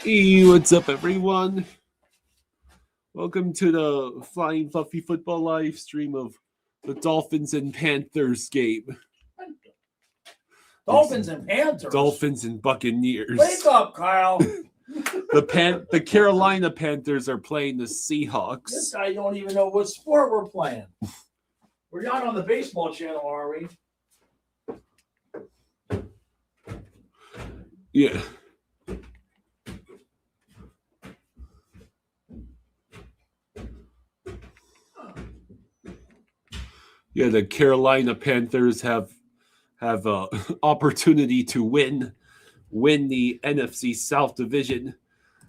Hey, what's up, everyone? Welcome to the Flying Fluffy Football live stream of the Dolphins and Panthers game. Dolphins and Panthers. Dolphins and Buccaneers. Wake up, Kyle. The Carolina Panthers are playing the Seahawks. This guy don't even know what sport we're playing. We're not on the baseball channel, are we? Yeah. Yeah, the Carolina Panthers have a opportunity to win the NFC South Division,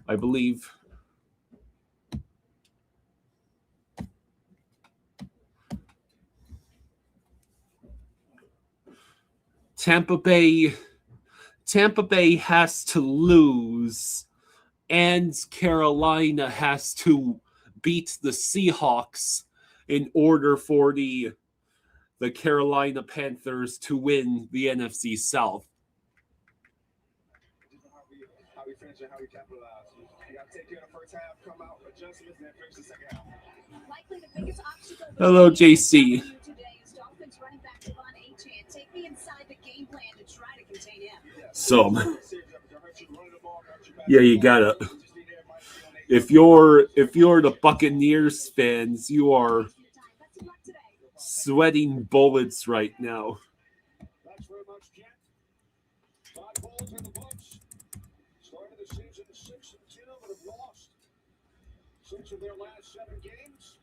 I believe. Tampa Bay has to lose, and Carolina has to beat the Seahawks in order for the Carolina Panthers to win the NFC South. How we finish and how we capitalize. You got to take care of the first half, come out, adjustments, and finish the second half. Hello, JC. So, yeah, you gotta. If you're the Buccaneers fans, you are sweating bullets right now. Thanks very much, Ken. 5 balls in the bunch. Started the season 6-2, but have lost 6 of their last 7 games.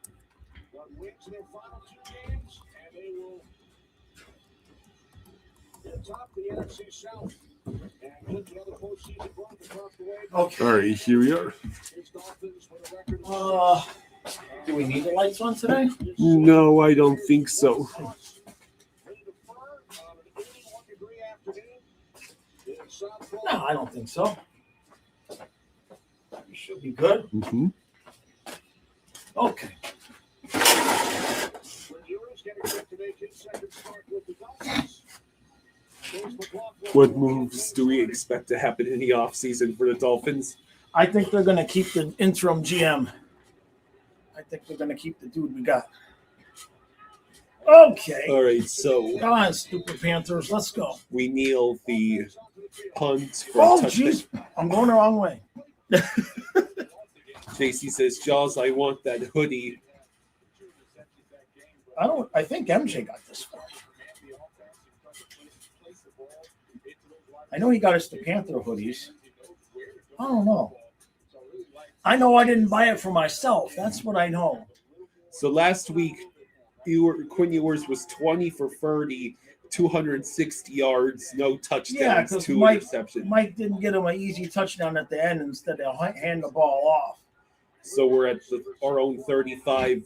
Got wins in their final 2 games, and they will top the NFC South. And look at another postseason run across the way. Okay. All right, here we are. Do we need the lights on today? No, I don't think so. No, I don't think so. You should be good. Mm-hmm. Okay. What moves do we expect to happen in the offseason for the Dolphins? I think they're going to keep the interim GM. I think they're going to keep the dude we got. Okay. All right, so Come on, stupid Panthers. Let's go. we kneel the punt for Oh, touchdown. jeez. I'm going the wrong way. JC says, Jaws, I want that hoodie. I think MJ got this one. I know he got us the Panther hoodies. I don't know. I know I didn't buy it for myself. That's what I know. So last week, Quinn Ewers was 20 for 30, 260 yards, no touchdowns, Yeah, because 2 Mike interceptions. didn't get him an easy touchdown at the end instead of hand the ball off. So we're at our own 35.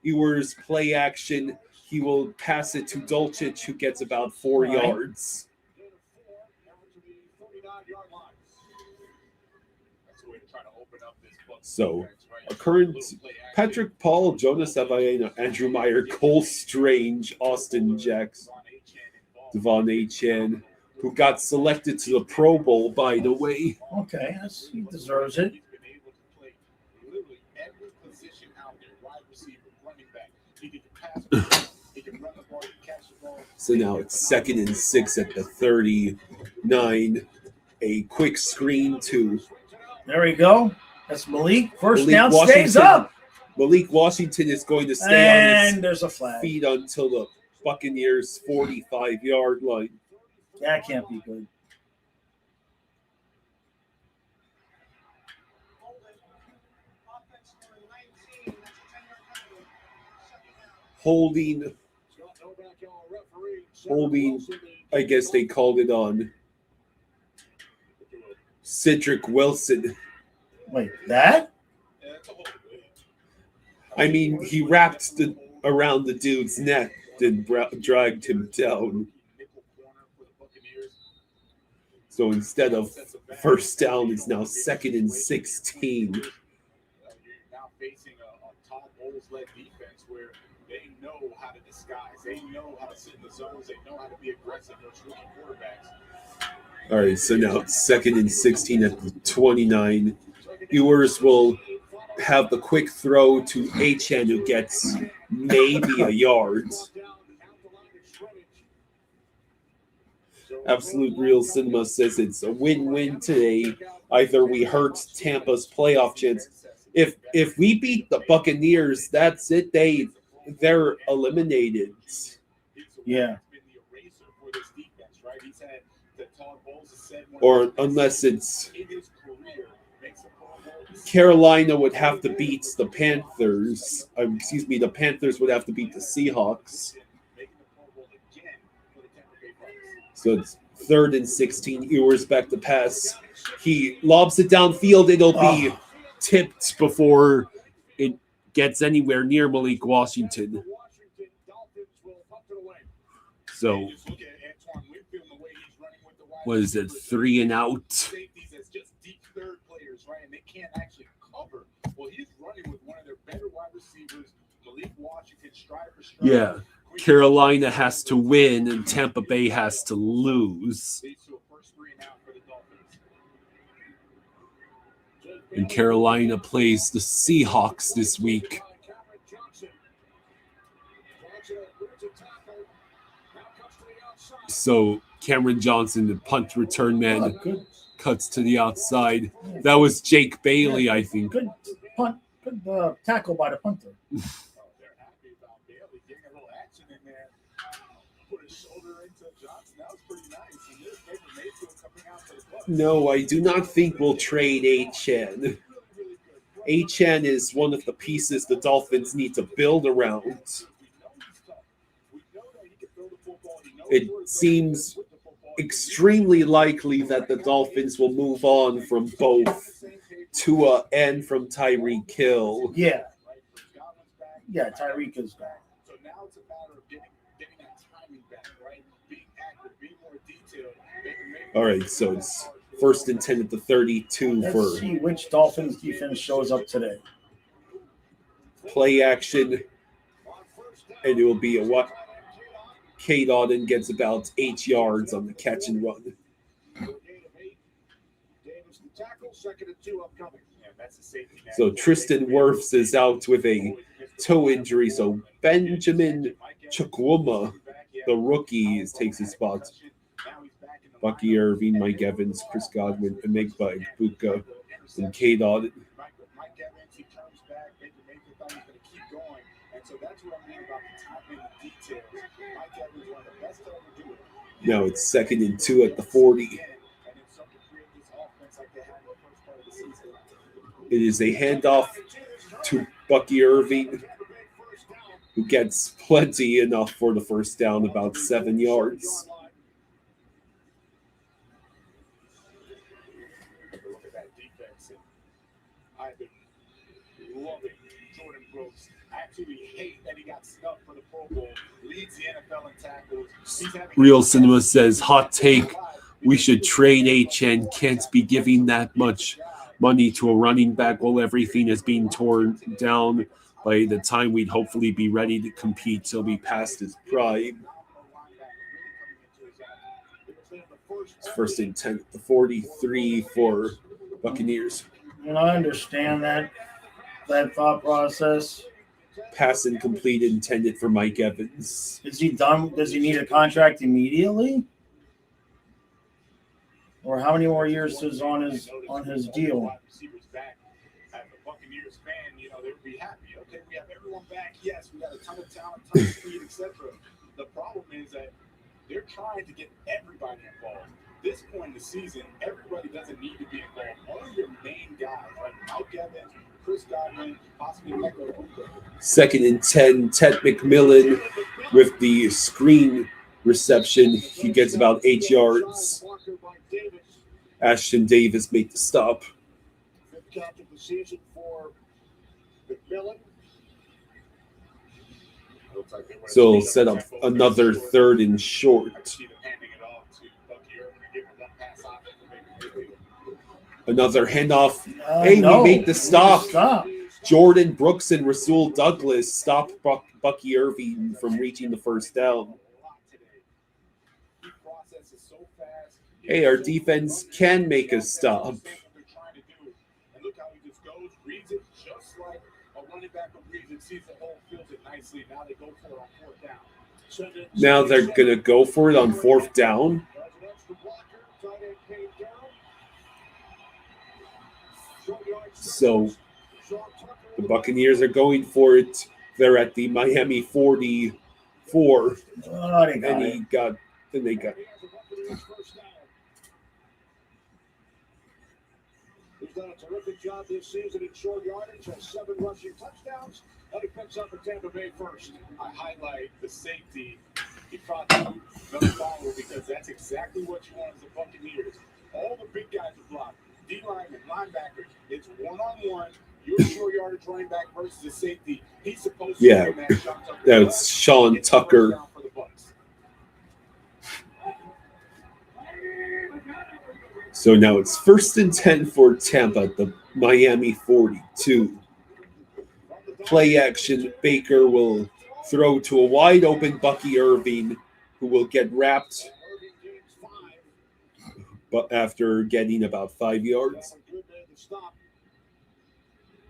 Ewers play action. He will pass it to Dulcich, who gets about 4 yards. So, a current Patrick Paul, Jonas Avayena, Andrew Meyer, Cole Strange, Austin Jacks, Devon Achane, who got selected to the Pro Bowl, by the way. Okay, he deserves it. So now it's 2nd and 6 at the 39. A quick screen to There we go. That's Malik. First Malik down Washington. stays up. Malik Washington is going to stay on And his there's a flag. feet until the Buccaneers' 45-yard line. That can't be good. Holding, I guess they called it on Cedric Wilson. Wait, that? I mean, he wrapped around the dude's neck and dragged him down. So instead of first down, it's now 2nd and 16. You're now facing a Todd Bowles-led defense where they know how to disguise. They know how to sit in the zones. They know how to be aggressive. Those rookie quarterbacks. All right, so now it's 2nd and 16 at the 29. Ewers will have the quick throw to Achan, who gets maybe a yard. Absolute Real Cinema says it's a win-win today. Either we hurt Tampa's playoff chance. If we beat the Buccaneers, that's it. They're eliminated. Yeah. Or unless it's Carolina would have to beat the Panthers. The Panthers would have to beat the Seahawks. So it's 3rd and 16. Ewers back to pass. He lobs it downfield. It'll be tipped before it gets anywhere near Malik Washington. So, what is it? 3 and out. Yeah. Carolina has to win and Tampa Bay has to lose. And Carolina plays the Seahawks this week. So Cameron Johnson, the punt return man, cuts to the outside. That was Jake Bailey, I think. Good punt, good tackle by the punter. No, I do not think we'll trade Achan. Achan is one of the pieces the Dolphins need to build around. It seems extremely likely that the Dolphins will move on from both Tua and from Tyreek Hill. Yeah. Yeah, Tyreek is back. So now it's a matter of getting that timing back, right? Being accurate, being more detailed. All right, so it's 1st and 10 at the 32 Let's for see which Dolphins defense shows up today. play action, and it will be a what? Cade Auden gets about 8 yards on the catch and run. So Tristan Wirfs is out with a toe injury. So Benjamin Chukwuma, the rookie, takes his spot. Bucky Irving, Mike Evans, Chris Godwin, Emegba Egbuka, and Cade Auden. Now it's 2nd and 2 at the 40. It is a handoff to Bucky Irving, who gets plenty enough for the first down, about 7 yards. I've been loving Jordan Brooks. I actually hate that he got snubbed for the Pro Bowl. Leads the NFL in tackles. Real Cinema says, hot take, we should trade Achan. Can't be giving that much money to a running back while everything is being torn down. By the time we'd hopefully be ready to compete, he'll be past his prime. It's 1st and 10 at the 43 for Buccaneers. And I understand that thought process. Pass incomplete, intended for Mike Evans. Is he done? Does he need a contract immediately? Or how many more years is on his deal? As a Buccaneers fan, they would be happy. Okay, we have everyone back. Yes, we got a ton of talent, ton of speed, etc. The problem is that they're trying to get everybody involved. This point in the season, everybody doesn't need to be involved. Only your main guys, like Mike Evans, Chris Godwin, possibly Michael. 2nd and 10, Ted McMillan with the screen reception. He gets about 8 yards. Ashton Davis made the stop. Fifth catch of the season for McMillan. So he'll set up another 3rd and short. Another handoff. He made the stop. Jordan Brooks and Rasul Douglas stopped Bucky Irving from reaching the first down. hey, our defense can make a stop. And look how he just goes, reads it just like a running back will read it, sees the hole, feels it nicely. Now they go for it on fourth down. Now they're going to go for it on fourth down. So the Buccaneers are going for it. They're at the Miami 44. Oh, they got And they got. He's done a terrific job this season in short yardage, has 7 rushing touchdowns, and he picks up at Tampa Bay first. I highlight the safety. He caught the follow because that's exactly what you want as the Buccaneers. All the big guys are blocked. D-linemen, linebackers. It's one-on-one. You're a short yardage running back versus a safety. He's supposed to Yeah, win that shot. that's Sean Tucker. Down for the Bucs. So now it's 1st and 10 for Tampa at the Miami 42. Play action. Baker will throw to a wide open Bucky Irving, who will get wrapped but after getting about 5 yards.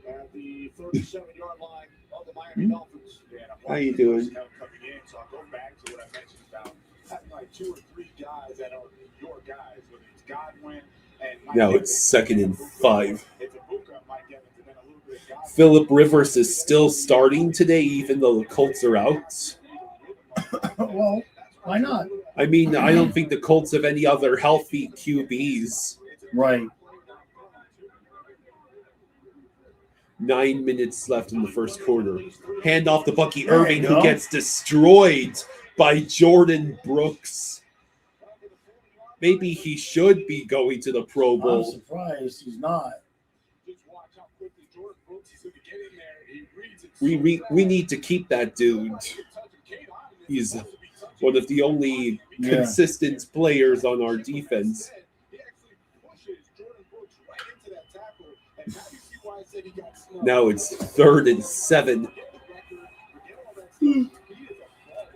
At the 37-yard line of the Miami Dolphins. How you doing? Coming in, so I'll go back to what I mentioned about having like 2 or 3 guys that are your guys, whether it's Godwin and Mike Now Evans. it's 2nd and 5. It's a Buka, Mike Evans, and then a little bit of Godwin. Phillip Rivers is still starting today, even though the Colts are out. Well, why not? I mean, I don't think the Colts have any other healthy QBs. Right. 9 minutes left in the first quarter. Hand off to Bucky There you Irving, who go. gets destroyed by Jordan Brooks. Maybe he should be going to the Pro I'm Bowl. surprised he's not. Just watch how quickly Jordan Brooks is going to get in there. He reads it. We need to keep that dude. He's one of the only Yeah. consistent players on our defense. He actually pushes Jordan Brooks right into that tackle, and now you see why I said he got snubbed. Now it's 3rd and 7. Forget the record, forget all that stuff. He is a ball at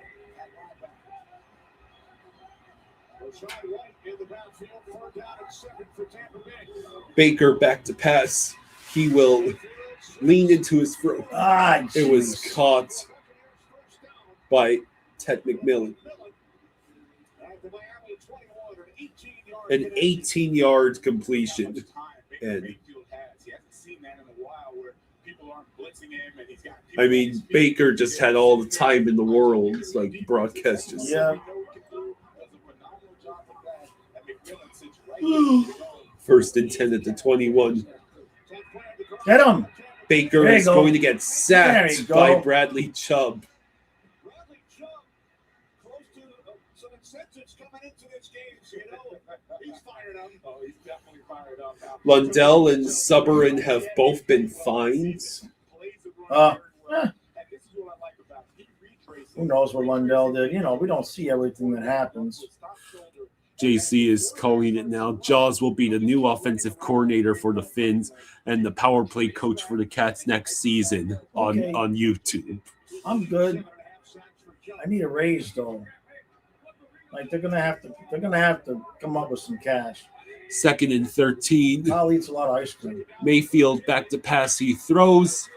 linebacker. Rashad White in the backfield, 4th down and 7 for Tampa Bay. Baker back to pass. He will lean into his throw. Ah, It was jeez. caught by Ted McMillan. At the Miami 21, An an 18-yard 18-yard completion. How much time Baker And Mayfield has. He hasn't seen that in a while where people aren't blitzing him and he's got people I on mean, his feet. Baker just had all the time in the world, like broadcast just said. Yeah. First and 10 at the 21. Get him. Baker There you is go. going to get There sacked you by go. Bradley Chubb. Bradley Chubb, close to some incentives coming into this game. So, he's fired up. Oh, he's definitely fired up now. Lundell and Suberin have both been fined. Uh, And this is what I like about it. He retraces. Who knows what Lundell did? You know, we don't see everything that happens. JC is calling it now. Jaws will be the new offensive coordinator for the Finns and the power play coach for the Cats next season on Okay. YouTube. I'm good. I need a raise though. Like they're gonna have to come up with some cash. 2nd and 13. Kyle eats a lot of ice cream. Mayfield back to pass. He throws.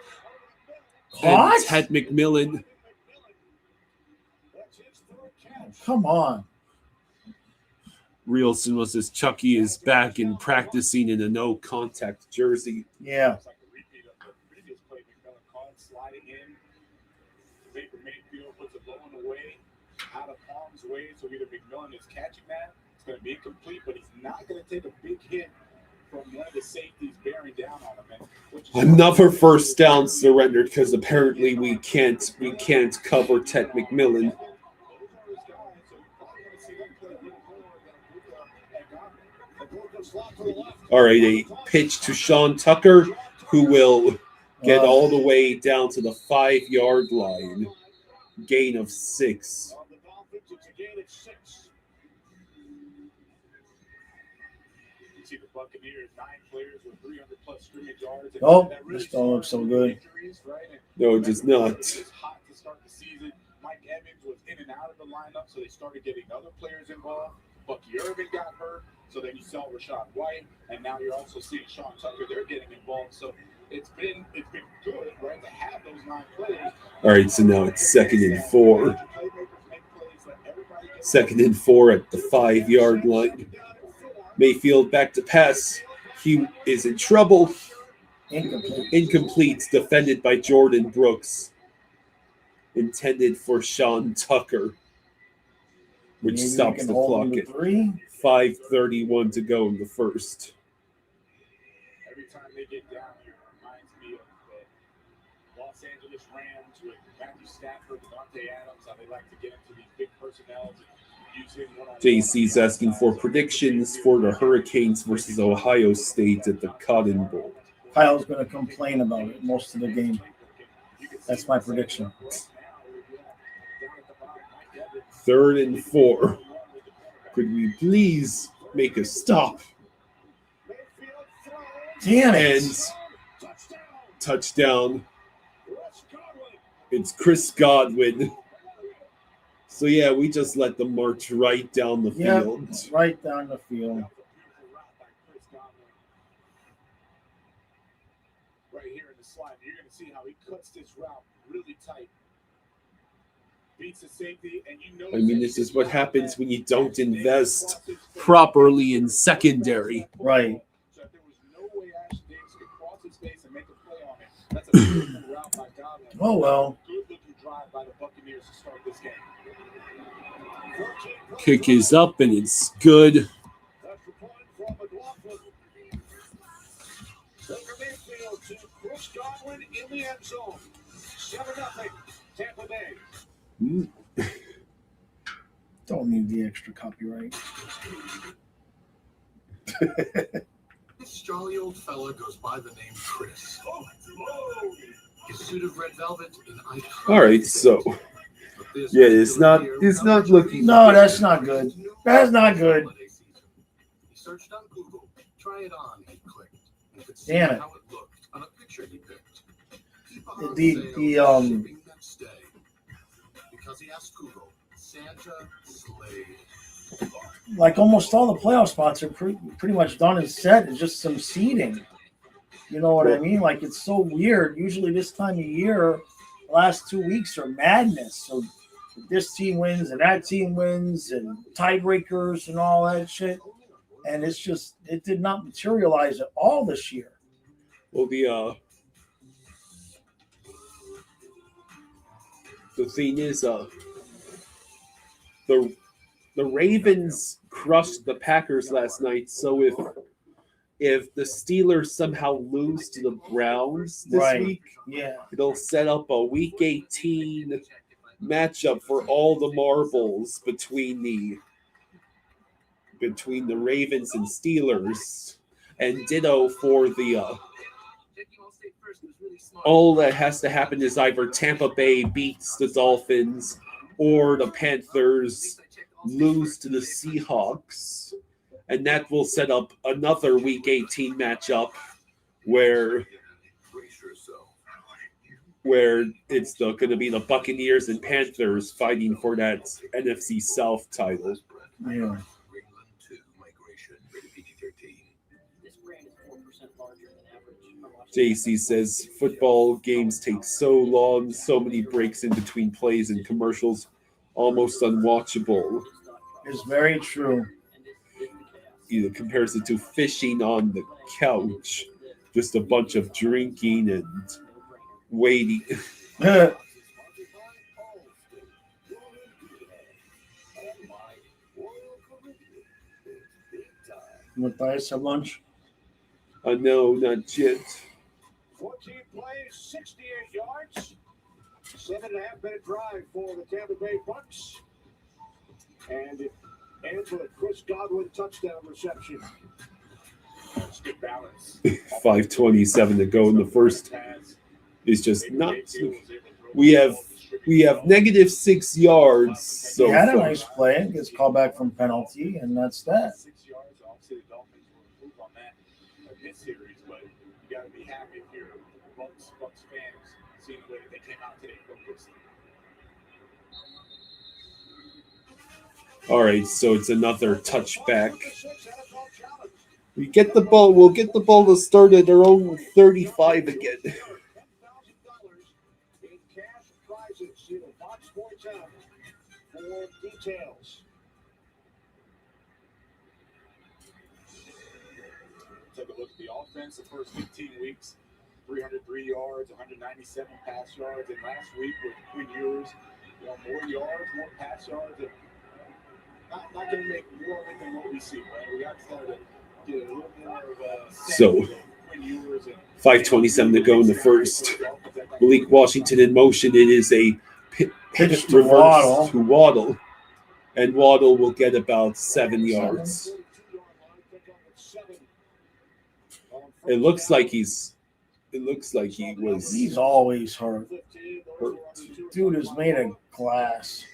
And What? Ted McMillan. Come on. Real soon says Chucky is back and practicing in a no contact jersey. Yeah. It's like a repeat of the previous play. McMillan caught, sliding in. Baker Mayfield puts it low and away, out of harm's way. So either McMillan is catching that, it's going to be incomplete, but he's not going to take a big hit from one of the safeties bearing down on him. And which is Another first down surrendered because apparently we can't cover Ted McMillan. All right, a pitch to Sean Tucker, who will get all the way down to the 5-yard line. Gain of 6. On the Dolphins, it's a gain of 6. You see the Buccaneers, 9 players with 300-plus scrimmage yards. And Oh, that really this don't look so good. injuries, right? And No, it does not. It was hot to start the season. Mike Evans was in and out of the lineup, so they started getting other players involved. Bucky Irving got hurt. So then you sell Rashad White, and now you're also seeing Sean Tucker. They're getting involved. So it's been good, right, to have those 9 players. All right, so now it's 2nd and 4. 2nd and 4 at the 5-yard line. Mayfield back to pass. He is in trouble. Incomplete, defended by Jordan Brooks. Intended for Sean Tucker, which Maybe stops the clock at 5:31 to go in the first. Every time they get down here, it reminds me of the Los Angeles Rams with Matthew Stafford, Devontae Adams, how they like to get into these big personnel. JC's asking for predictions for the Hurricanes versus Ohio State at the Cotton Bowl. Kyle's going to complain about it most of the game. That's my prediction. 3rd and 4. Could we please make a stop? Damn it. And touchdown. It's Chris Godwin. So, yeah, we just let them march right down the field. Right down the field. Right here in the slide, you're going to see how he cuts this route really tight. Beats the safety, and you know. I mean, this is what happens when you don't invest properly in secondary. Right. So if there was no way Ashton Davis could cross his face and make a play on it, that's a beautiful route by Godwin. Oh, well. Good-looking drive by the Buccaneers to start this game. Kick is up, and it's good. That's the point from McLaughlin. Baker Mayfield to Chris Godwin in the end zone. 7-0, Tampa Bay. Don't need the extra copyright. This jolly old fella goes by the name Chris. His suit of red velvet and iconic. All right, so yeah, it's not looking. No, that's not good. That's not good. He searched on Google, try it on, and clicked. And could see Damn it. how it looked on a picture he picked. The Next day, because he asked Google, Santa Slade. like almost all the playoff spots are pretty much done and set. It's just some seeding. You know what I mean? Like, it's so weird. Usually this time of year, the last 2 weeks are madness. So this team wins and that team wins and tiebreakers and all that shit. And it's just, it did not materialize at all this year. Well, the thing is, the Ravens crushed the Packers last night. So if the Steelers somehow lose to the Browns this week, it'll set up a Week 18 matchup for all the marbles between the Ravens and Steelers, and ditto for the. All that has to happen is either Tampa Bay beats the Dolphins or the Panthers lose to the Seahawks, and that will set up another Week 18 matchup where it's going to be the Buccaneers and Panthers fighting for that NFC South title. Yeah. JC says football games take so long, so many breaks in between plays and commercials, almost unwatchable. It's very true. He compares it to fishing on the couch, just a bunch of drinking and waiting. Matthias have lunch? No, not yet. 14 plays, 68 yards. 7.5-minute drive for the Tampa Bay Bucks. And it ends with a Chris Godwin touchdown reception. That's good balance. 5:27 to go in the first. It's just nuts. We have -6 yards. So he had a far. nice play. Gets called back from penalty, and that's that. 6 yards. Obviously, the Dolphins will improve on that in this series, but you got to be happy if you're Bucks fans seeing the way that they came out today. All right, so it's another touchback. We get the ball. We'll get the ball to start at their own 35 again. $10,000 in cash prizes. See the box points out for details. Take a look at the offense. The first 15 weeks, 303 yards, 197 pass yards. And last week with Quinn Ewers, more yards, more pass yards. And not going to make more of it than what we see, right? We got to start to get a little more of a So, 5:27 to go in the first. Malik Washington in motion. It is a Pitch to reverse to Waddle. And Waddle will get about 7 yards. It looks like he was. He's always hurt. Dude is made of glass.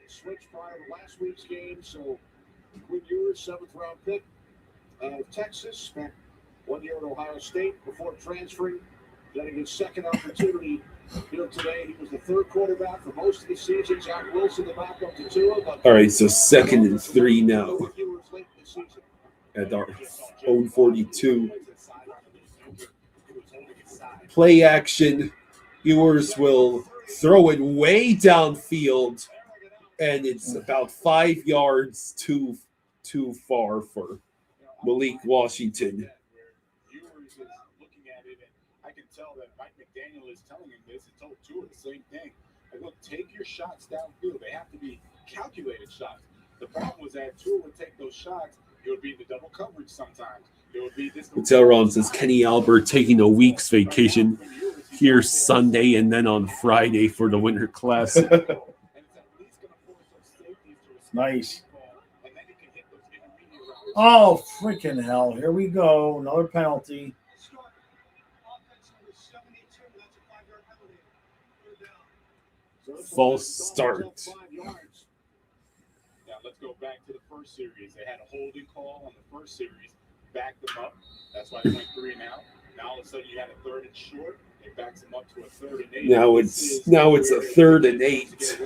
Switch prior to last week's game, so Quinn Ewers, 7th-round pick out of Texas, spent 1 year at Ohio State before transferring, getting his second opportunity here today. He was the third quarterback for most of the season. Zach Wilson, the backup to Tua. All right, so 2nd and 3 now at our own 42. Play action. Ewers will throw it way downfield, and it's about 5 yards too far for Malik Washington. Ewers is looking at it, and I can tell that Mike McDaniel is telling him this. He told Tua the same thing. Like, look, take your shots downfield. They have to be calculated shots. The problem was that Tua would take those shots. It would be the double coverage sometimes. It would be this. Ron says Kenny Albert taking a week's vacation here Sunday and then on Friday for the Winter Classic. Nice. Oh, freaking hell. Here we go. Another penalty. False start. Now let's go back to the first series. They had a holding call on the first series, backed them up. That's why they went 3 now. Now all of a sudden you had a 3rd and short. It backs them up to a 3rd and 8. Now it's a 3rd and 8.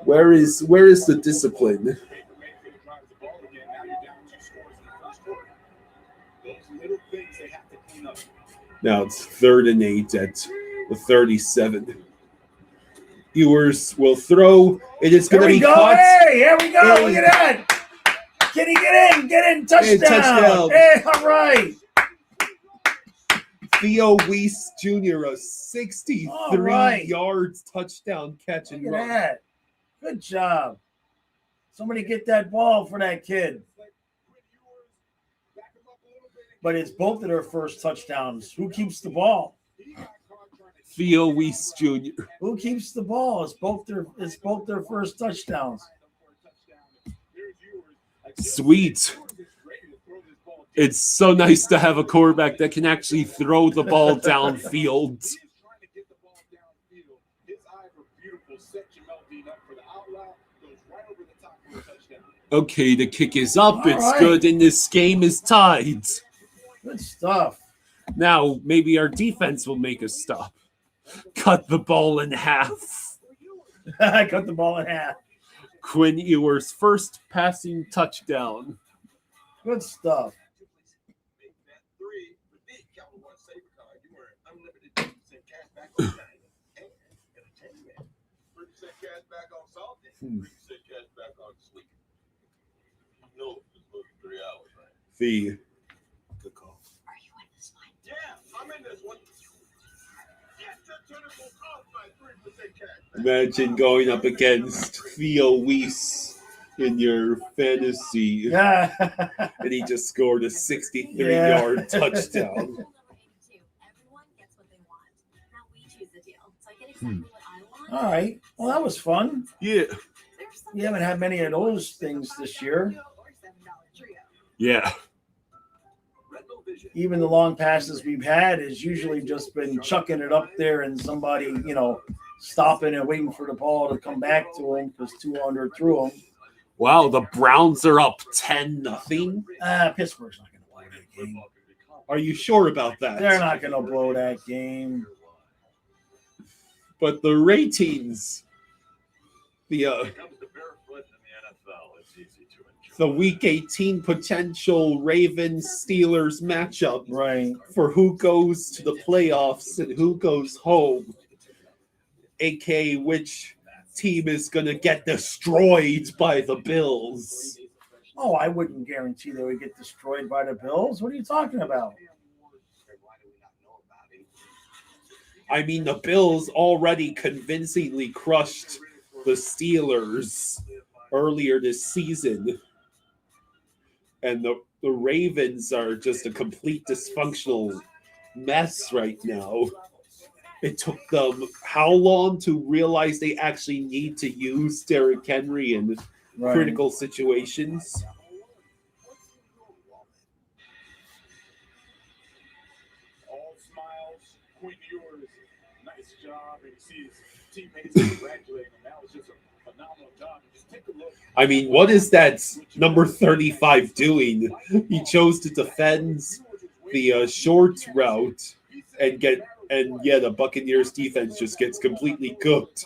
Where is the discipline? Now it's 3rd and 8 at the 37. Ewers will throw. It is going to be caught. Hey, here we go. Look at that. Can he get in? Get in. Touchdown. Hey, all right. Theo Weiss Jr., a 63 yards touchdown catch and Look at run. that. Good job. Somebody get that ball for that kid. But it's both of their first touchdowns. Who keeps the ball? Theo Weiss Jr. Who keeps the ball? It's both their first touchdowns. Sweet. It's so nice to have a quarterback that can actually throw the ball downfield. Okay, the kick is up. It's good, and this game is tied. Good stuff. Now, maybe our defense will make a stop. Cut the ball in half. Cut the ball in half. Quinn Ewers' first passing touchdown. Good stuff. The good call. Are you in this one? Yeah, I'm in this one. Imagine going up against Theo Weiss in your fantasy. Yeah. And he just scored a 63-yard touchdown. All right. Well, that was fun. Yeah. We haven't had many of those things this year. Yeah. Even the long passes we've had has usually just been chucking it up there and somebody, stopping and waiting for the ball to come back to him because 200 threw him. Wow, the Browns are up 10-0. Pittsburgh's not going to blow that game. Are you sure about that? They're not going to blow that game. But the ratings, the Week 18 potential Ravens-Steelers matchup Right. for who goes to the playoffs and who goes home, aka which team is going to get destroyed by the Bills. Oh, I wouldn't guarantee they would get destroyed by the Bills. What are you talking about? I mean, the Bills already convincingly crushed the Steelers earlier this season. And the Ravens are just a complete dysfunctional mess right now. It took them how long to realize they actually need to use Derrick Henry in critical situations? All smiles. Quinn Ewers, nice job. And you see his teammates congratulating him. That was just a phenomenal job. Just take a look. I mean, what is that number 35 doing? He chose to defend the short route and the Buccaneers defense just gets completely cooked.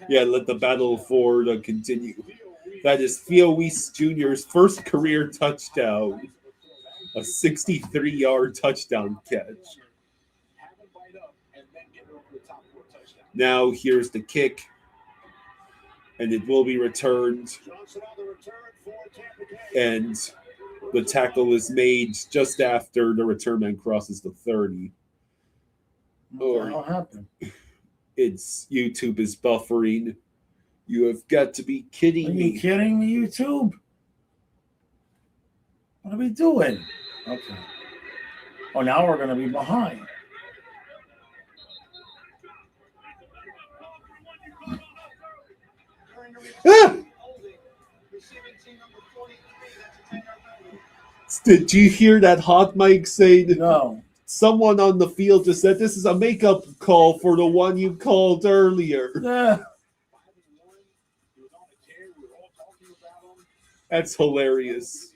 Yeah, let the battle forward continue. That is Theo Weiss Jr.'s first career touchdown, a 63-yard touchdown catch. Now here's the kick, and it will be returned. And the tackle is made just after the return man crosses the 30. What the hell happened? It's YouTube is buffering. You have got to be kidding me. Are you kidding me, YouTube? What are we doing? Okay. Oh, now we're going to be behind. Ah! Did you hear that hot mic saying? No. Someone on the field just said this is a makeup call for the one you called earlier. Yeah. That's hilarious.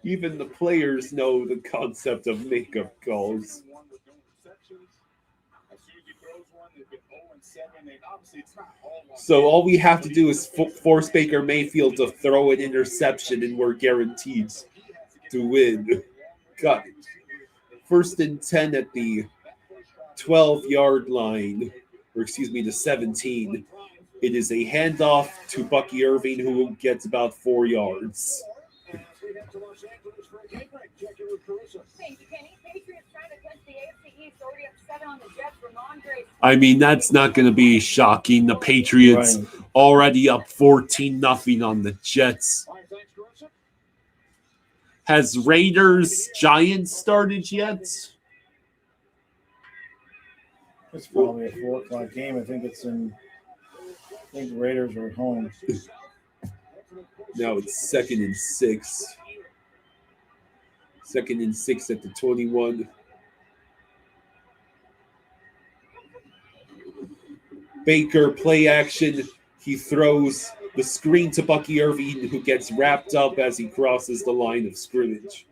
Even the players know the concept of makeup calls. So all we have to do is force Baker Mayfield to throw an interception, and we're guaranteed to win. Got it. 1st and 10 at the 12-yard line, or excuse me, the 17. It is a handoff to Bucky Irving, who gets about 4 yards. I mean, that's not going to be shocking. The Patriots already up 14-0 on the Jets. Has Raiders Giants started yet? It's probably a 4 o'clock game. I think the Raiders are at home. Now it's 2nd and 6. 2nd and 6 at the 21. Baker play action. He throws the screen to Bucky Irving, who gets wrapped up as he crosses the line of scrimmage.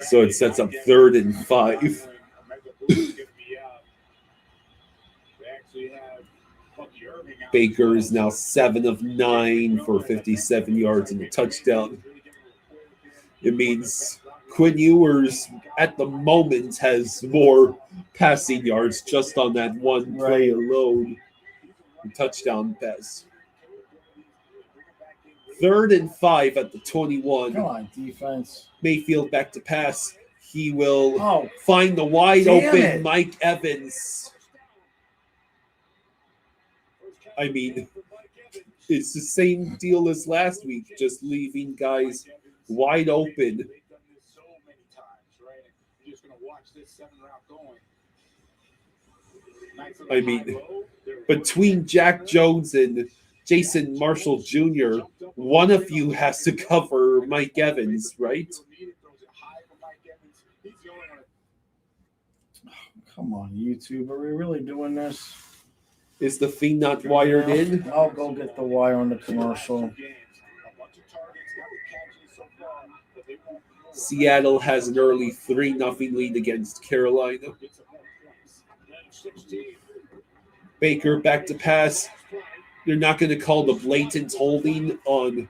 So it sets up 3rd and 5. Baker is now 7 of 9 for 57 yards and a touchdown. It means Quinn Ewers at the moment has more passing yards just on that one play alone. Touchdown pass. 3rd and 5 at the 21. Come on, defense. Mayfield back to pass. He will find the wide open Mike Evans. I mean, it's the same deal as last week, just leaving guys wide open. I mean, between Jack Jones and Jason Marshall Jr., one of you has to cover Mike Evans, right? Come on, YouTube. Are we really doing this? Is the thing not wired in? I'll go get the wire on the commercial. Seattle has an early 3-0 lead against Carolina. Baker back to pass. They're not going to call the blatant holding on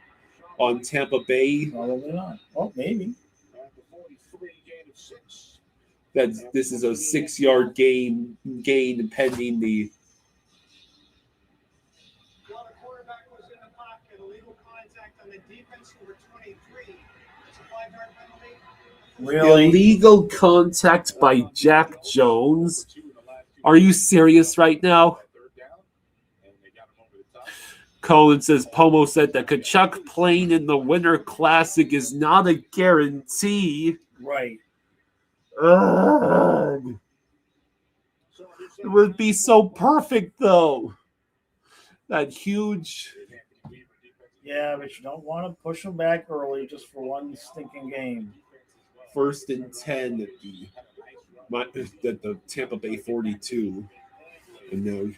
Tampa Bay. Probably not. Well, maybe. This is a 6-yard gain pending the. While the quarterback was in the pocket, illegal contact on the defense, number 23. It's a 5-yard penalty. Really? Illegal contact by Jack Jones. Are you serious right now? Colin says Pomo said that Kachuk playing in the Winter Classic is not a guarantee. Right. Ugh. It would be so perfect, though. That huge. Yeah, but you don't want to push them back early just for one stinking game. 1st and 10 at the Tampa Bay 42. And now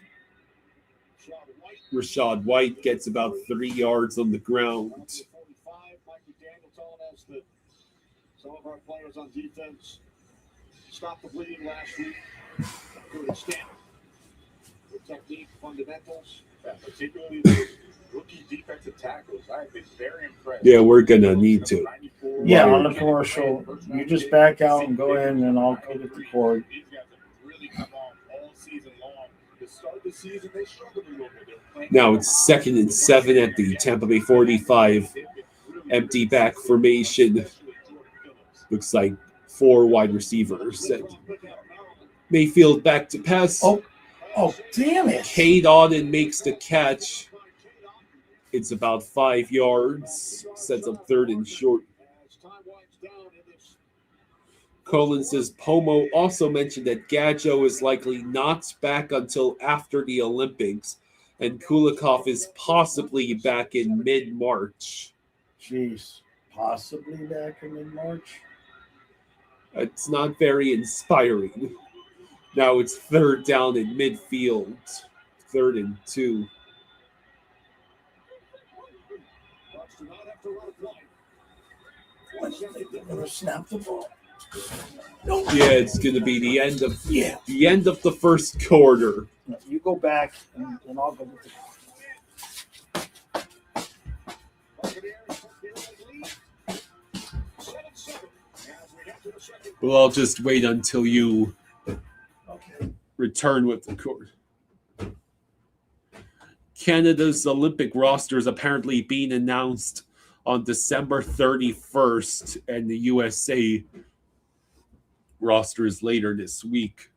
Rashad White gets about 3 yards on the ground. Some of our players on defense stopped the bleeding last week. Good extent. Good technique, fundamentals, particularly those rookie defensive tackles. I've been very impressed. Yeah, we're going to need to. Yeah, on the commercial, you just back out and go in, and I'll go get the cord. These guys have really come on all season long. To start the season, they struggled a little bit. Now it's 2nd and 7 at the Tampa Bay 45. Empty back formation. Looks like 4 wide receivers. And Mayfield back to pass. Oh, damn it. Cade Auden makes the catch. It's about 5 yards. Sets up 3rd and short. Colin says Pomo also mentioned that Gadjo is likely not back until after the Olympics, and Kulikov is possibly back in mid-March. Jeez. Possibly back in mid-March? It's not very inspiring. Now it's 3rd down in midfield. 3rd and 2. They're going to snap the ball. Yeah, it's going to be the end of the first quarter. You go back, and I'll go with Well, I'll just wait until you return with the court. Canada's Olympic roster is apparently being announced on December 31st, and the USA roster is later this week.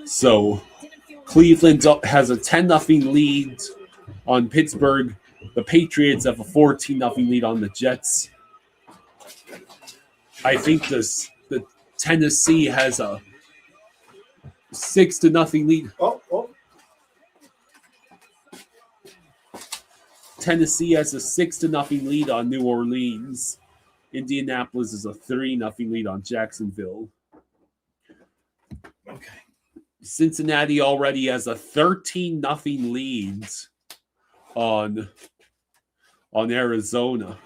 So Cleveland has a 10-0 lead on Pittsburgh. The Patriots have a 14-0 lead on the Jets. I think the Tennessee has a 6-0 lead. Tennessee has a 6-0 lead on New Orleans. Indianapolis is a 3-0 lead on Jacksonville. Okay. Cincinnati already has a 13-0 lead on Arizona.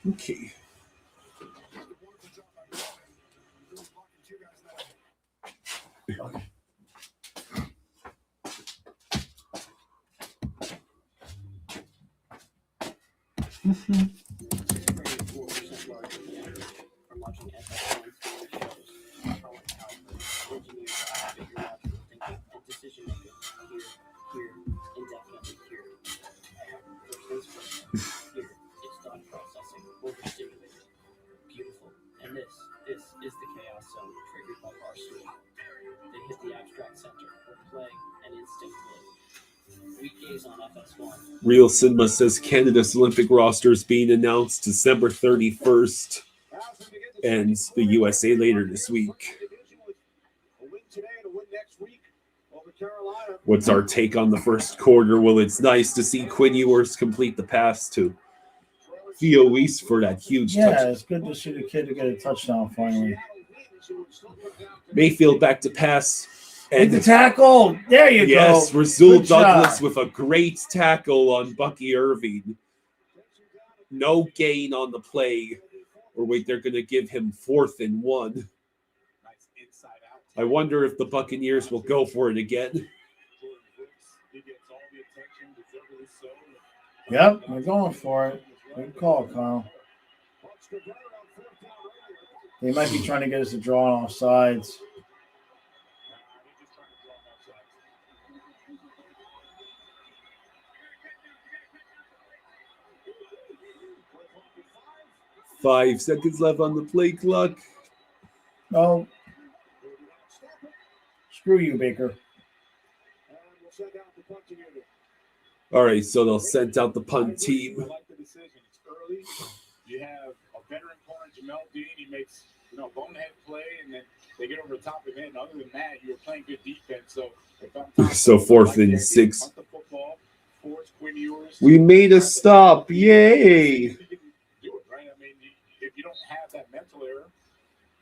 Okay. Real Cinema says Canada's Olympic roster is being announced December 31st, and the USA later this week. What's our take on the first quarter? Well, it's nice to see Quinn Ewers complete the pass to Theo Weiss for that huge Yeah, touch. it's good to see the kid to get a touchdown finally. Mayfield back to pass. With the And tackle. There you yes, go. Rasul Good job. Douglas with a great tackle on Bucky Irving. No gain on the play. Or wait, they're going to give him 4th and 1. I wonder if the Buccaneers will go for it again. Yep, they're going for it. Good call, Kyle. They might be trying to get us to draw on off sides. Five seconds left on the play clock. No. Screw you, Baker. All right, so they'll send out the punt team. I like the decision. It's early. You have a veteran corner, Jamel Dean. He makes bonehead play, and then they get over the top of it. Other than that, you're playing good defense. So 4th and 6. Punt the football, force Quinn Ewers. We made a stop. Yay! Do it, right? I mean, if you don't have that mental error,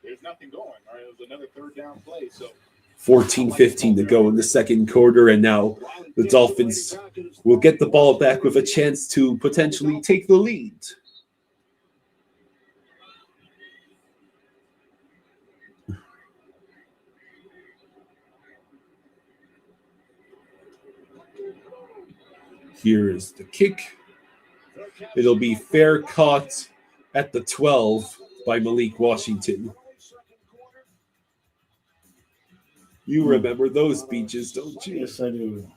there's nothing going. All right, it was another 3rd down play. So 14-15 to go in the second quarter, and now the Dolphins will get the ball back with a chance to potentially take the lead. Here is the kick. It'll be fair caught at the 12 by Malik Washington. You remember those beaches, don't you? Yes, I do.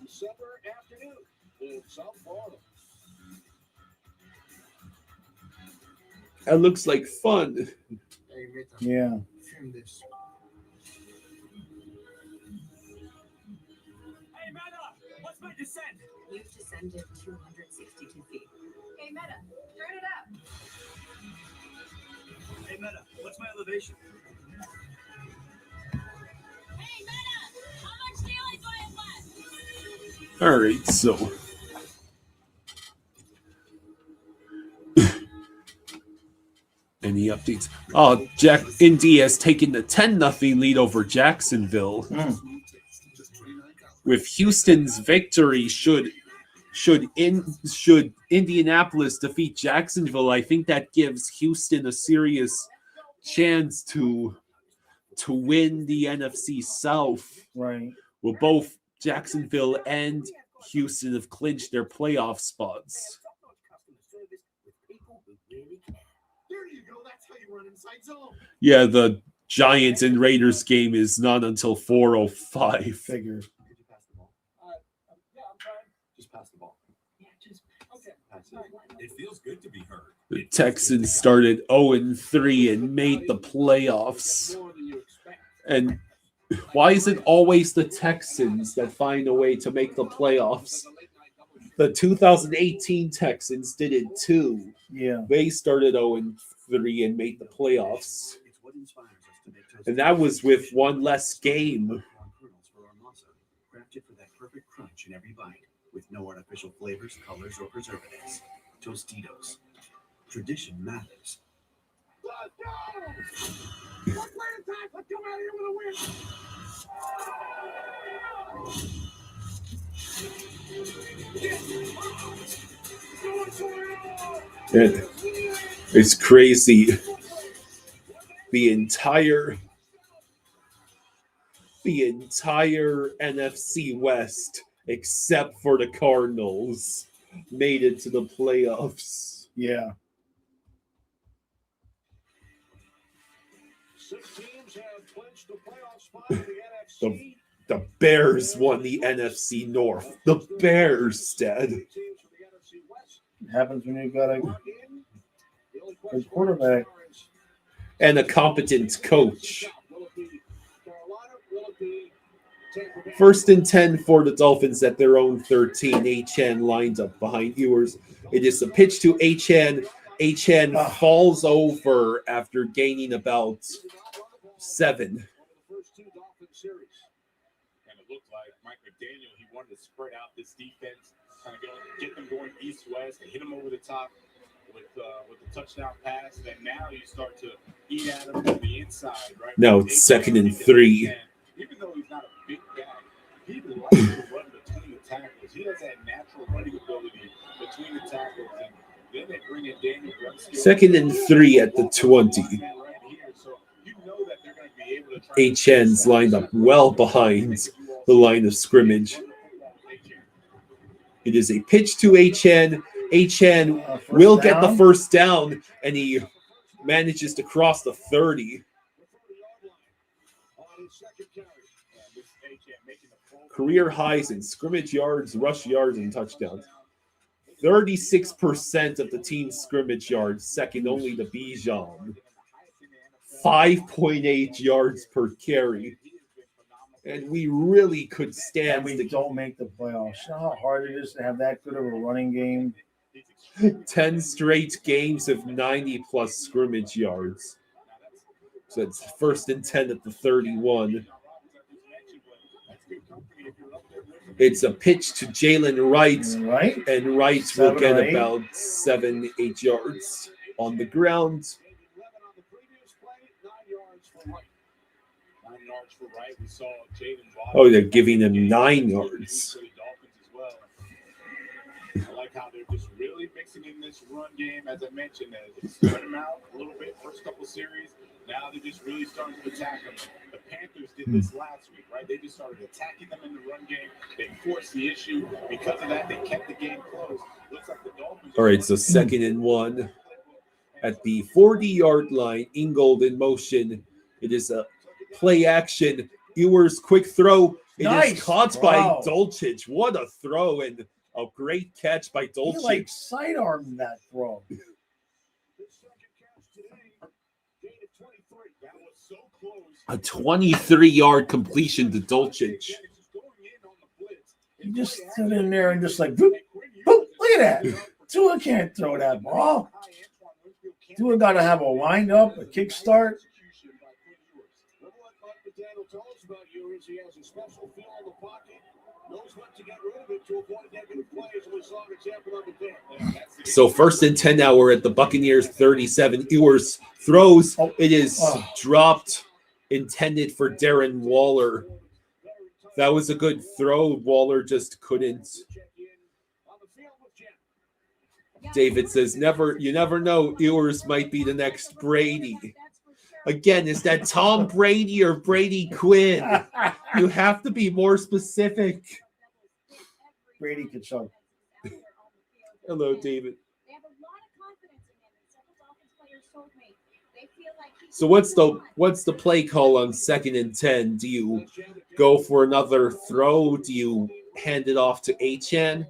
That looks like fun. Yeah. Hey, Meta, what's my descent? You've descended 262 feet. Hey, Meta, turn it up. Hey, Meta, what's my elevation? Hey, Meta, how much daily do I have left? All right, so any updates? Oh, Indy has taken the 10-0 lead over Jacksonville. With Houston's victory, should Indianapolis defeat Jacksonville, I think that gives Houston a serious chance to win the NFC South. Right. Well, both Jacksonville and Houston have clinched their playoff spots. There you go. That's how you run inside zone. Yeah, the Giants and Raiders game is not until 4:05. Figure. Could you pass the ball? Yeah, I'm trying. Just pass the ball. Yeah, just Okay. Pass it. It feels good to be heard. The Texans started 0-3 and made the playoffs. And why is it always the Texans that find a way to make the playoffs? The 2018 Texans did it too. Yeah. They started 0-3 and made the playoffs. It's what inspires us to make And that was with one less game. Crafted for that perfect crunch in every bite, with no artificial flavors, colors, or preservatives. Tostitos. Tradition matters. Let's go! One play at a time. Let's come out here with a win. It's crazy. The entire NFC West, except for the Cardinals, made it to the playoffs. Yeah. 6 teams have clinched the playoff spot in the NFC. The Bears won the NFC North. The Bears, Dad. 2 teams from the NFC West It happens when you've got a are in. The only question good quarterback. is, And a competent coach. will it be Carolina? Will it be Tampa Bay? 1st and 10 for the Dolphins at their own 13. Achan lined up behind Ewers. It is a pitch to Achan. Achan falls over after gaining about 7. The first 2 Dolphin series. And it looked like Mike McDaniel, he wanted to spread out this defense, kind of get them going east-west and hit them over the top. with the touchdown pass, and now you start to eat at him from the inside, right? Now it's 2nd and 3. Even though he's not a big guy, he likes to run between the tackles. He has that natural running ability between the tackles, and then they bring in Daniel Brunskill. 2nd and 3 at the 20. Right here, so you know that they're going to be able to try HN's lined up well behind the line of scrimmage. It is a pitch to HN. HN will get the first down, and he manages to cross the 30. Career highs in scrimmage yards, rush yards, and touchdowns. 36% of the team's scrimmage yards, second only to Bijan. 5.8 yards per carry. And we really could stand. And we don't make the playoffs. You know how hard it is to have that good of a running game? 10 straight games of 90-plus scrimmage yards. So it's 1st and 10 at the 31. It's a pitch to Jalen Wright, and Wright will get about 7-8 yards on the ground. 9 yards for Wright. We saw Jaden Oh, they're giving him 9 yards. I like how they're just really mixing in this run game. As I mentioned, they spread them out a little bit first couple series. Now they're just really starting to attack them. The Panthers did this last week, right? They just started attacking them in the run game. They forced the issue. Because of that, they kept the game close. Looks like the Dolphins. All right, so 2nd and 1 at the 40-yard line. Ingold in motion. It is a play action. Ewers quick throw. It is caught by Dolchich. What a throw, and a great catch by Dolchich. He like sidearmed that throw. A 23-yard completion to Dolchich. He just stood in there and just like, boop, boop, look at that. Tua can't throw that ball. Tua got to have a wind up, a kick start. He has a special feel in the pocket, knows what to get rid of it to avoid negative plays. We saw an example of it there. So 1st and 10 now. We're at the Buccaneers 37. Ewers throws. It is dropped, intended for Darren Waller. That was a good throw. Waller just couldn't. David says, you never know. Ewers might be the next Brady. Again, is that Tom Brady or Brady Quinn? You have to be more specific. Brady Kachuk. Hello, David. So what's the play call on 2nd and 10? Do you go for another throw? Do you hand it off to HN?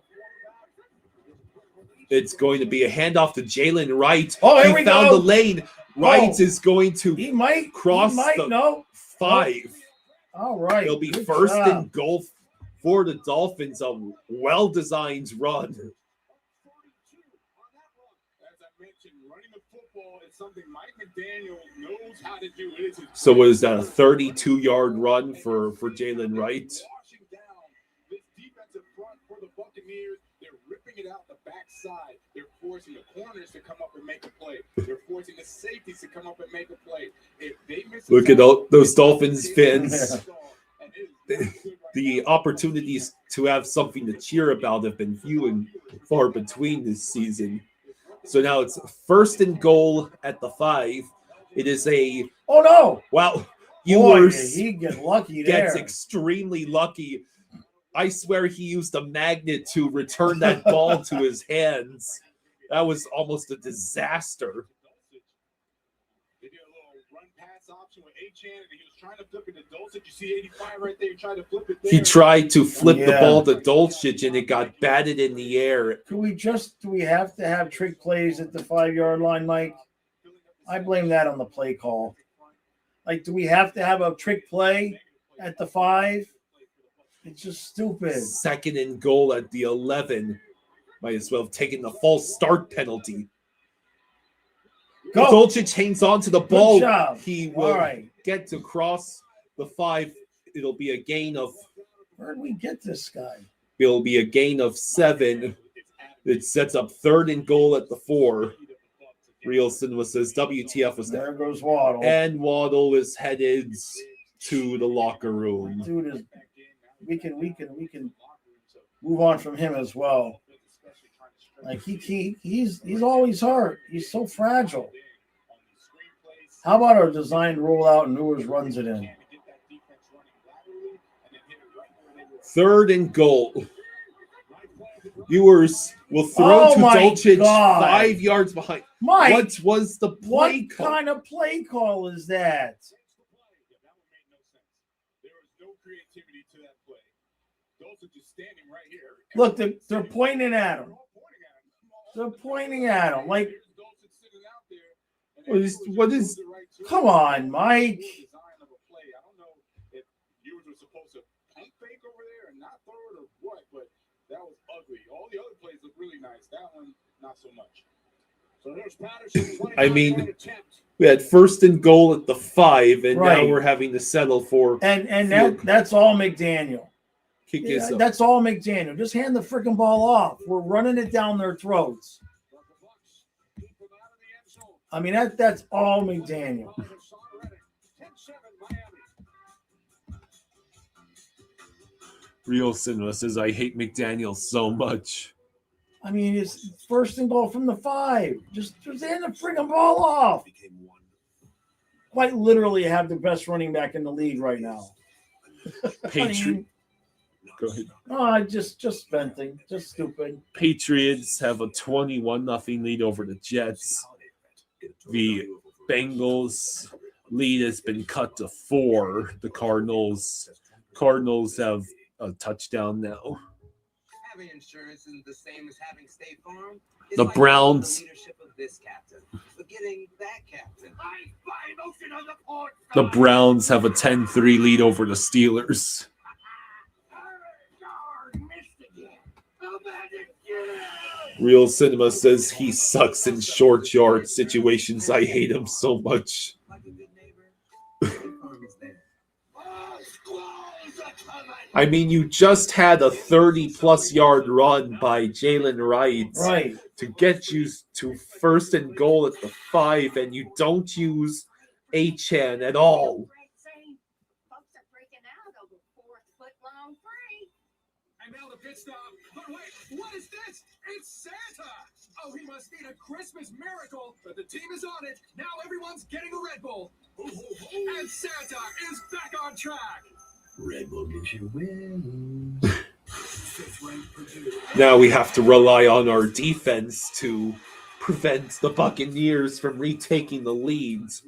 It's going to be a handoff to Jalen Wright. Oh, here he we found go. the lane. Wright is going to cross the 5. All right. It'll be Good 1st job. and goal for the Dolphins. A well-designed run. As I mentioned, running the football is something Mike McDaniel knows how to do. So was that a 32-yard run for Jalen Wright? Washing down this defensive front for the Buccaneers. They're ripping it out the backside. They're forcing the corners to come up and make a play. They're forcing the safeties to come up and make a play. If they miss Look at all those Dolphins fans. The opportunities to have something to cheer about have been few and far between this season. So now it's 1st and goal at the 5. It is a wow. Ewers he gets lucky gets there. extremely lucky. I swear he used a magnet to return that ball to his hands. That was almost a disaster. They did a little run pass option with HN, and he was trying to flip it to Dolchich. You see 85 right there. He tried to flip it there. He tried to flip the ball to Dolchich, and it got batted in the air. Do we have to have trick plays at the 5-yard line, Mike? I blame that on the play call. Like, do we have to have a trick play at the 5? It's just stupid. 2nd and goal at the 11. Might as well have taken the false start penalty. Dolchich hangs on to the ball. Good job. He will get to cross the 5. It'll be a gain of. Where did we get this guy? It'll be a gain of 7. It sets up 3rd and goal at the 4. Real Cinema says WTF was that. There goes Waddle. And Waddle is headed to the locker room. Dude is. We can move on from him as well. Like he's always hurt. He's so fragile. How about our designed rollout and Ewers runs it in? 3rd and goal. Ewers will throw to Dolchich 5 yards behind. Mike, what was the play call? What kind of play call is that? There was no creativity to that play. Dolphins just standing right here. Look, they're pointing at him. They're pointing at him. Like, what is? Come on, Mike. I don't know if Ewers was supposed to pump fake over there and not throw it or what, but that was ugly. All the other plays look really nice. That one, not so much. So there's Patterson. I mean, we had 1st and goal at the 5, and now we're having to settle for. And that's all McDaniel. Yeah, that's all McDaniel. Just hand the freaking ball off. We're running it down their throats. I mean, that's all McDaniel. Real Cinema says, I hate McDaniel so much. I mean, it's 1st and goal from the 5. Just hand the freaking ball off. Quite literally have the best running back in the league right now. Go ahead. Oh, just venting. Just stupid. Patriots have a 21-0 lead over the Jets. The Bengals lead has been cut to 4. The Cardinals have a touchdown now. Having insurance isn't the same as having State Farm. The Browns. The leadership of this captain, forgetting that captain. The Browns have a 10-3 lead over the Steelers. Real Cinema says he sucks in short yard situations. I hate him so much. I mean, you just had a 30-plus yard run by Jalen Wright to get you to 1st and goal at the 5, and you don't use Achane at all. And now the pit stop. But wait, what is this? It's Santa! Oh, he must need a Christmas miracle, but the team is on it. Now everyone's getting a Red Bull. And Santa is back on track. Red Bull gives you win. Now we have to rely on our defense to prevent the Buccaneers from retaking the leads.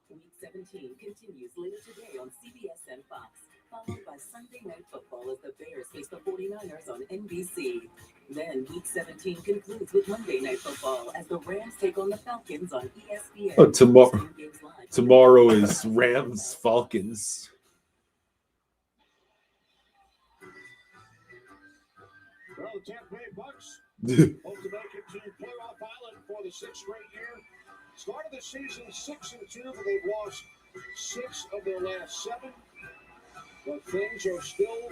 Week 17 continues later today on CBS and Fox, followed by Sunday Night Football as the Bears face the 49ers on NBC. Then Week 17 concludes with Monday Night Football as the Rams take on the Falcons on ESPN. Oh, tomorrow is Rams-Falcons. Well, the Tampa Bay Bucks hope to make it to playoff island for the 6th straight year. Started the season 6-2, but they've lost 6 of their last 7. But things are still.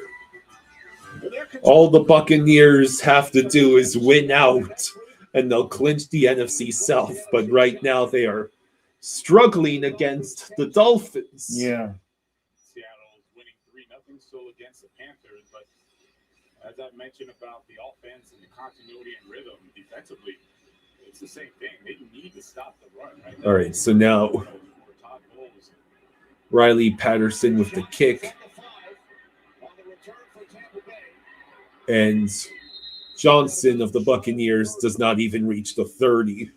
All the Buccaneers have to do is win out, and they'll clinch the NFC South. But right now, they are struggling against the Dolphins. Yeah. Seattle's winning 3-0 still against the Panthers, but as I mentioned about the offense and the continuity and rhythm defensively, it's the same thing. They need to stop the run. Right? All right, so now Riley Patterson with the kick. And Johnson of the Buccaneers does not even reach the 30.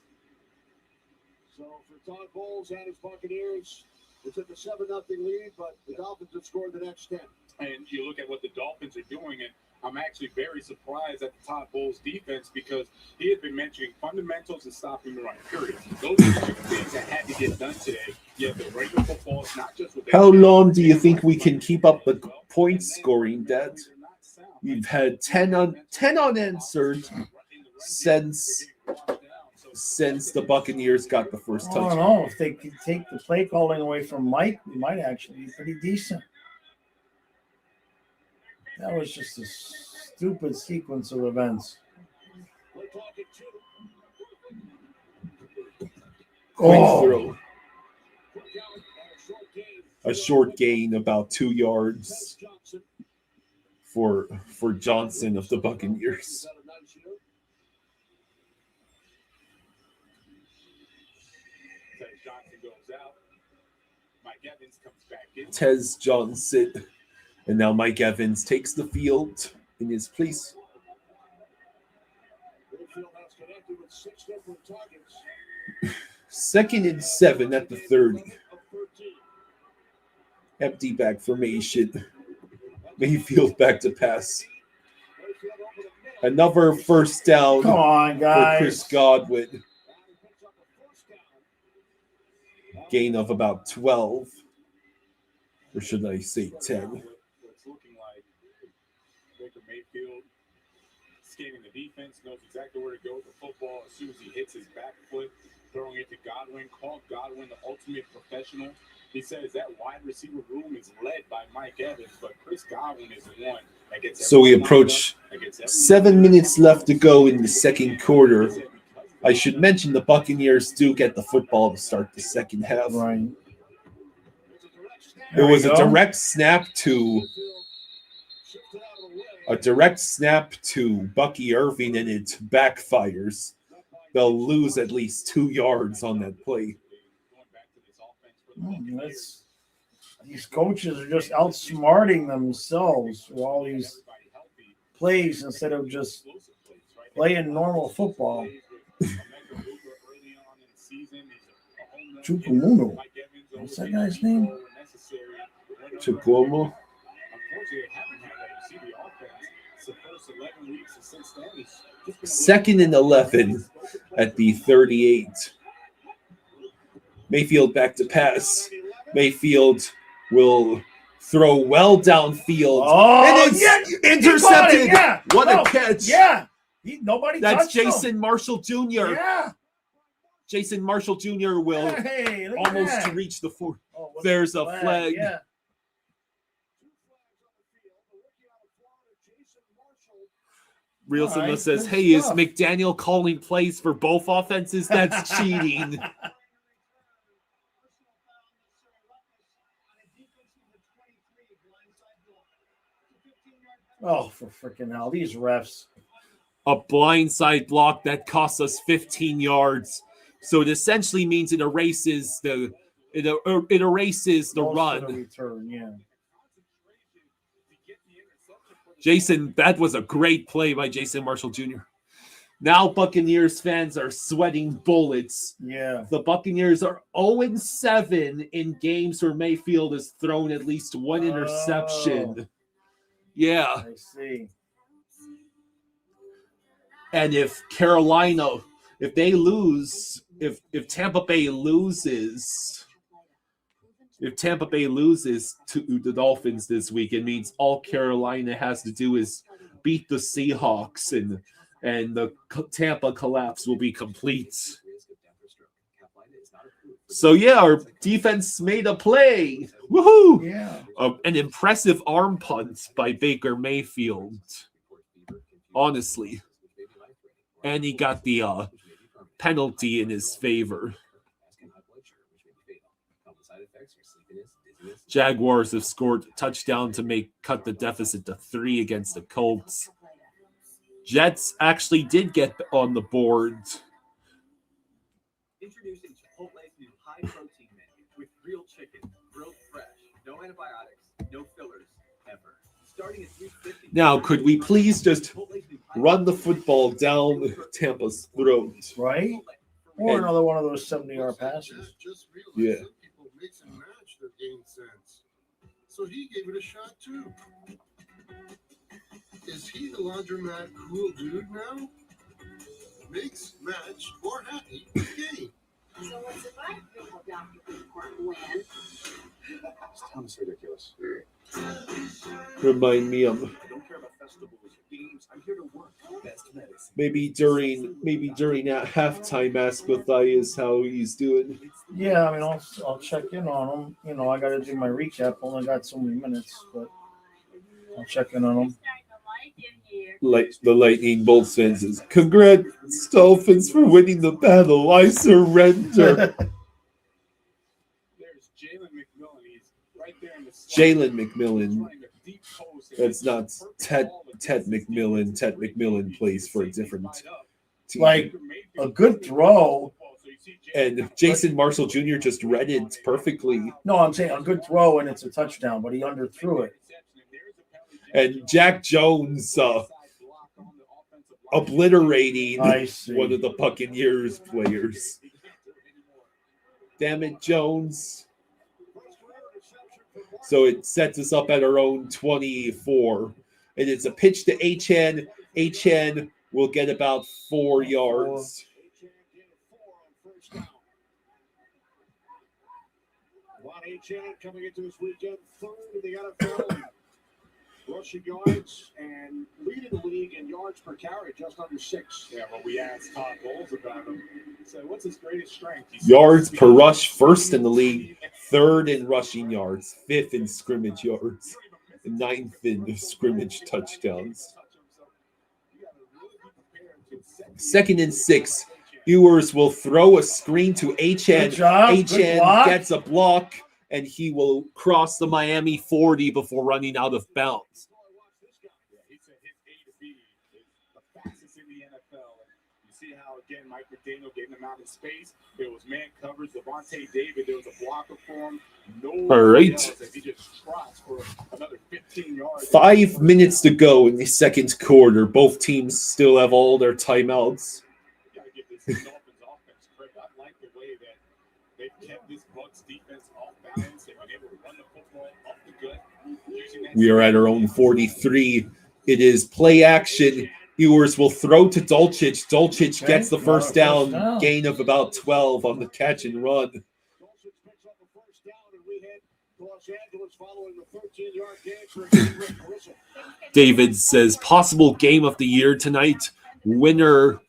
So for Todd Bowles and his Buccaneers, it's at the 7-0 lead, but the Dolphins have scored the next 10. And you look at what the Dolphins are doing, and I'm actually very surprised at the Todd Bowles defense because he has been mentioning fundamentals and stopping the run, period. Those are the 2 things that had to get done today. Yet the regular football is not just what they How long do you think we can keep up the point scoring, Dad? We've had 10 unanswered since the Buccaneers got the first touchdown. I don't know. If they could take the play calling away from Mike, we might actually be pretty decent. That was just a stupid sequence of events. Quick Oh. throw. A short gain, about 2 yards for Johnson of the Buccaneers. Johnson goes out. Mike Evans comes back in. Tez Johnson. And now Mike Evans takes the field in his place. Second and 7 at the 30. Empty back formation. Mayfield back to pass. Another first down Come on, for Chris guys. Godwin. Gain of about 12. Or should I say 10? What's looking like Baker Mayfield scanning the defense, knows exactly where to go with the football as soon as he hits his back foot, throwing it to Godwin. Called Godwin the ultimate professional. He says that wide receiver room is led by Mike Evans, but Chris Godwin is the one that gets. So we approach 7 minutes left to go in the second quarter. I should mention the Buccaneers do get the football to start the second half. Right. It was a direct snap to Bucky Irving, and it backfires. They'll lose at least 2 yards on that play. These coaches are just outsmarting themselves with all these plays instead of just playing normal football. Chukwumuno. What's that guy's name? Chukwumo. Second and 11 at the 38. Mayfield back to pass. Mayfield will throw well downfield. Oh, and it's intercepted. Yeah. What a catch. Yeah. Nobody That's touched him. Jason Marshall Jr. Yeah. Jason Marshall Jr. will almost reach the fourth. Oh, there's a flag. Yeah. Real Simba right, says, good hey, is stuff. McDaniel calling plays for both offenses? That's cheating. Oh, for freaking hell. These refs. A blindside block that costs us 15 yards. So it essentially means it erases the Most run. of the return, yeah. Jason, that was a great play by Jason Marshall Jr. Now Buccaneers fans are sweating bullets. Yeah. The Buccaneers are 0-7 in games where Mayfield has thrown at least one interception. Yeah. I see. And if Carolina, if they lose, if Tampa Bay loses to the Dolphins this week, it means all Carolina has to do is beat the Seahawks, and the Tampa collapse will be complete. So yeah, our defense made a play. Woohoo! Yeah. An impressive arm punt by Baker Mayfield. Honestly. And he got the penalty in his favor. Jaguars have scored a touchdown to cut the deficit to 3 against the Colts. Jets actually did get on the board. Introducing Chipotle's new high-protein menu with real chicken, grilled fresh, no antibiotics, no fillers, ever. Starting at $3.50. Now, could we please just run the football down Tampa's throat? Right? Or another one of those 70-yard passes. Yeah. People mix and match their game sense. So he gave it a shot too. Is he the laundromat cool dude now? Mix, match, or happy game. So what's it like being a Dr. Popcorn when? This town is ridiculous. Remind me of I don't care about festivals or games. I'm here to work. Best medicine. maybe during that halftime, ask Matthias how he's doing. Yeah, I mean, I'll check in on him. You know, I got to do my recap. Only got so many minutes, but I'll check in on him. Starting to like in here. like the Lightning Bolt says, "Congrats, Dolphins, for winning the battle. I surrender." There's Jalen McMillan. He's right there in the slot. Jalen McMillan. Running a deep post, and That's it's not perfect ball Ted against his McMillan. defense. Ted McMillan plays for a different team. Like a good throw. And Jason Marshall Jr. just read it perfectly. No, I'm saying a good throw and it's a touchdown, but he underthrew it. And Jack Jones obliterating I see. one of the Buccaneers players. Damn it, Jones. So it sets us up at our own 24. And it's a pitch to H.N. H.N. will get about 4 yards. Juan H.N. coming into this weekend third in the NFL rushing yards and leading the league in yards per carry, just under 6. Yeah, but we asked Todd Bowles about him. So what's his greatest strength? Yards per rush, first in the league, third in rushing yards, fifth in scrimmage yards, and ninth in scrimmage touchdowns. Second and 6. Ewers will throw a screen to H.N. H.N. gets a block, and he will cross the Miami 40 before running out of bounds. He said his A to B is the fastest in the NFL. You see how, again, Mike McDaniel getting him out in space. There was man coverage. Devontae David, there was a blocker for him. All right. He just trots for another 15 yards. 5 minutes to go in the second quarter. Both teams still have all their timeouts. You gotta give this Dolphins offense credit. I like the way that they've kept this Bucs defense off balance. They've been able to run the football off the gut. We are at our own 43. It is play action. Ewers will throw to Dulcich. Dulcich gets the first down, gain of about 12 on the catch and run. David says, possible game of the year tonight. Winner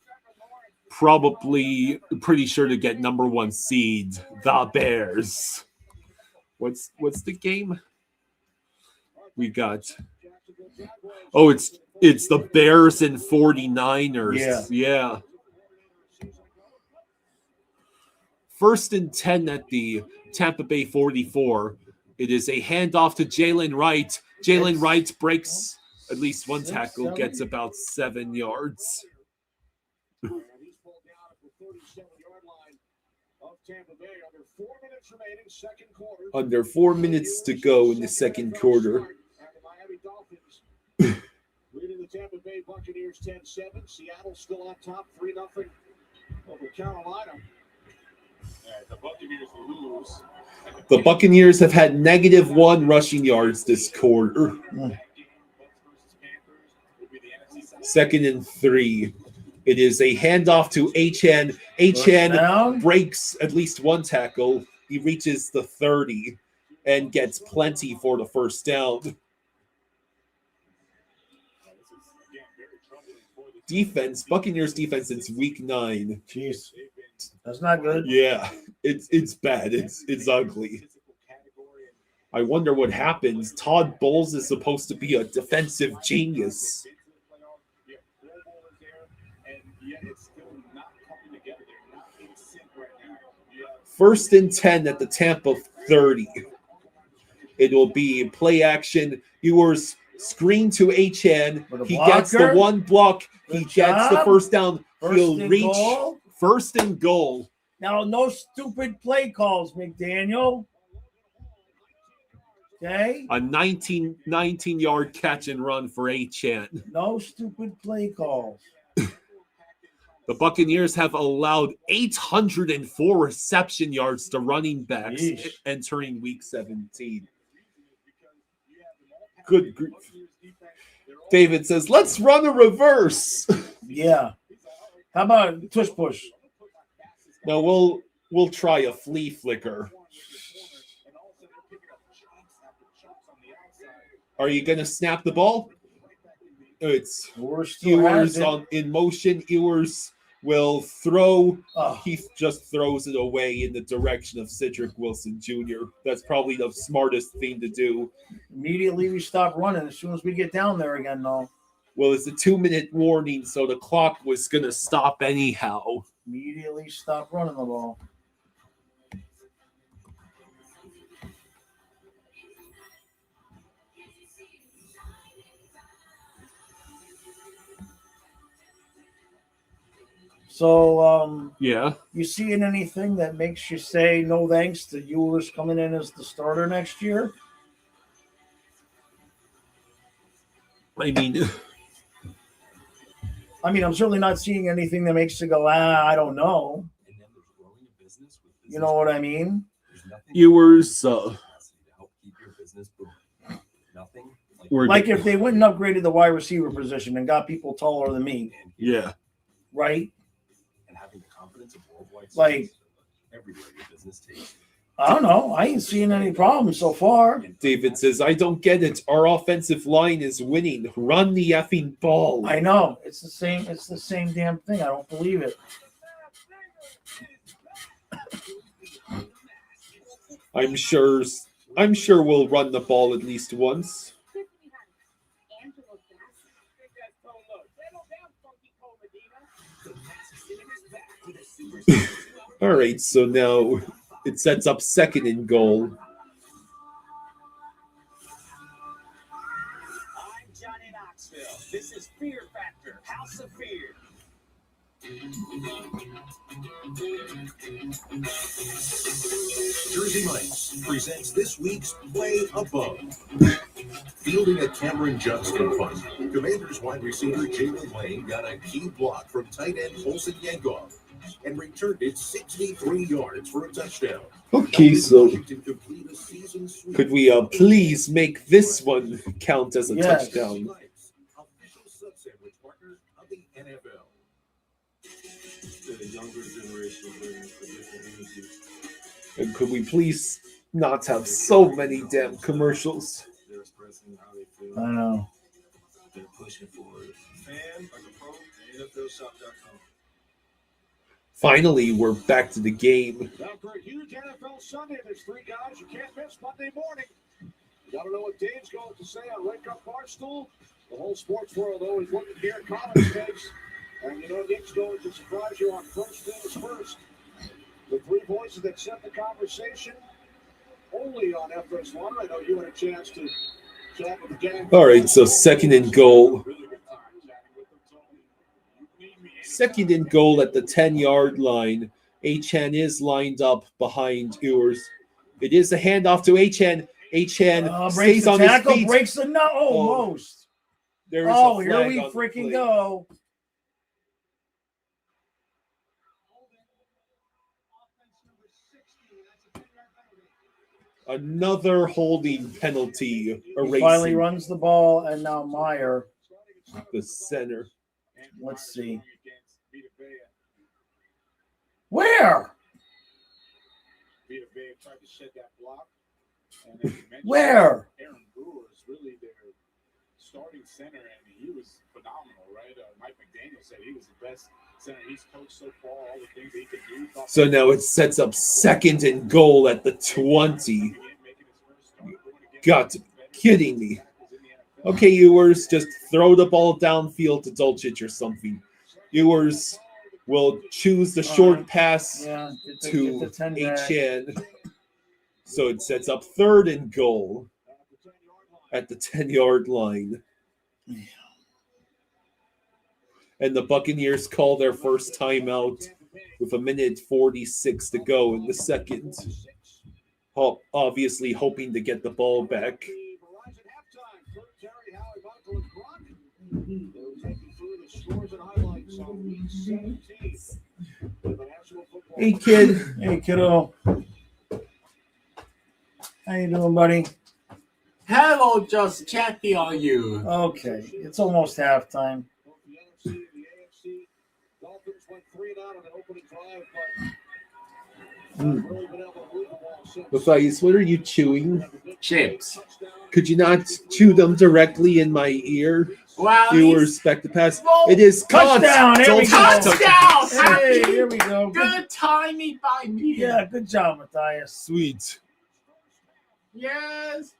probably pretty sure to get number 1 seed, the Bears. What's the game? We got... Oh, it's the Bears and 49ers. Yeah. First and 10 at the Tampa Bay 44. It is a handoff to Jalen Wright. Jalen Wright breaks at least one tackle, gets about 7 yards. Under 4 minutes to go in the second quarter. Leading the Tampa Bay Buccaneers 10-7. Seattle still on top 3-0 over Carolina. The Buccaneers lose. The Buccaneers have had -1 rushing yards this quarter. Second and 3. It is a handoff to H.N. H.N. breaks at least one tackle. He reaches the 30 and gets plenty for the first down. Defense, Buccaneers defense since week 9. Jeez, that's not good. Yeah, it's bad. It's ugly. I wonder what happens. Todd Bowles is supposed to be a defensive genius. First and 10 at the Tampa 30. It will be play action. Ewers screen to H.N. He gets the one block. He gets the first down. He'll reach first and goal. Now, no stupid play calls, McDaniel. Okay. A 19-yard catch and run for H.N. No stupid play calls. The Buccaneers have allowed 804 reception yards to running backs entering week 17. Good grief. David says, let's run a reverse. Yeah. How about tush push? No, we'll try a flea flicker. Are you going to snap the ball? It's Ewers in motion. Ewers will throw. He just throws it away in the direction of Cedric Wilson Jr. That's probably the smartest thing to do. Immediately we stop running as soon as we get down there again, though. Well, it's a 2-minute warning, so the clock was going to stop anyhow. Immediately stop running the ball. So, Yeah. you seeing anything that makes you say no thanks to Ewers coming in as the starter next year? I mean, I'm certainly not seeing anything that makes you go, I don't know. And then there's growing a business with You know what I mean? There's nothing Ewers, to help keep your business booming. Nothing Like if they went and upgraded the wide receiver position and got people taller than me, yeah. right? And having the confidence of worldwide Like, everywhere your business takes. I don't know. I ain't seeing any problems so far. David says, I don't get it. Our offensive line is winning. Run the effing ball. I know. It's the same damn thing. I don't believe it. I'm sure we'll run the ball at least once. All right, so now it sets up 2nd and goal. I'm Johnny Knoxville. This is Fear Factor, House of Fear. Jersey Mike's presents this week's Play Above. Fielding a Cameron Johnston punt, Commanders wide receiver Jalen Lane got a key block from tight end Olsen Yankoff and returned it 63 yards for a touchdown. Okay, so could we please make this one count as a touchdown? Official sub-sandwich partner of the NFL. The younger generation brings a different energy. And could we please not have so many damn commercials? They're expressing how they feel. I know. They're pushing for it. Fan, like a pro, NFLshop.com. Finally, we're back to the game. Now for a huge NFL Sunday, there's 3 guys you can't miss Monday morning. You got to know what Dave's going to say on Wake Up Barstool. The whole sports world always looking here at college takes. And you know Nick's going to surprise you on First Things First. The 3 voices that set the conversation only on FS1. I know you had a chance to chat with the gang. All right, so 2nd and goal. 2nd and goal at the 10-yard line. Achan is lined up behind Ewers. It is a handoff to Achan. Achan stays on his feet. Breaks the nut. Almost. There is Oh, a here flag we on the freaking play. go. Another holding penalty. He finally Erasing runs the ball, and now Meyer. the center. Let's see. Where? Vita Vea tried to shed that block. And then Where? Aaron Brewer is really their starting center, and he was phenomenal, right? Mike McDaniel said he was the best center he's coached so far, all the things that he could do. So now it sets up 2nd and goal at the 20. Got to be kidding me. Okay, Ewers, just throw the ball downfield to Dolchich or something. Ewers will choose the short pass to Achan. So it sets up 3rd and goal at the 10-yard line. And the Buccaneers call their first timeout with 1:46 to go in the second. Obviously hoping to get the ball back. Hey, kid. Hey, kiddo. How you doing, buddy? Hello, just checking on you. Okay, it's almost halftime. Dolphins went 3 and out on an opening drive, but really been able to move the ball since. Matthias, what are you chewing? Chips. Could you not chew them directly in my ear? Well, You respect the pass. It is caught. Touchdown! Here we go. Touchdown! Hey, here we go. Good timing by me. Yeah, good job, Matthias. Sweet. Yes.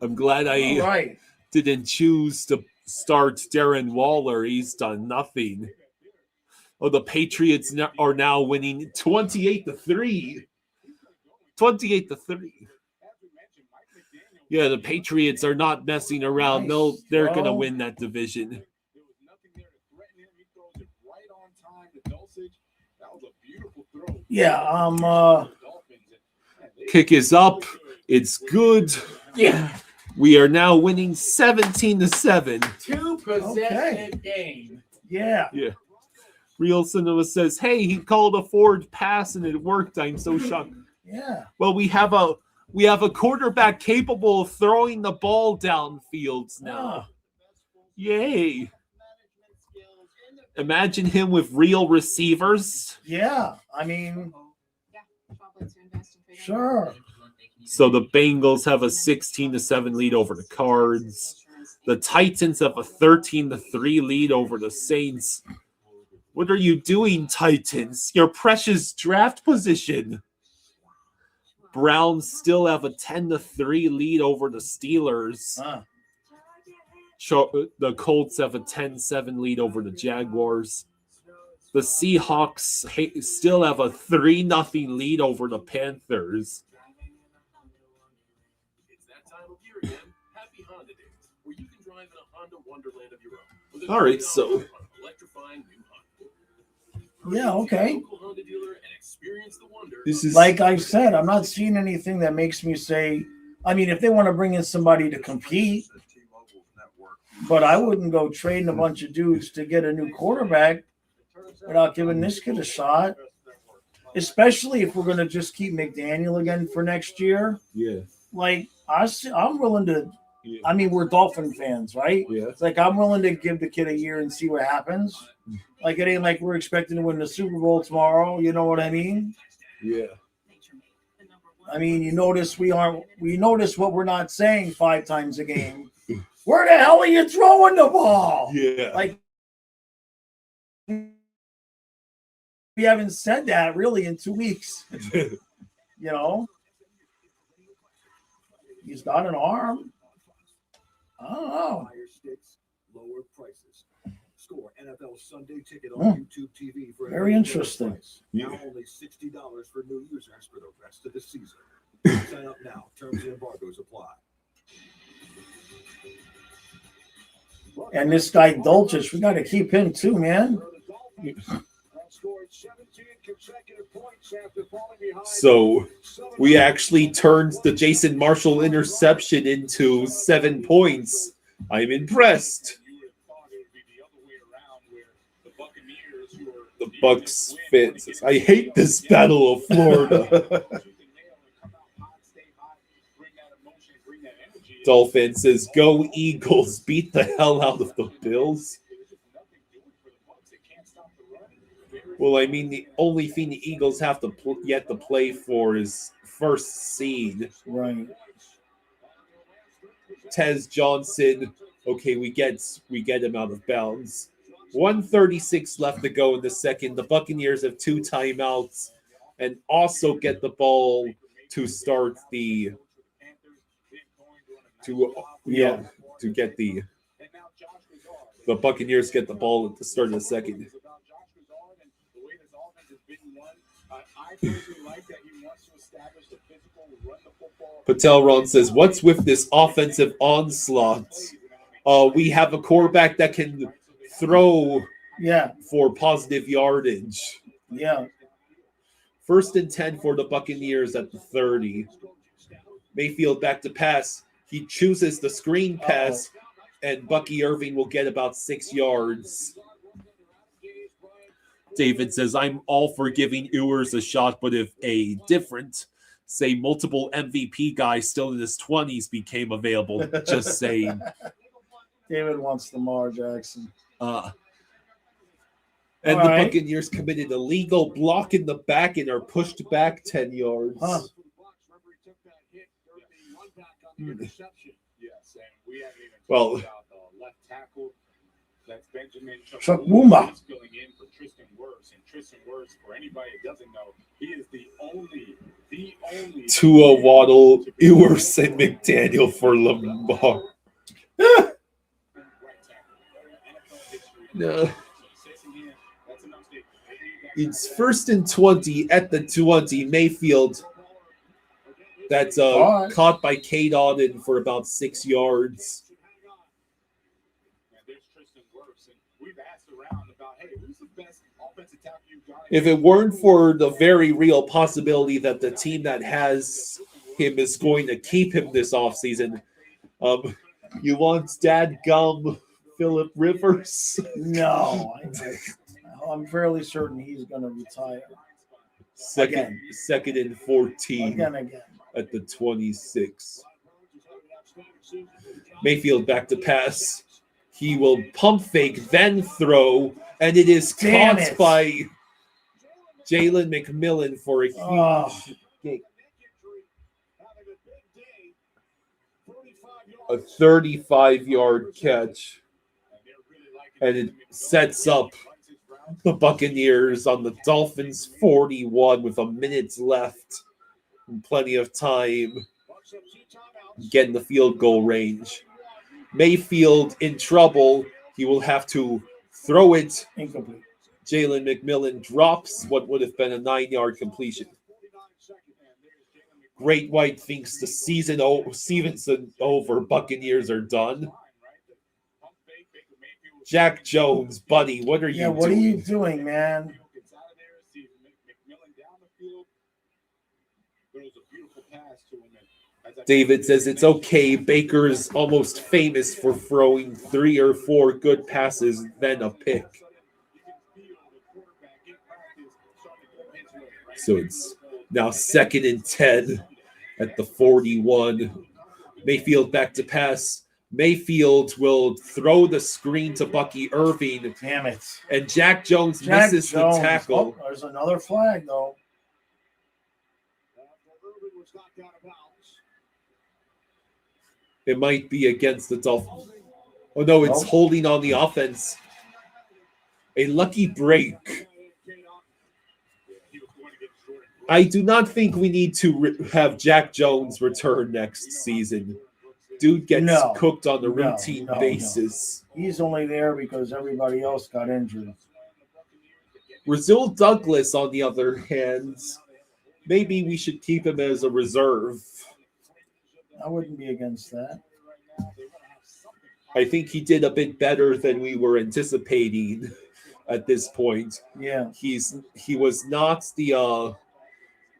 I'm glad All right. didn't choose to start Darren Waller. He's done nothing. Oh, the Patriots are now winning 28-3. 28-3. Yeah, the Patriots are not messing around. Nice They're throw. going to win that division. There was nothing there to threaten him. He throws it right on time to Dulcich. That was a beautiful throw. Yeah, Kick is up. It's good. Yeah. We are now winning 17-7. 2% game. Yeah. Yeah. Real Cinema says, "Hey, he called a forward pass and it worked. I'm so shocked." Yeah. Well, we have a quarterback capable of throwing the ball downfields now. Yay. Imagine him with real receivers. Yeah. I mean, sure. So the Bengals have a 16-7 lead over the Cards. The Titans have a 13-3 lead over the Saints. What are you doing, Titans? Your precious draft position. Browns still have a 10-3 lead over the Steelers. The Colts have a 10-7 lead over the Jaguars. The Seahawks still have a 3-0 lead over the Panthers. It's that time of year again. Happy Honda Days, where you can drive in a Honda wonderland of your own. All right, so Electrifying new Yeah, okay. local Honda dealer and experience the wonder. this is Like I said, I'm not seeing anything that makes me say, I mean, if they want to bring in somebody to compete, but I wouldn't go trading a bunch of dudes to get a new quarterback without giving this kid a shot, especially if we're going to just keep McDaniel again for next year. Yeah. Like, I'm willing to, I mean, we're Dolphin fans, right? Yeah. It's like, I'm willing to give the kid a year and see what happens. Like, it ain't like we're expecting to win the Super Bowl tomorrow. You know what I mean? Yeah. I mean, you notice we notice what we're not saying 5 times a game. Where the hell are you throwing the ball? Yeah. Like, we haven't said that really in 2 weeks. You know? He's got an arm. I don't know. Higher stakes, lower prices. Score NFL Sunday Ticket on YouTube TV for Very interesting. Now only $60 for new users for the rest of the season. Sign up now. Terms and embargoes apply. And this guy Dolchich, we got to keep him too, man. So we actually turned the Jason Marshall interception into 7 points. I'm impressed. The Bucks fans. I hate this Battle of Florida. Dolphins says, "Go Eagles! Beat the hell out of the Bills." Well, I mean, the only thing the Eagles have to yet to play for is first seed. Right. Tez Johnson. Okay, we get him out of bounds. 1:36 left to go in the second. The Buccaneers have 2 timeouts and also get the ball to start the Buccaneers get the ball at the start of the second. Patel Ron says, "What's with this offensive onslaught? We have a quarterback that can throw for positive yardage." Yeah. 1st and 10 for the Buccaneers at the 30. Mayfield back to pass. He chooses the screen pass, and Bucky Irving will get about 6 yards. David says, "I'm all for giving Ewers a shot, but if a different, say, multiple MVP guy still in his 20s became available, just saying." David wants Lamar Jackson. And all the right. Buccaneers committed a legal block in the back and are pushed back 10 yards. Huh. Well, left tackle. That's Benjamin Chukwuma. filling in for Tristan Wirfs. And Tristan Wirfs, for anybody that doesn't know, he is the only Tua, Waddle, Ewers, and McDaniel for Lamar. No. It's 1st and 20 at the 20. Mayfield. That's caught by Kate Auden for about 6 yards. If it weren't for the very real possibility that the team that has him is going to keep him this offseason, you want dadgum Phillip Rivers? No, I'm fairly certain he's going to retire. Second and 14 Again. At the 26. Mayfield back to pass. He will pump fake, then throw, and it is caught by Jalen McMillan for a huge gain. A 35-yard catch. And it sets up the Buccaneers on the Dolphins 41 with a minute left. And plenty of time getting the field goal range. Mayfield in trouble. He will have to throw it. Incomplete. Jalen McMillan drops what would have been a 9-yard completion. Great White thinks the season over. Buccaneers are done. Jack Jones, buddy, what are you doing? Yeah, what are you doing, man? David says it's okay. Baker's almost famous for throwing 3 or 4 good passes, then a pick. So it's now 2nd and 10 at the 41. Mayfield back to pass. Mayfield will throw the screen to Bucky Irving. Damn it. And Jack Jones misses the tackle. Oh, there's another flag, though. It might be against the Dolphins. Oh, no, it's holding on the offense. A lucky break. I do not think we need to have Jack Jones return next season. Dude gets cooked on a routine basis. No. He's only there because everybody else got injured. Rasul Douglas, on the other hand, maybe we should keep him as a reserve. I wouldn't be against that. I think he did a bit better than we were anticipating at this point. Yeah. He was not the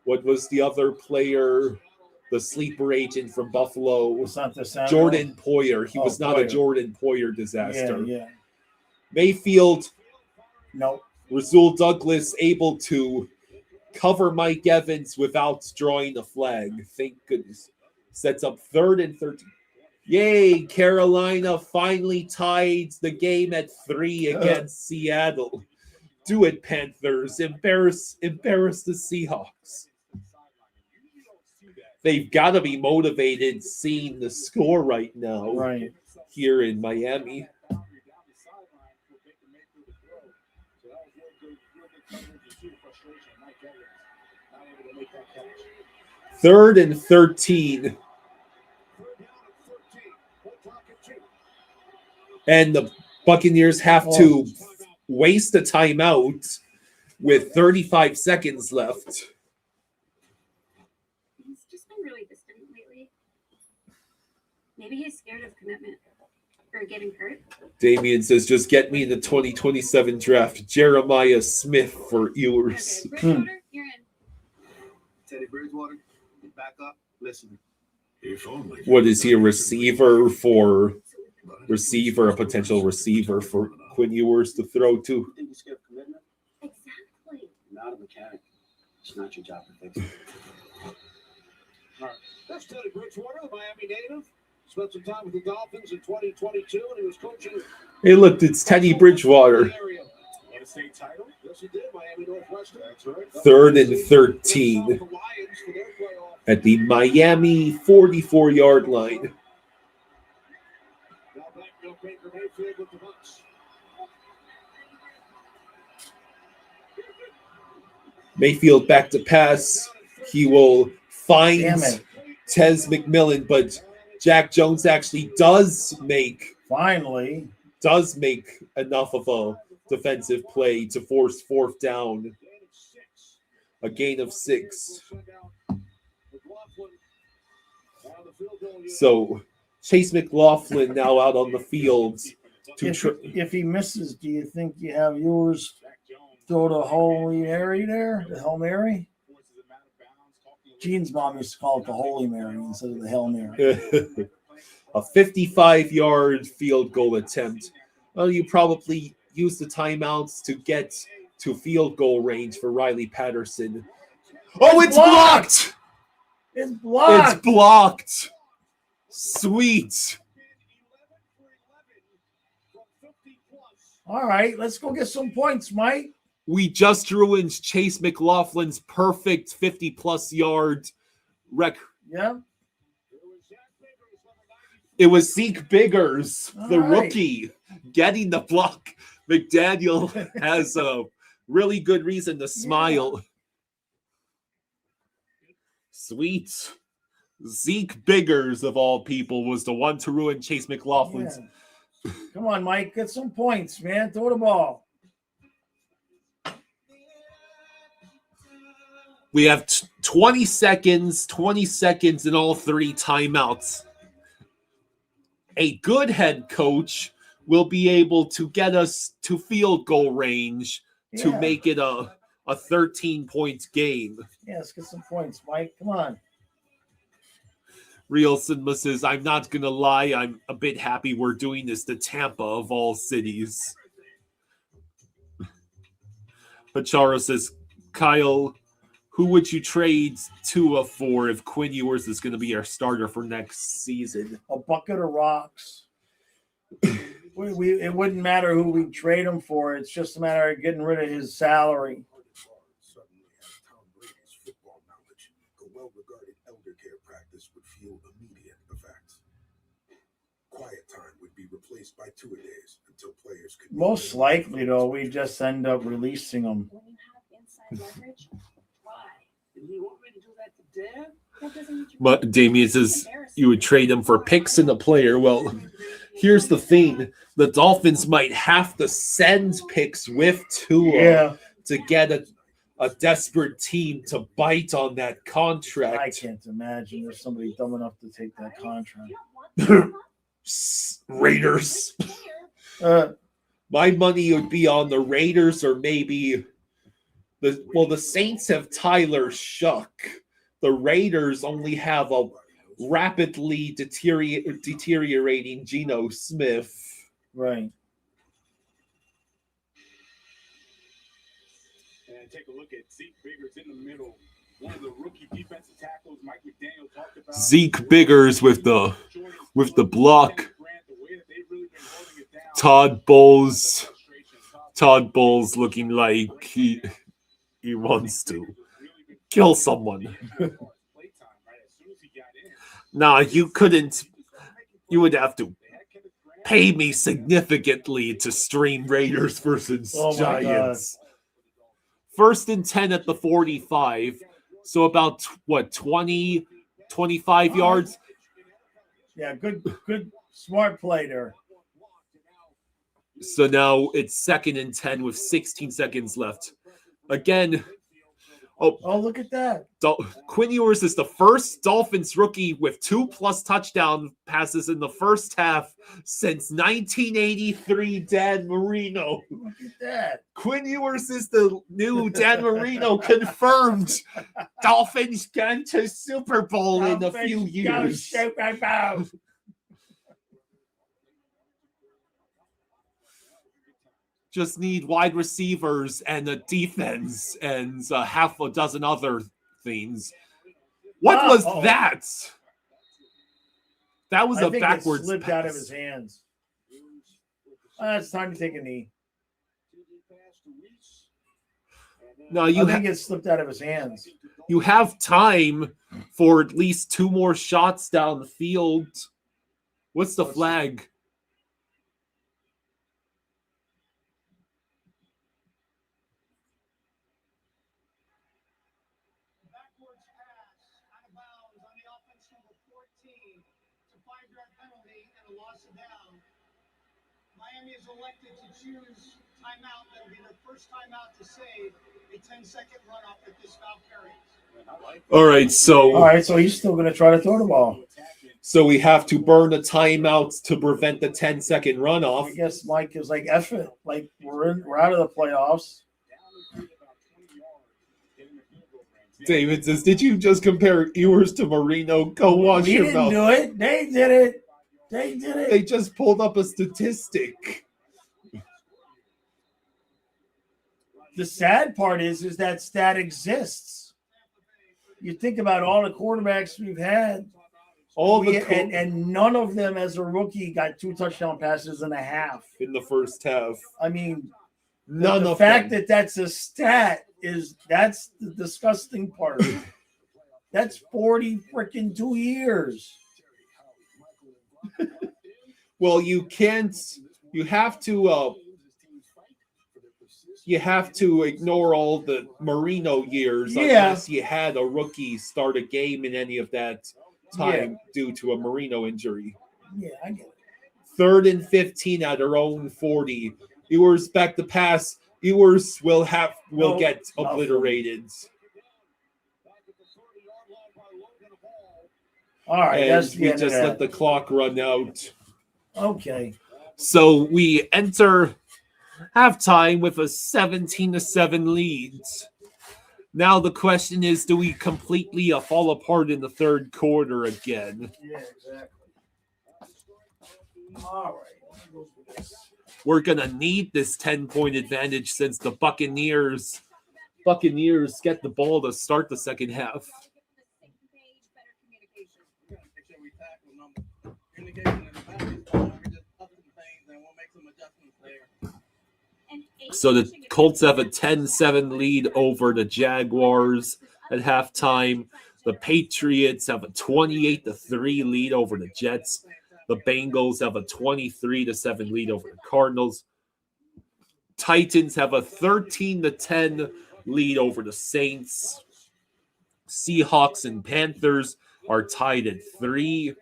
what was the other player, the sleeper agent from Buffalo? Jordan Poyer. He was not a Jordan Poyer disaster. Yeah. Mayfield. No. Rasul Douglas able to cover Mike Evans without drawing a flag. Thank goodness. Sets up 3rd and 13. Yay, Carolina finally tied the game at 3 against Seattle. Do it, Panthers. Embarrass the Seahawks. They've got to be motivated seeing the score right now here in Miami. Third and 13. And the Buccaneers have to waste a timeout with 35 seconds left. He's just been really distant lately. Maybe he's scared of commitment or getting hurt. Damien says, just get me in the 2027 draft. Jeremiah Smith for Ewers. Okay, Bridgewater, you're in. Teddy Bridgewater, back up, listen. What is he, a receiver, a potential receiver for Quinn Ewers to throw to? You think he's scared of commitment? Exactly. You're not a mechanic. It's not your job to fix it. All right. That's Teddy Bridgewater, the Miami native. Spent some time with the Dolphins in 2022, and he was coaching. Hey, look, it's Teddy Bridgewater. Won a state title? Yes, he did. Miami Northwestern. That's right. 3rd and 13 at the Miami 44-yard line. Now back to Baker Mayfield with the Bucs. Mayfield back to pass. He will find Tez McMillan, but Jack Jones actually does make. Finally. does make enough of a defensive play to force fourth down. A gain of 6. So Chase McLaughlin now out on the field. If he misses, do you think you have yours throw the Holy Mary there? The Hail Mary? Gene's mom used to call it the Holy Mary instead of the Hail Mary. A 55-yard field goal attempt. Well, you probably use the timeouts to get to field goal range for Riley Patterson. Oh, it's blocked! It's blocked! It's blocked! Sweet. All right, let's go get some points, Mike. We just ruined Chase McLaughlin's perfect 50-plus yard record. Yeah. It was Zeke Biggers, the rookie, getting the block. McDaniel has a really good reason to smile. Yeah. Sweet. Zeke Biggers, of all people, was the one to ruin Chase McLaughlin's. Yeah. Come on, Mike. Get some points, man. Throw the ball. We have 20 seconds in all 3 timeouts. A good head coach will be able to get us to field goal range to make it a 13-point game. Yeah, let's get some points, Mike. Come on. Real Cinema says, I'm not going to lie, I'm a bit happy we're doing this to Tampa of all cities. Pacharo says, Kyle, who would you trade Tua for if Quinn Ewers is going to be our starter for next season? A bucket of rocks. It wouldn't matter who we trade him for. It's just a matter of getting rid of his salary. Suddenly, as Tom Brady's football knowledge, a well-regarded elder care practice would feel immediate effects. Quiet time would be replaced by 2 days until players could. Most likely, though, we just end up releasing them. When you have inside leverage, why? You want me to do that to Dan? But Damien says you would trade him for picks and a player. Well, here's the thing. The Dolphins might have to send picks with Tua to get a desperate team to bite on that contract. I can't imagine there's somebody dumb enough to take that contract. Raiders. My money would be on the Raiders or maybe the Saints have Tyler Shuck. The Raiders only have a rapidly deteriorating Geno Smith. Right. And take a look at Zeke Biggers in the middle. One of the rookie defensive tackles Mike McDaniel talked about. Zeke Biggers with the block. Todd Bowles looking like he wants to kill someone. Nah, you couldn't. You would have to pay me significantly to stream Raiders versus Giants. 1st and 10 at the 45. So about, 20, 25 yards? Yeah, good, smart play there. So now it's 2nd and 10 with 16 seconds left. Again. Oh, look at that. Quinn Ewers is the first Dolphins rookie with 2+ touchdown passes in the first half since 1983 Dan Marino. Look at that. Quinn Ewers is the new Dan Marino, confirmed. Dolphins going to Super Bowl in a few years. Super Bowl. Just need wide receivers and a defense and half a dozen other things. What was that? That was a backwards it slipped pass. Out of his hands. It's time to take a knee. No, I think it slipped out of his hands. You have time for at least 2 more shots down the field. What's the flag? Miami is elected to choose timeout. That'll be their first timeout to save a 10-second run up if this foul carries. All right, so he's still going to try to throw the ball. So we have to burn a timeout to prevent the 10-second runoff. I guess Mike is like, F it. Like, we're out of the playoffs. David says, did you just compare Ewers to Marino? Go wash We your didn't mouth. do it. They did it. They did it. They just pulled up a statistic. The sad part is that stat exists. You think about all the quarterbacks we've had, and none of them as a rookie got 2 touchdown passes and a half in the first half. I mean, none the of fact them. that that's a stat that's the disgusting part. That's 40 freaking 2 years. Well, you can't. You have to ignore all the Marino years unless you had a rookie start a game in any of that time due to a Marino injury. Yeah, I get it. 3rd and 15 at our own 40. Ewers back to pass. Ewers will get obliterated. All right, and that's the we end of just that. let the clock run out. Okay. So we enter halftime with a 17-7 lead. Now the question is, do we completely fall apart in the third quarter again? Yeah, exactly. All right. We're going to need this 10-point advantage since the Buccaneers get the ball to start the second half. So the Colts have a 10-7 lead over the Jaguars at halftime. The Patriots have a 28-3 lead over the Jets. The Bengals have a 23-7 lead over the Cardinals. Titans have a 13-10 lead over the Saints. Seahawks and Panthers are tied at 3.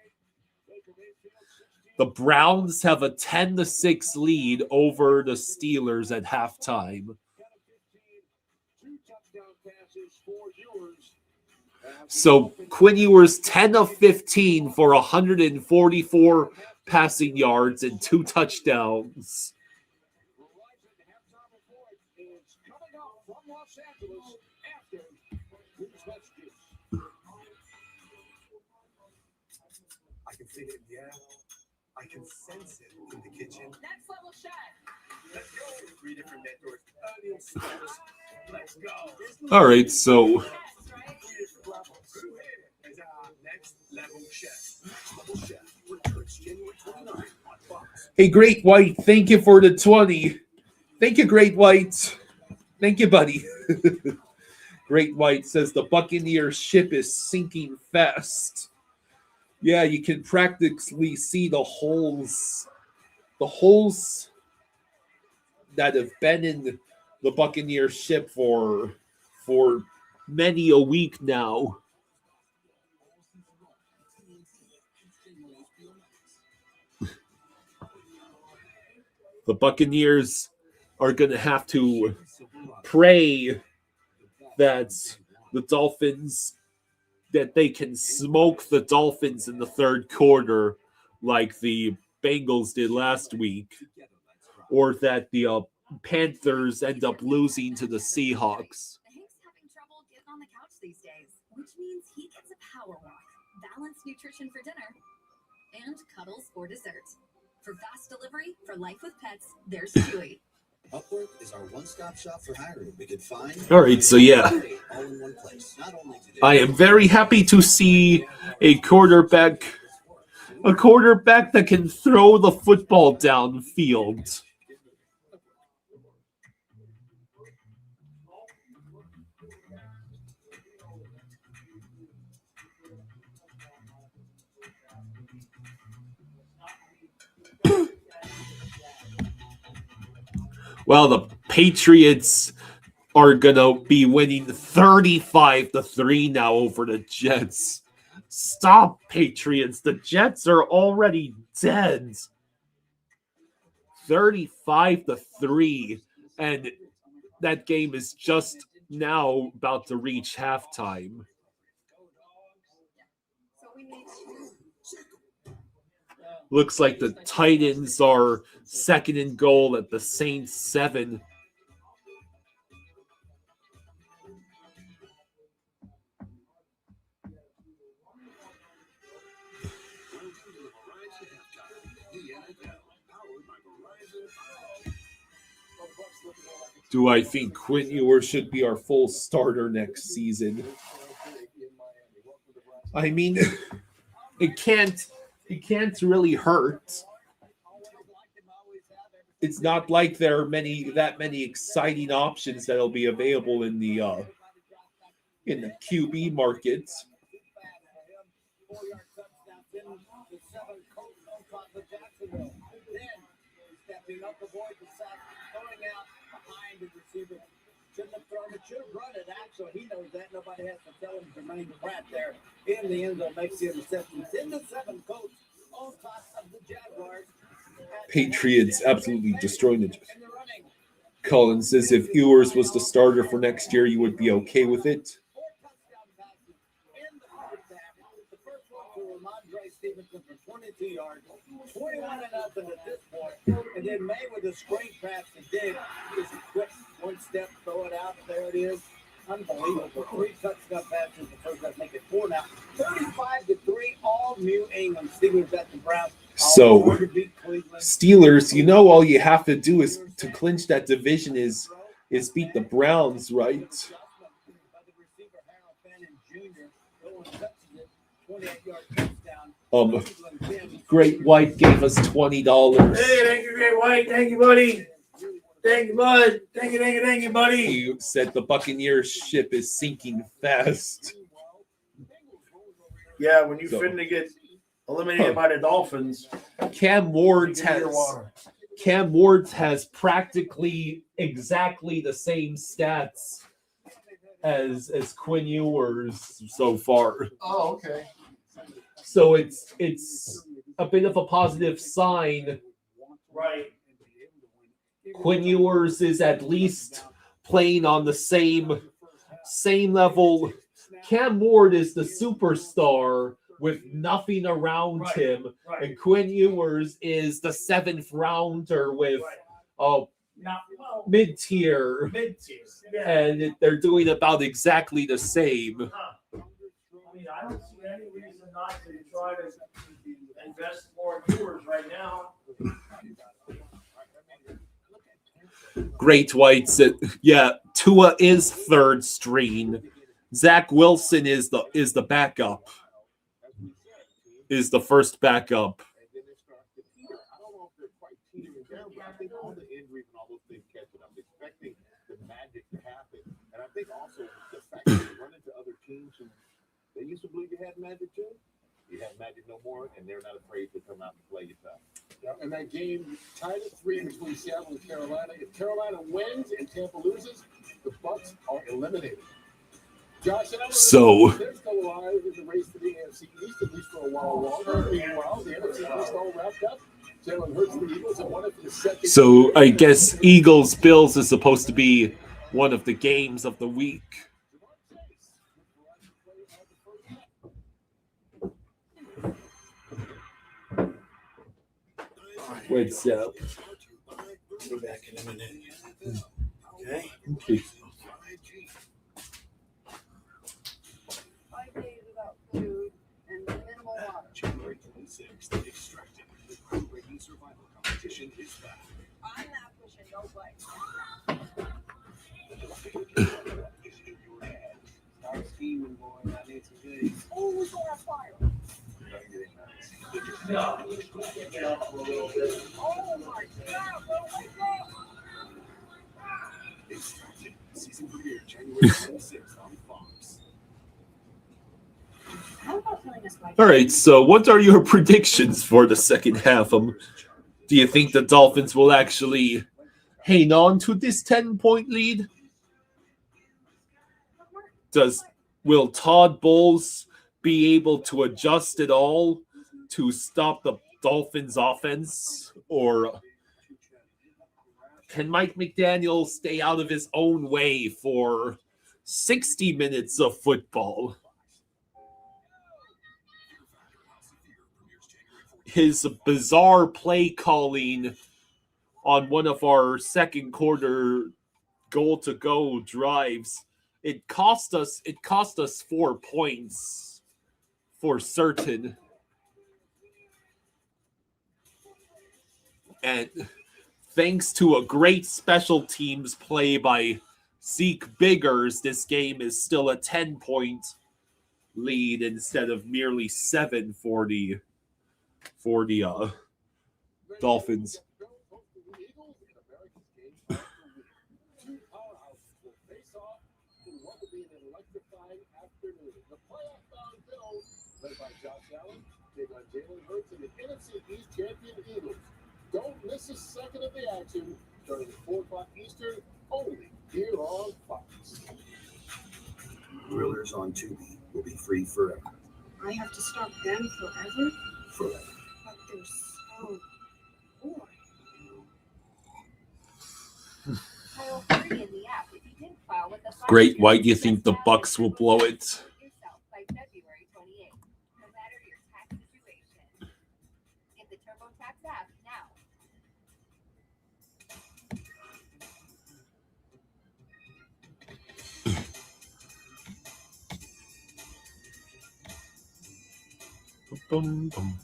The Browns have a 10-6 lead over the Steelers at halftime. So Quinn Ewers 10 of 15 for 144 passing yards and 2 touchdowns. I can feel it in the air. I can sense it in the kitchen. Next level shot. Let's go. 3 different mentors. Early and steps. Let's go. All right, so Is our next level chef. Next level chef returns January 29th on Fox. hey, Great White, thank you for the 20. Thank you, Great White. Thank you, buddy. Great White says the Buccaneers ship is sinking fast. Yeah, you can practically see the holes that have been in the Buccaneers ship for many a week now. The Buccaneers are going to have to pray that the Dolphins, that they can smoke the Dolphins in the third quarter like the Bengals did last week, or that the Panthers end up losing to the Seahawks. Hank's having trouble getting on the couch these days, which means he gets a power walk, balanced nutrition for dinner, and cuddles for dessert. For fast delivery, for life with pets, there's Chewy. Upwork is our one-stop shop for hiring. We can find All right, so yeah, all in one place. Not only today, I am very happy to see a quarterback that can throw the football downfield. Well, the Patriots are gonna be winning 35-3 now over the Jets. Stop, Patriots. The Jets are already dead. 35-3, and that game is just now about to reach halftime. Looks like the Titans are second and goal at the Saints 7. Do I think Quinn Ewers should be our full starter next season? I mean, it can't really hurt. It's not like there are that many exciting options that'll be available in the QB market. Shouldn't have thrown it, should have run it. Actually, he knows that. Nobody has to tell him. Jermaine Pratt there in the end zone makes the interception. In the 7 coach on top of the Jaguars. Patriots absolutely destroying it. Collins says if Ewers was the starter for next year, you would be okay with it. The first one to Ramondre Stevenson for 22 yards, 21-0 at this point. And then May with a screen pass to Diggs, just a quick one step, throw it out. There it is. Unbelievable. 3 touchdown passes. The first half, make it 4 now. 35-3, all New England. Steelers at the Browns. So, Steelers, you know, all you have to do is to clinch that division is beat the Browns, right? Great White gave us $20. Hey, thank you, Great White. Thank you, buddy. Thank you, bud. Thank you, buddy. He said the Buccaneers ship is sinking fast. Yeah, when you finna get eliminated by the Dolphins. Cam Ward has practically exactly the same stats as Quinn Ewers so far. Oh, okay. So it's a bit of a positive sign. Right. Quinn Ewers is at least playing on the same level. Cam Ward is the superstar with nothing around him, and Quinn Ewers is the 7th rounder with mid-tier. Yeah. And they're doing about exactly the same. I mean, I don't see any reason not to try to invest more in viewers right now. Great White said, yeah, Tua is 3rd string. Zach Wilson is the backup. Is the first backup. I think all the injuries and all those things catch it. I'm expecting the magic to happen. And I think also the fact that you run into other teams who they used to believe you had magic too. You have magic no more, and they're not afraid to come out and play you tough. Yeah, and that game tied at 3 between Seattle and Carolina. If Carolina wins and Tampa loses, the Bucs are eliminated. Josh, so they're still alive in the race for the AFC East, at least for a while longer. Meanwhile, the NFC East all wrapped up. Jalen Hurts the Eagles and won it for the second. So I guess Eagles Bills is supposed to be one of the games of the week. What's up? Be back in a minute. Okay. 5 days without food and minimal water. January 26th, Extracted, the groundbreaking survival competition is back. I'm not pushing no button. Is in your hands. Start scheming, boy. I need some goodies. Oh, we got our fire. No. Get up a little bit. Oh my God! Extracted, season premiere January 26th on Fox. How about telling us why? All right, so what are your predictions for the second half? Do you think the Dolphins will actually hang on to this 10-point lead? Will Todd Bowles be able to adjust at all to stop the Dolphins' offense, or Can Mike McDaniel stay out of his own way for 60 minutes of football? His bizarre play calling on one of our second quarter goal to go drives, it cost us 4 points for certain. And thanks to a great special teams play by Zeke Biggers, this game is still a 10-point lead instead of merely 7 for the Dolphins. Two powerhouses will face off in what will be an electrifying afternoon. The playoff-bound Bills, led by Josh Allen, take on Jalen Hurts and the NFC East champion Eagles. Don't miss a second of the action starting at 4 o'clock Eastern, only here on Fox. Thrillers on Tubi will be free forever. I have to stop them forever? Forever. But they're so boring. File free in the app if you didn't file with the Great. Why do you think the Bucs will blow it? yourself by February 28th, no matter your tax situation. Get the TurboTax app now. Bum, bum.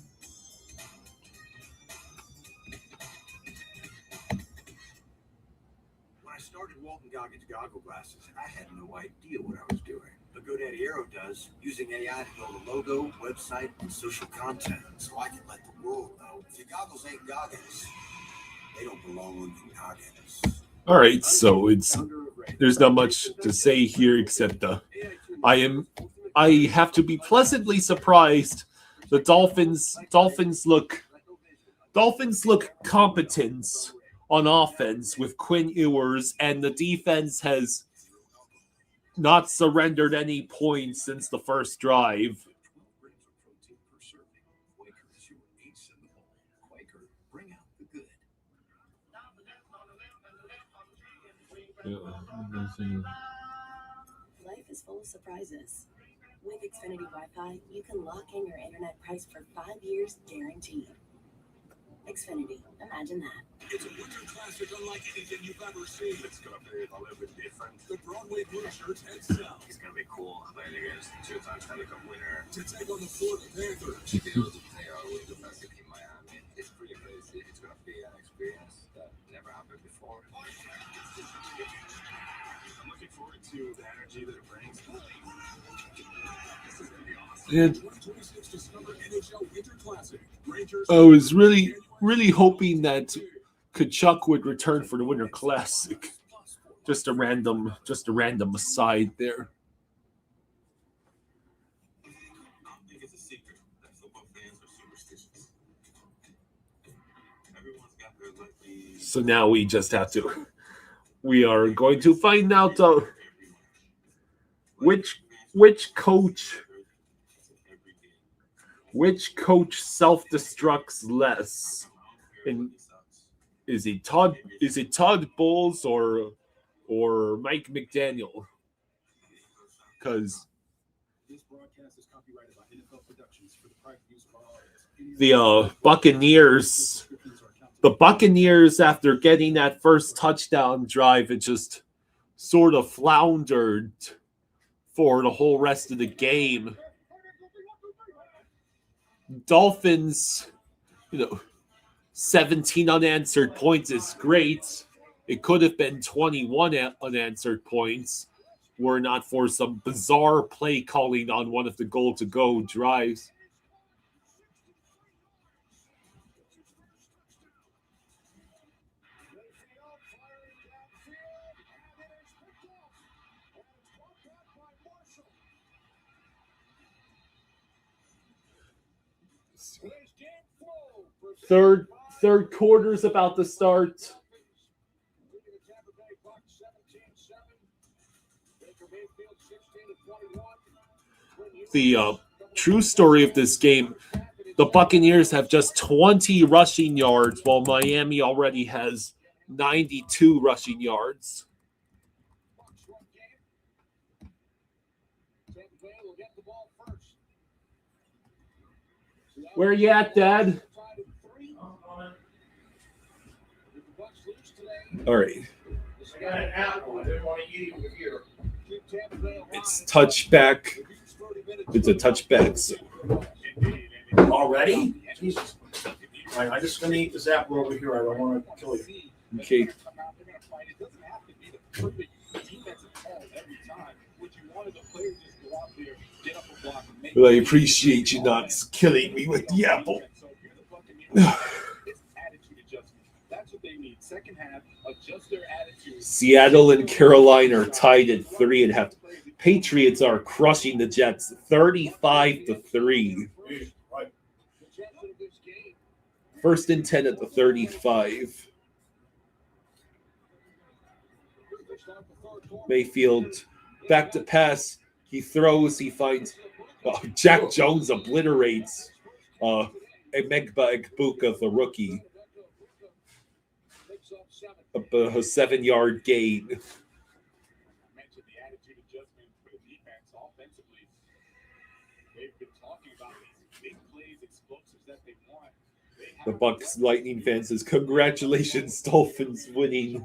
When I started Walton Goggins goggle glasses, I had no idea what I was doing. But GoDaddy Aero does, using AI to build a logo, website, and social content, so I can let the world know if your goggles ain't Goggins, they don't belong in Goggins. All right, so there's not much to say here except I have to be pleasantly surprised. The Dolphins look competent on offense with Quinn Ewers, and the defense has not surrendered any points since the first drive. Life is full of surprises. With Xfinity Wi-Fi, you can lock in your internet price for 5 years guaranteed. Xfinity, imagine that. It's a winter classic unlike anything you've ever seen. It's gonna be a little bit different. The Broadway blue shirts and sell. It's gonna be cool playing against 2-time Stanley Cup winner to take on the Florida Panthers. To be able to play our way domestic in Miami, it's pretty crazy. It's gonna be an experience that never happened before. I'm looking forward to the energy that it brings. This is gonna be awesome. And I was really hoping that Kachuk would return for the Winter Classic. Just a random aside there. So now we just have to. We are going to find out which coach self-destructs less. And is it Todd Bowles or Mike McDaniel? Because the Buccaneers, after getting that first touchdown drive, it just sort of floundered for the whole rest of the game. Dolphins, 17 unanswered points is great. It could have been 21 unanswered points were not for some bizarre play calling on one of the goal-to-go drives. Third quarter's about to start. The true story of this game, the Buccaneers have just 20 rushing yards, while Miami already has 92 rushing yards. Where you at, Dad? All right. I got an apple. I didn't want to eat it with here. It's touchback. It's a touchback. So. Already? Jesus. All right, I'm just going to eat this apple over here. I don't want to kill you. Okay. Well, I appreciate you not killing me with the apple. Seattle and Carolina are tied at 3.5. Patriots are crushing the Jets 35-3. First and 10 at the 35. Mayfield back to pass. He throws. He finds Jack Jones obliterates Emegba Egbuka, the rookie. A 7-yard gain. The Bucs Lightning fan says, "Congratulations, Dolphins winning."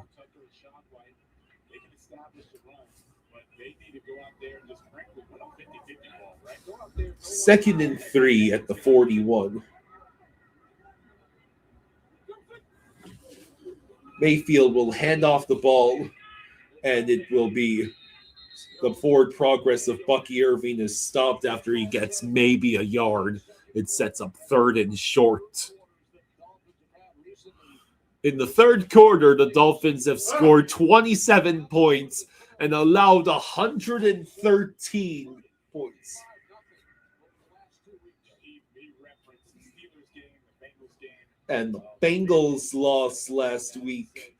Second and 3 at the 41. Mayfield will hand off the ball, and it will be the forward progress of Bucky Irving is stopped after he gets maybe a yard. It sets up 3rd and short. In the third quarter, the Dolphins have scored 27 points and allowed 113 points. And the Bengals lost last week.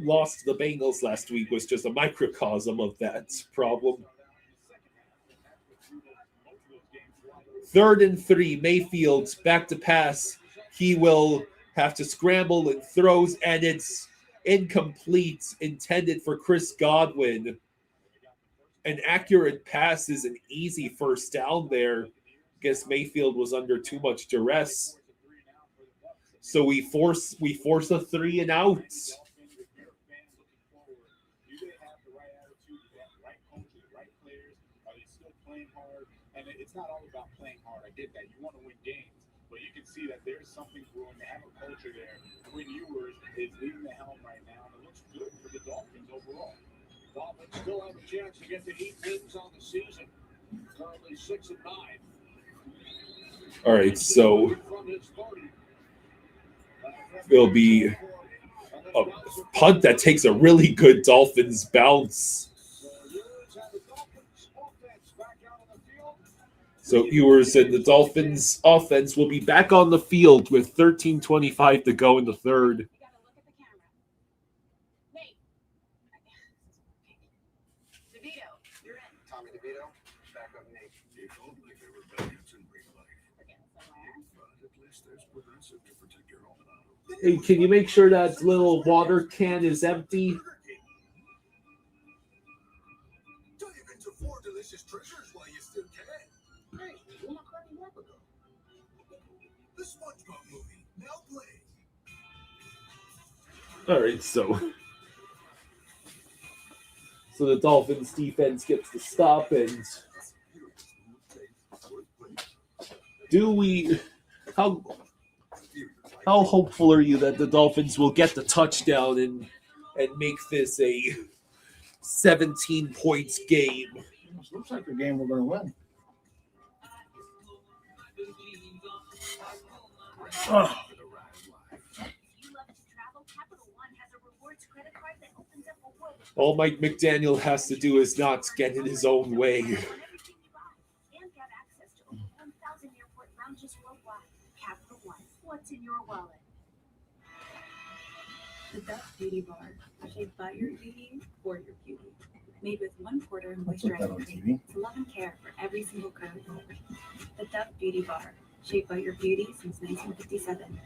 Lost to the Bengals last week was just a microcosm of that problem. 3rd and 3, Mayfield's back to pass. He will have to scramble and throws, and it's incomplete, intended for Chris Godwin. An accurate pass is an easy first down there. Guess Mayfield was under too much duress. So we force a 3 and out. And it's not all about playing hard. I get that. You want to win games, but you can see that there's something brewing. They have a culture there. Quinn Ewers is leading the helm right now, and it looks good for the Dolphins overall. Dolphins still have a chance to get to 8 wins on the season. Currently 6-9. All right, so it'll be a punt that takes a really good Dolphins bounce. So Ewers and the Dolphins offense will be back on the field with 13:25 to go in the third. Tommy DeVito, back up Nate. They told me they were valiant in real life. But at least there's Progressive to protect your home and auto. Hey, can you make sure that little water can is empty? Dive into 4 delicious treasures while you still can. Hey, where my Cracking Rapper go? The SpongeBob movie, now playing. All right, so the Dolphins defense gets the stop, and how hopeful are you that the Dolphins will get the touchdown and make this a 17 points game? This looks like a game we're going to win. Oh. All Mike McDaniel has to do is not get in his own way. And get access to over 1,000 airport lounges worldwide. Capital One. What's in your wallet? The Dove Beauty Bar, shaped by your beauty for your beauty. Made with 1/4 moisturizing cream to love and care for every single curve. The Dove Beauty Bar, shaped by your beauty since 1957.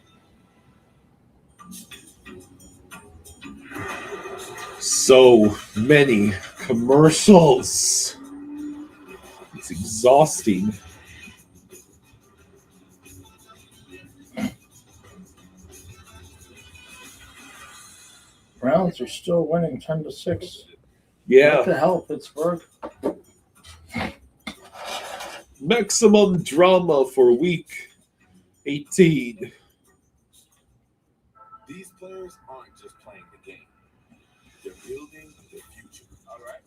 So many commercials. It's exhausting. Browns are still winning 10-6. Yeah. What the hell, Pittsburgh? Maximum drama for week 18. These players aren't just playing the game. They're building their future. All right.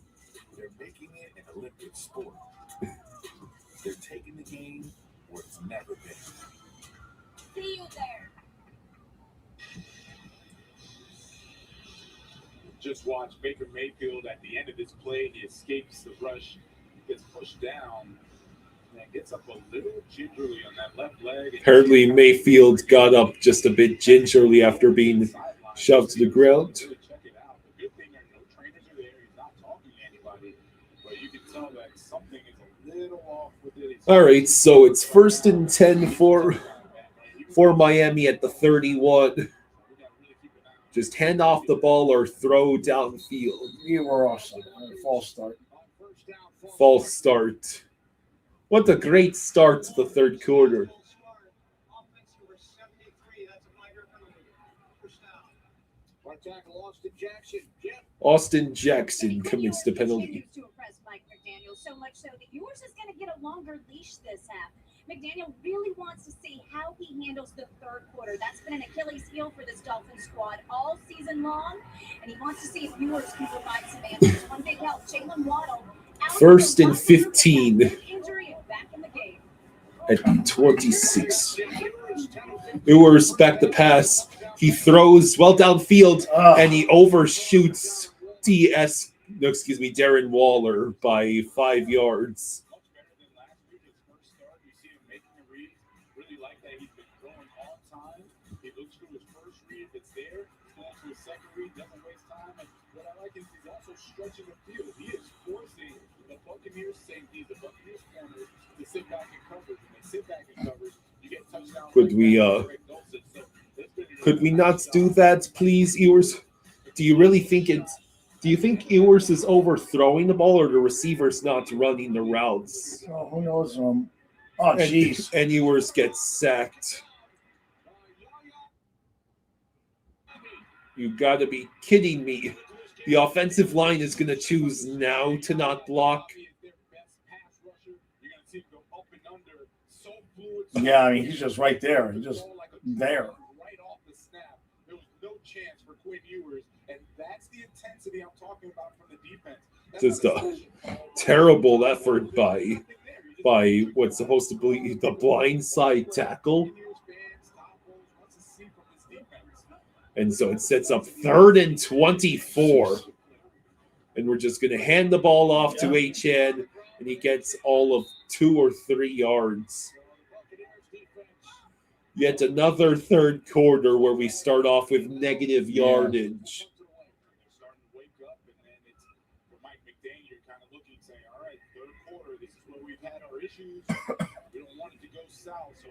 They're making it an Olympic sport. They're taking the game where it's never been. See you there. Just watch Baker Mayfield at the end of this play. He escapes the rush, gets pushed down, and gets up a little gingerly on that left leg. Apparently, Mayfield got up just a bit gingerly after being shoved to the ground. Check it out. The good thing are no trainers are there. He's not talking to anybody, but you can tell that something is a little off with it. All right, so it's 1st and 10 for Miami at the 31. Just hand off the ball or throw downfield. You were awesome. False start. False start. What a great start to the third quarter. Austin Jackson commits the penalty. To impress Mike McDaniel, so much so that yours is going to get a longer leash this half. McDaniel really wants to see how he handles the third quarter. That's been an Achilles heel for this Dolphins squad all season long, and he wants to see if yours can provide some answers. One big help, Jalen Waddle. 1st and 15 Injury and back in the game. at 26. Ewers back the pass. He throws well downfield, and he overshoots Darren Waller by 5 yards. Stretching the field. He is forcing the Buccaneers safety, the Buccaneers corners to sit back and cover. When they sit back and cover, you get touchdowns. Could we not do that, please, Ewers? Do you really think it's? Do you think Ewers is overthrowing the ball, or the receiver's not running the routes? Oh, who knows? Oh, jeez. And Ewers gets sacked. You gotta be kidding me. The offensive line is going to choose now to not block. Yeah, I mean, he's just right there. He's just there. Right off the snap. There was no chance for Quinn Ewers, and that's the intensity I'm talking about from the defense. Just a terrible effort by what's supposed to be the blindside tackle. And so it sets up 3rd and 24. And we're just going to hand the ball off to HN, and he gets all of 2 or 3 yards. Yet another third quarter where we start off with negative yardage. We don't want it to go south, so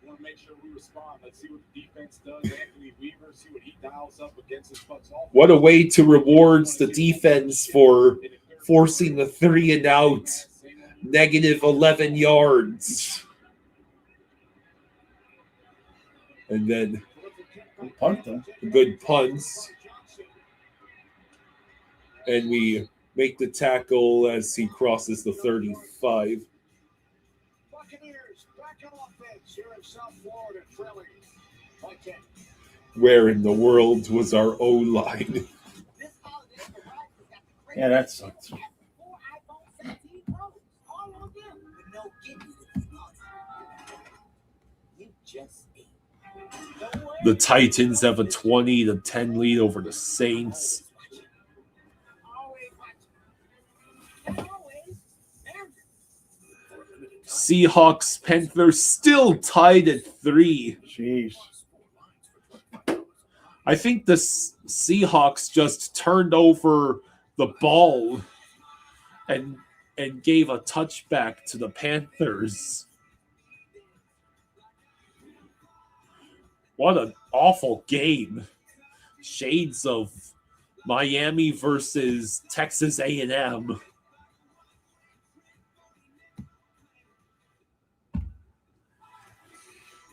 we want to make sure we respond. Let's see what the defense does. Anthony Weaver, see what he dials up against his Bucs offense. What a way to reward the defense for forcing the 3 and out. Negative 11 yards. And then good punts. And we make the tackle as he crosses the 35. Buccaneers back on offense here in South Florida, trailing by 10. Where in the world was our O-line? Yeah, that sucks. The Titans have a 20-10 lead over the Saints. Seahawks, Panthers still tied at 3. Jeez. I think the Seahawks just turned over the ball and gave a touchback to the Panthers. What an awful game. shades of Miami versus Texas A&M.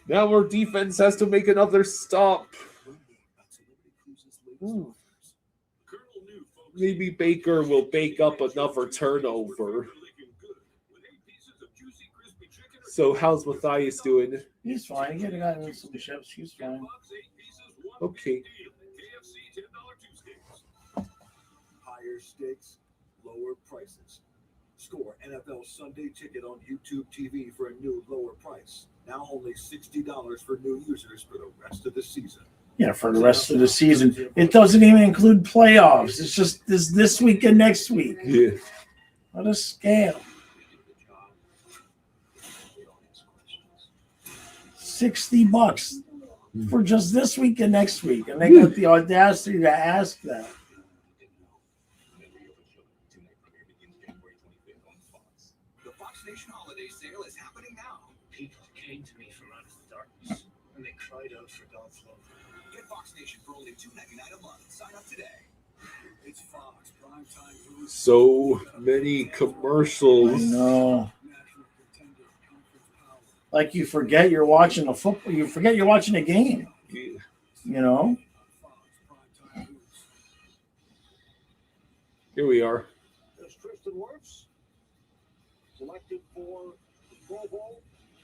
Now our defense has to make another stop. Maybe Baker will bake up another turnover. So how's Matthias doing? He's fine. He got in some chips. He's fine. Okay. Higher stakes, lower prices. Score NFL Sunday Ticket on YouTube TV for a new lower price. Now only $60 for new users for the rest of the season. Yeah, for the rest of the season. It doesn't even include playoffs. It's just this week and next week. Yeah. What a scam. $60 for just this week and next week. And they got the audacity to ask that. The Fox Nation holiday sale is happening now. People came to me from out of the darkness, and they cried out for God's love. Get Fox Nation for only $2.99 a month. Sign up today. It's Fox primetime news. So many commercials. I know. Like you forget you're watching a football. You forget you're watching a game. You know. Here we are. As Tristan Wirfs selected for the Pro Bowl,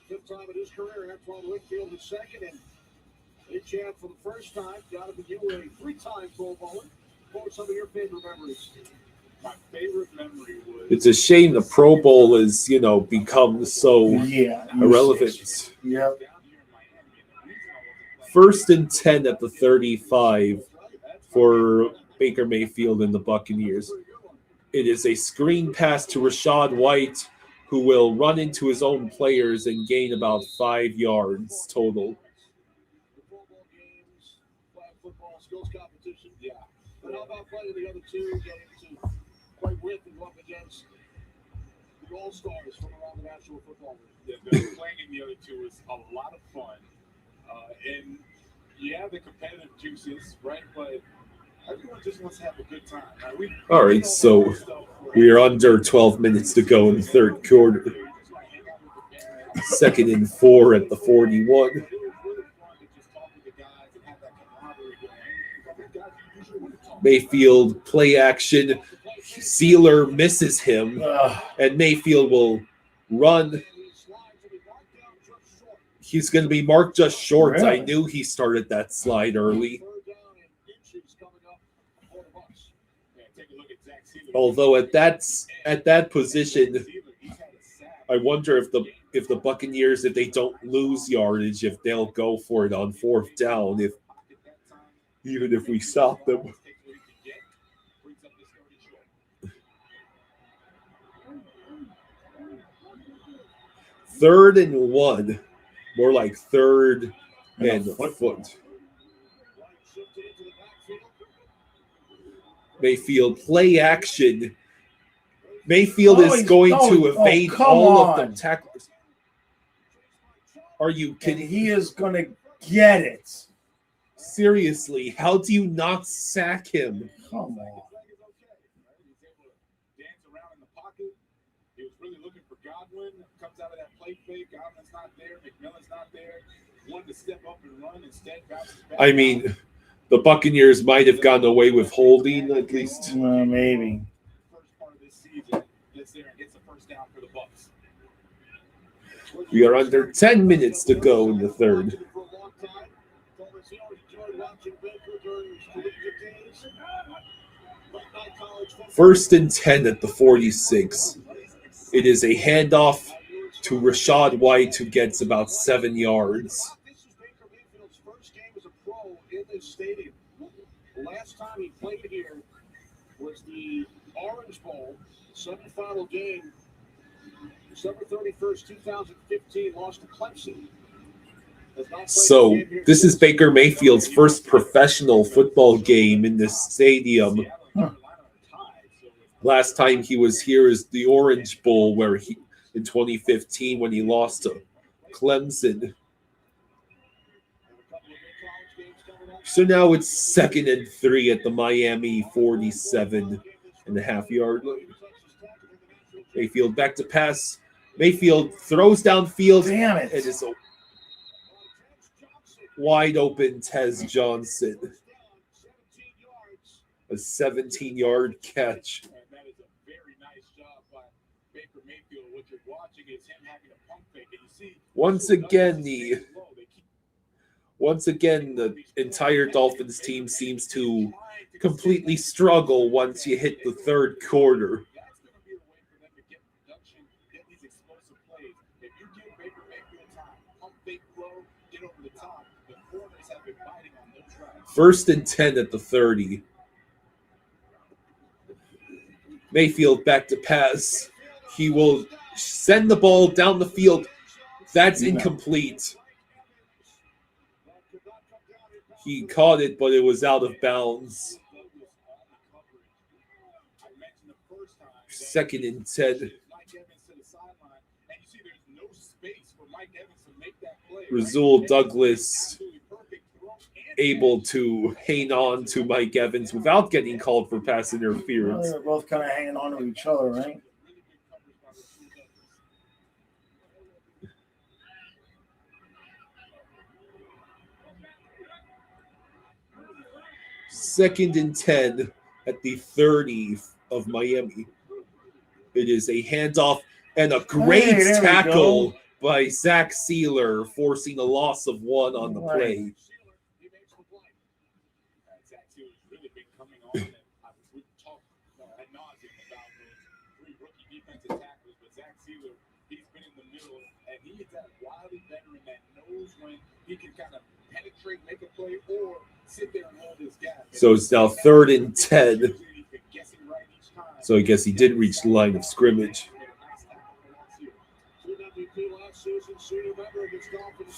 fifth time in his career. Antoine Winfield is second, and Chad for the first time. Got to be you a three-time Pro Bowler. What were some of your favorite memories? My favorite memory was. It's a shame the Pro Bowl is, become so irrelevant. Yeah. 1st and 10 at the 35 for Baker Mayfield and the Buccaneers. It is a screen pass to Rachaad White, who will run into his own players and gain about 5 yards total. Football skills competition, yeah. But how about playing the other two, getting to play with and go up against the All-Stars from around the National Football League? Yeah, playing in the other two is a lot of fun. And yeah, the competitive juices, right? But everyone just wants to have a good time. Right? All right, so we are under 12 minutes to go in the third quarter. 2nd and 4 at the 41. Mayfield play action. Sealer misses him, and Mayfield will run. He's going to be marked just short. Really? I knew he started that slide early. Although at that position, I wonder if the Buccaneers, if they don't lose yardage, if they'll go for it on 4th down, even if we stop them. 3rd and 1, more like 3rd and foot. Mayfield play action. Mayfield is going to evade all of the tacklers. Are you kidding? And he is going to get it. Seriously, how do you not sack him? Come on. He was really looking for Godwin. Comes out of that play fake. Godwin's not there. McMillan's not there. Wanted to step up and run instead. I mean, the Buccaneers might have gotten away with holding at least. Maybe. First part of this season, gets there and gets the first down for the Bucs. We are under 10 minutes to go in the third. First and 10 at the 46. It is a handoff to Rachaad White, who gets about 7 yards. This is Baker Mayfield's first game as a pro in this stadium. The last time he played here was the Orange Bowl, semifinal game, December 31st, 2015, lost to Clemson. So this is Baker Mayfield's first professional football game in this stadium. Last time he was here is the Orange Bowl, where he in 2015 when he lost to Clemson. So now it's 2nd and 3 at the Miami 47.5-yard line. Mayfield back to pass. Mayfield throws downfield. Damn it. And it's a wide open Tez Johnson. A 17-yard catch. And that is a very nice job by Baker Mayfield. What you're watching is him having a pump fake. And you see, Once again, the entire Dolphins team seems to completely struggle once you hit the third quarter. that's going to be a way for them to get production, get these explosive plays. If you give Baker Mayfield time, pump fake throw, get over the top, the corners have been biting on those drives. 1st and 10 at the 30. Mayfield back to pass. He will send the ball down the field. That's incomplete. He caught it, but it was out of bounds. 2nd and 10. Rasul Douglas able to hang on to Mike Evans without getting called for pass interference. They're both kind of hanging on to each other, right? Second and 10 at the 30 of Miami. It is a handoff and a great tackle by Zach Sealer, forcing a loss of 1 on the play. Zach Sealer's really been coming on, and we've talked ad nauseum about those 3 rookie defensive tackles, but Zach Sealer, he's been in the middle, and he is that wily veteran that knows when he can kind of penetrate, make a play, or sit there and hold his gap. So it's now 3rd and 10. So I guess he did reach the line of scrimmage.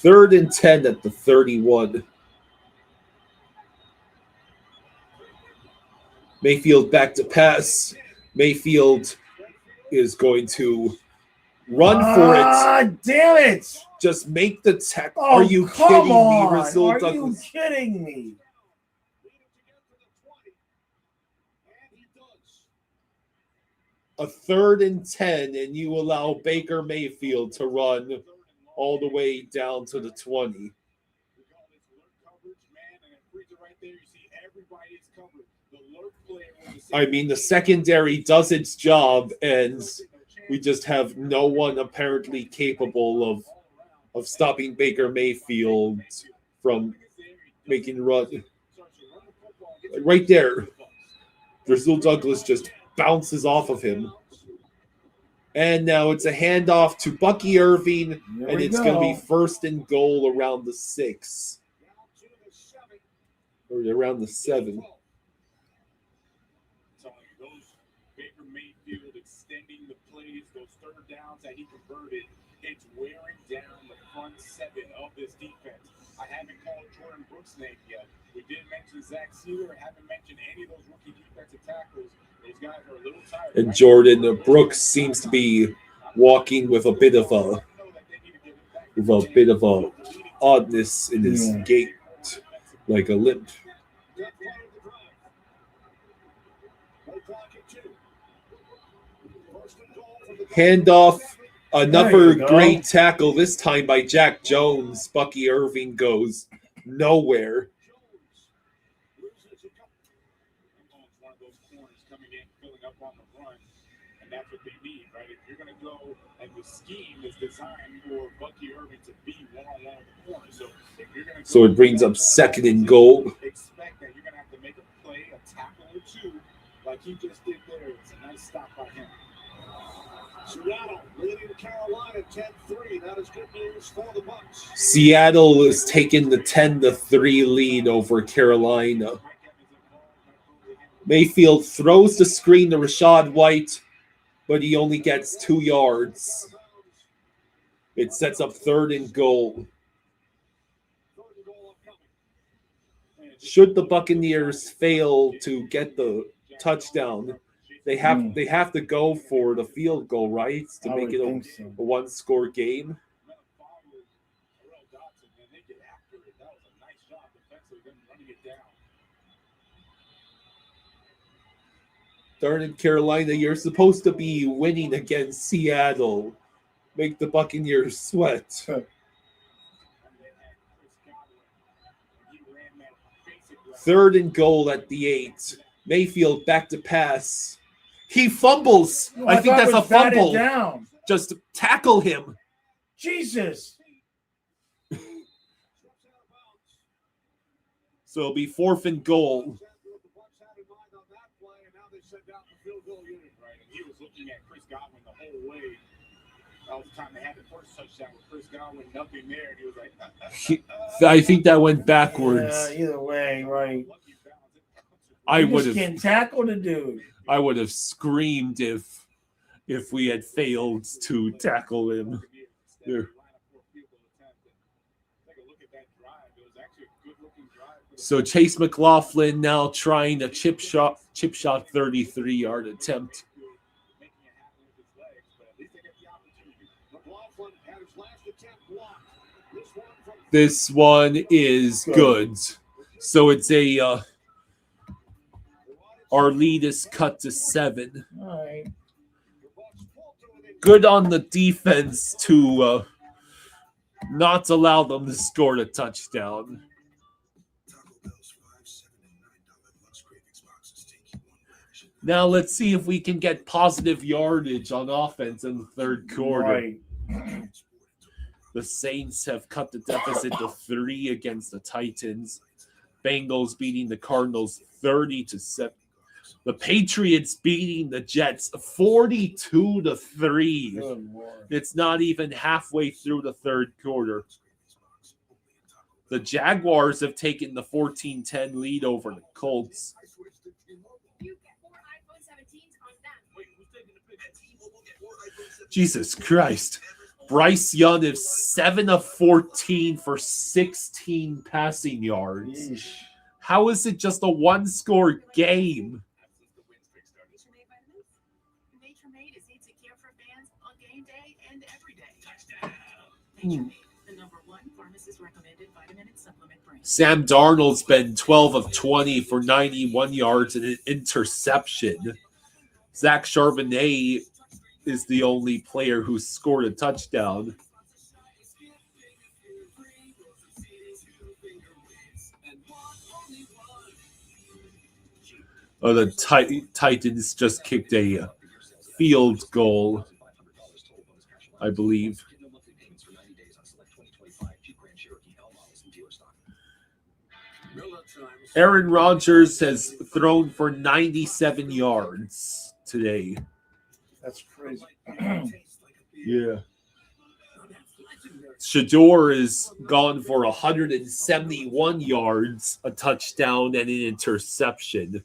3rd and 10 at the 31. Mayfield back to pass. Mayfield is going to run for it. Damn it! Just make the tackle. Oh, Are you come kidding on. me, Rasul Are Douglas? you kidding me? A 3rd and 10, and you allow Baker Mayfield to run all the way down to the 20. I mean, the secondary does its job, and we just have no one apparently capable of stopping Baker Mayfield from making a run. Right there, Rasul Douglas just bounces off of him. And now it's a handoff to Bucky Irving, and it's going to be 1st and goal around the 6. Or around the 7. Baker Mayfield extending the plays, those third downs that he converted, it's wearing down the front 7 of this defense. I haven't called Jordan Brooks' name yet. We did mention Zach Sealer. I haven't mentioned any of those rookie defensive tackles. Those guys are a little tired. And Jordan Brooks seems to be walking with a bit of a oddness in his gait, like a limp. Handoff, another great tackle, this time by Jack Jones. Bucky Irving goes nowhere. One of those corners coming in, filling up on the run, and that's what they need, right? If you're going to go, and the scheme is designed for Bucky Irving to be one-on-one with the corner. So if you're going to So it brings up 2nd and goal. Expect that you're going to have to make a play, a tackle or 2, like he just did there. It's a nice stop by him. Seattle leading Carolina 10-3. That is good news for the Bucs. Seattle is taking the 10-3 lead over Carolina. Mayfield throws the screen to Rachaad White, but he only gets 2 yards. It sets up 3rd and goal. Should the Buccaneers fail to get the touchdown, they have to go for the field goal, right, to make it a 1-score game. Darn it, Carolina, you're supposed to be winning against Seattle. Make the Buccaneers sweat. 3rd and goal at the 8. Mayfield back to pass. He fumbles. I think that's a fumble. Down. Just tackle him. Jesus. So it'll be 4th and goal. He was looking at Chris Godwin the whole way. That was the time they had the first touchdown with Chris Godwin, nothing there. And he was like, I think that went backwards. Yeah, either way, right. I would have can't tackle the dude. I would have screamed if we had failed to tackle him. There. So Chase McLaughlin now trying a chip shot 33-yard attempt. This one is good. So it's our lead is cut to 7. All right. Good on the defense to not allow them to score a touchdown. Now let's see if we can get positive yardage on offense in the 3rd quarter. Right. The Saints have cut the deficit to 3 against the Titans. Bengals beating the Cardinals 30-7. The Patriots beating the Jets 42-3. It's not even halfway through the 3rd quarter. The Jaguars have taken the 14-10 lead over the Colts. Jesus Christ. Bryce Young is 7 of 14 for 16 passing yards. Yeesh. How is it just a 1-score game? Sam Darnold's been 12 of 20 for 91 yards and an interception. Zach Charbonnet is the only player who scored a touchdown. Oh, the Titans just kicked a field goal, I believe. Aaron Rodgers has thrown for 97 yards today. That's crazy. Yeah. Shador is gone for 171 yards, a touchdown, and an interception.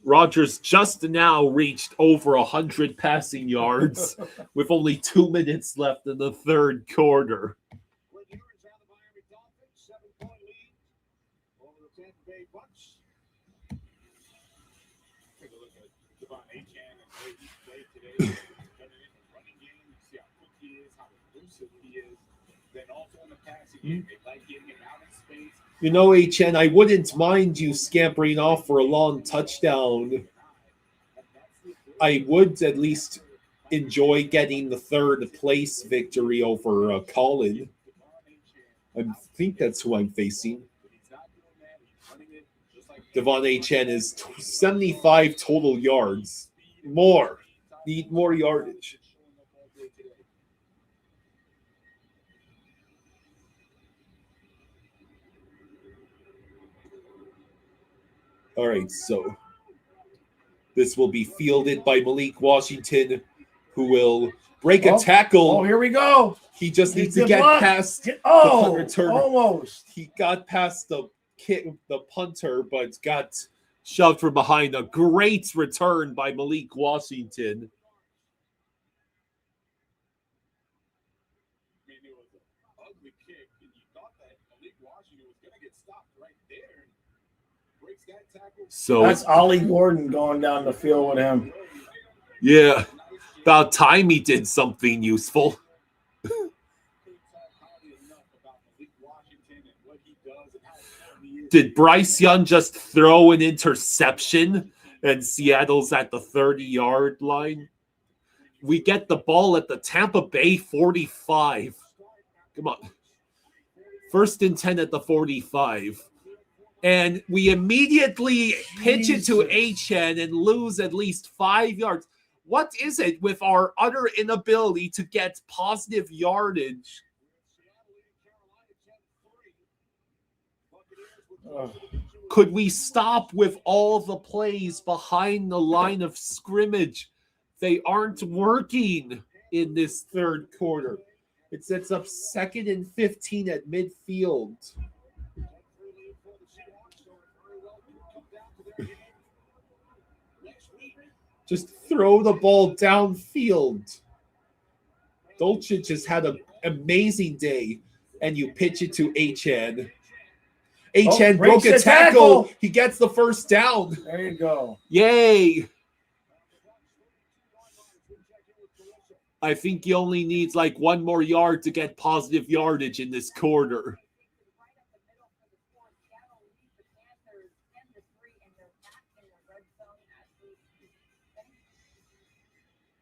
Rodgers just now reached over 100 passing yards with only 2 minutes left in the 3rd quarter. You know, HN, I wouldn't mind you scampering off for a long touchdown. I would at least enjoy getting the 3rd place victory over Colin. I think that's who I'm facing. Devon HN is 75 total yards. More. Need more yardage. All right, so this will be fielded by Malik Washington, who will break a tackle. Oh, here we go. He just needs to get past the punt returner. Almost. He got past the punter, but got shoved from behind. A great return by Malik Washington. So that's Ollie Gordon going down the field with him. Yeah. About time he did something useful. Did Bryce Young just throw an interception and Seattle's at the 30-yard line? We get the ball at the Tampa Bay 45. Come on. 1st and 10 at the 45. And we immediately pitch it to Achane and lose at least 5 yards. What is it with our utter inability to get positive yardage? Could we stop with all the plays behind the line of scrimmage? They aren't working in this third quarter. It sets up 2nd and 15 at midfield. Just throw the ball downfield. Dolchich has had an amazing day, and you pitch it to Achane. Achane broke a tackle. He gets the first down. There you go. Yay. I think he only needs like 1 more yard to get positive yardage in this quarter.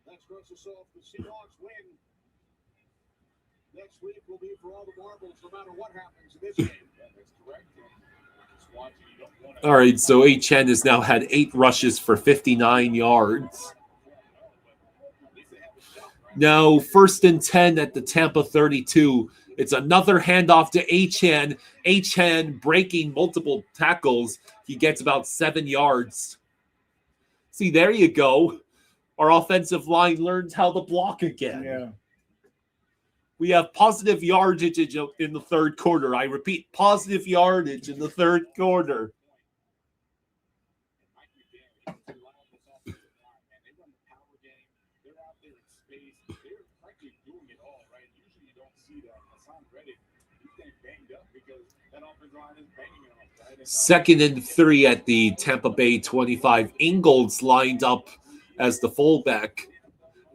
That starts us off. The Seahawks win. Next week will be for all the marbles, no matter what happens in this game. That's correct. All right, so Achane has now had 8 rushes for 59 yards. Now, 1st and 10 at the Tampa 32. It's another handoff to Achane. Achane breaking multiple tackles. He gets about 7 yards. See, there you go. Our offensive line learns how to block again. Yeah. We have positive yardage in the third quarter. I repeat, positive yardage in the third quarter. Second and 3 at the Tampa Bay 25. Ingalls lined up as the fullback.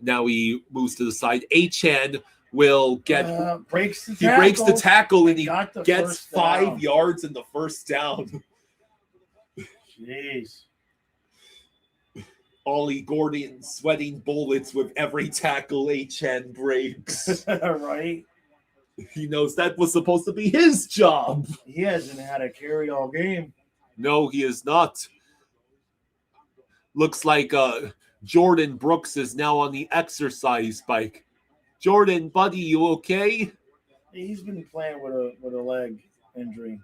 Now he moves to the side. Achane will get breaks the tackle and he gets 5 yards in the first down. Jeez. Ollie Gordon sweating bullets with every tackle Achane breaks. Right. He knows that was supposed to be his job. He hasn't had a carry all game. No, he is not. Looks like Jordan Brooks is now on the exercise bike. Jordan, buddy, you okay? He's been playing with a leg injury.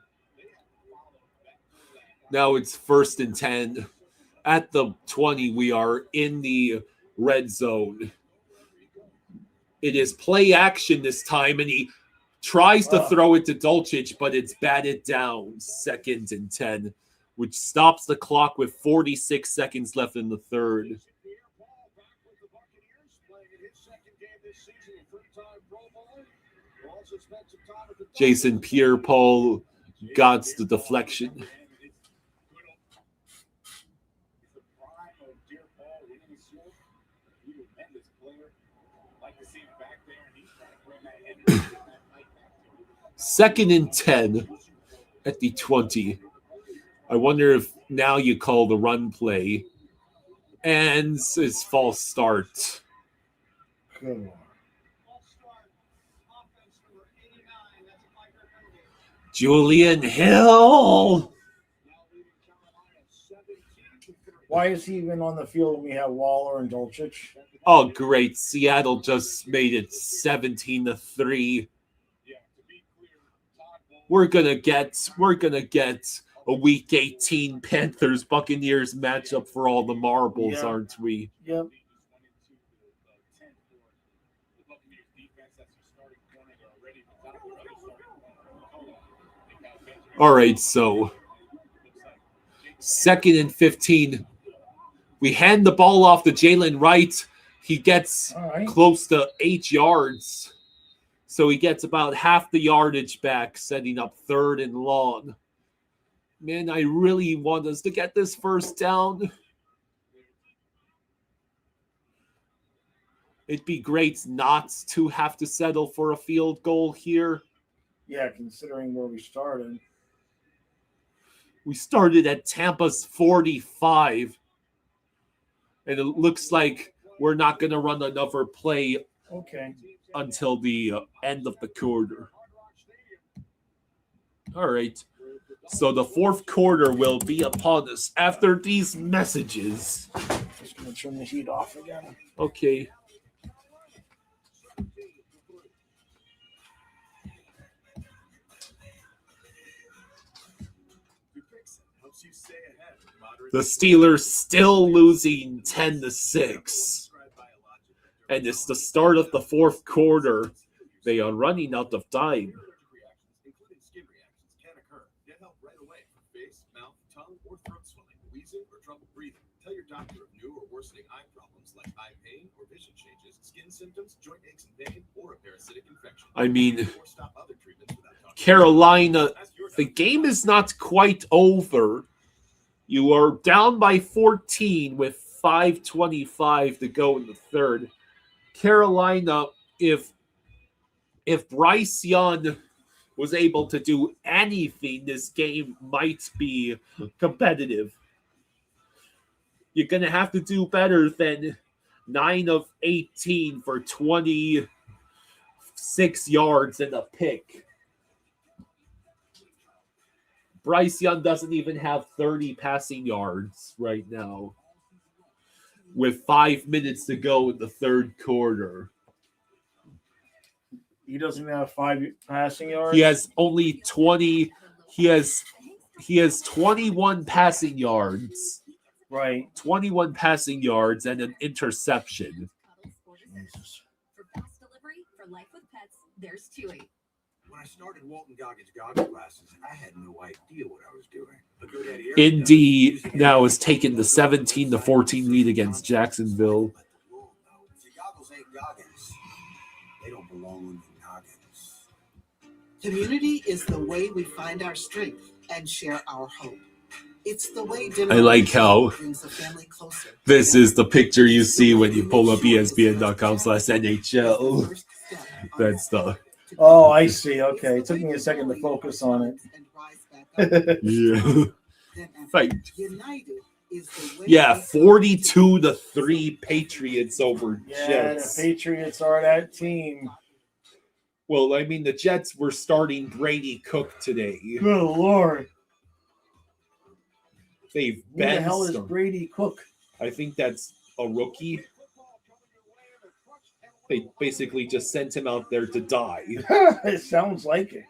Now it's 1st and 10. At the 20, we are in the red zone. It is play action this time, and he tries to throw it to Dolchich, but it's batted down. 2nd and 10, which stops the clock with 46 seconds left in the third. Jason Pierre-Paul got the deflection. Second and 10 at the 20. I wonder if now you call the run play. And it's false start. Good. Julian Hill. Why is he even on the field when we have Waller and Dolchich? Oh, great. Seattle just made it 17-3. We're gonna get a Week 18 Panthers Buccaneers matchup for all the marbles, aren't we? Yep. All right, so 2nd and 15. We hand the ball off to Jalen Wright. He gets close to 8 yards. So he gets about half the yardage back, setting up 3rd and long. Man, I really want us to get this first down. It'd be great not to have to settle for a field goal here. Yeah, considering where we started. We started at Tampa's 45, and it looks like we're not going to run another play until the end of the quarter. All right. So the fourth quarter will be upon us after these messages. Just going to turn the heat off again. Okay. The Steelers still losing 10-6. And it's the start of the fourth quarter. They are running out of time. Tell your doctor of new or worsening eye problems like eye pain or vision changes, skin symptoms, joint aches and pain, or a parasitic infection. I mean, Carolina, the game is not quite over. You are down by 14 with 5:25 to go in the third. Carolina, if Bryce Young was able to do anything, this game might be competitive. You're going to have to do better than 9 of 18 for 26 yards and a pick. Bryce Young doesn't even have 30 passing yards right now with 5 minutes to go in the third quarter. He doesn't even have 5 passing yards? He has only 20. He has 21 passing yards. Right. 21 passing yards and an interception. Jesus. For fast delivery, for life with pets, there's Chewy. When I started Walton Goggins goggle glasses, I had no idea what I was doing. But GoDaddy Aero Indy now has taken the 17-14 lead against Jacksonville. If your goggles ain't goggins, they don't belong on your noggins. Community is the way we find our strength and share our hope. It's the way I like how brings a family closer. this is the picture you see when you pull up ESPN.com/NHL. That's the... Oh, I see. Okay. It took me a second to focus on it. Yeah. Fight. United is the way Yeah, 42-3 Patriots over Yeah, Jets. the Patriots are that team. Well, I mean, the Jets were starting Brady Cook today. Good Lord. They've Who the hell is benched him. Brady Cook? I think that's a rookie. They basically just sent him out there to die. It sounds like it.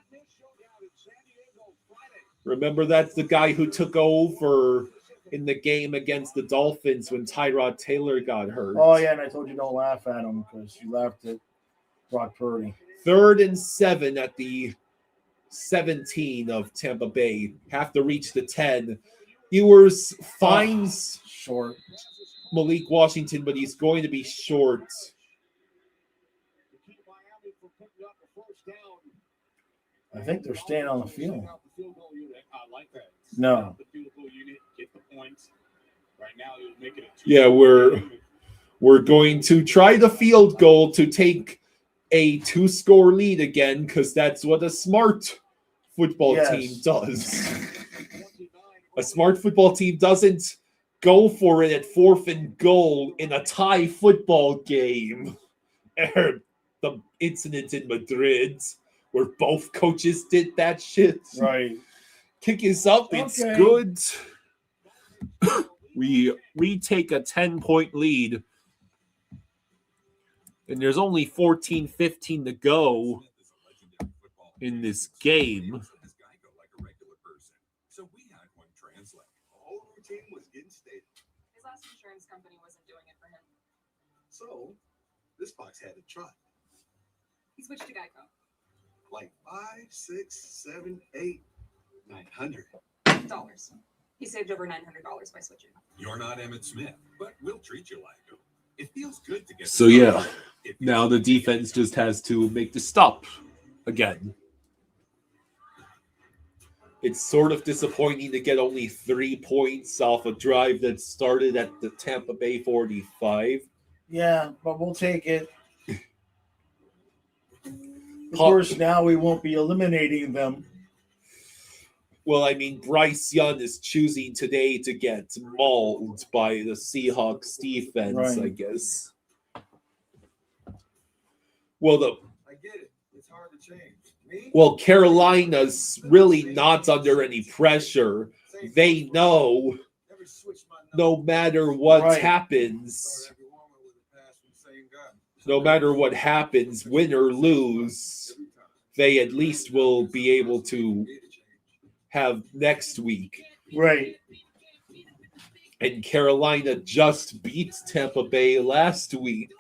Remember, that's the guy who took over in the game against the Dolphins when Tyrod Taylor got hurt. Oh, yeah, and I told you don't laugh at him because you laughed at Brock Purdy. 3rd and 7 at the 17 of Tampa Bay. Have to reach the 10. Ewers finds short Malik Washington, but he's going to be short. I think they're staying on the field. I like that. No. The field goal unit, get the points. Right now, it'll make it a 2. Yeah, we're going to try the field goal to take a 2-score lead again because that's what a smart football team does. A smart football team doesn't go for it at 4th and goal in a tie football game. The incident in Madrid where both coaches did that shit. Right. Kick is up. It's good. We retake a 10-point lead. And there's only 14-15 to go in this game. So we had one translate. The whole routine was instated. His last insurance company wasn't doing it for him. So this box had to try. He switched to Geico. Like 5, 6, 7, 8, 900 $. He saved over $900 by switching. You're not Emmett Smith, but we'll treat you like him. It feels good to get. So yeah, now the defense just has to make the stop again. It's sort of disappointing to get only 3 points off a drive that started at the Tampa Bay 45. Yeah, but we'll take it. Of course, now we won't be eliminating them. Well, I mean, Bryce Young is choosing today to get mauled by the Seahawks defense, I Right. guess. Well, I get it. It's hard to change. Me? Carolina's really not under any pressure. They know Never switch my no matter what Right. happens, win or lose, they at least will be able to have next week. Right. And Carolina just beat Tampa Bay last week,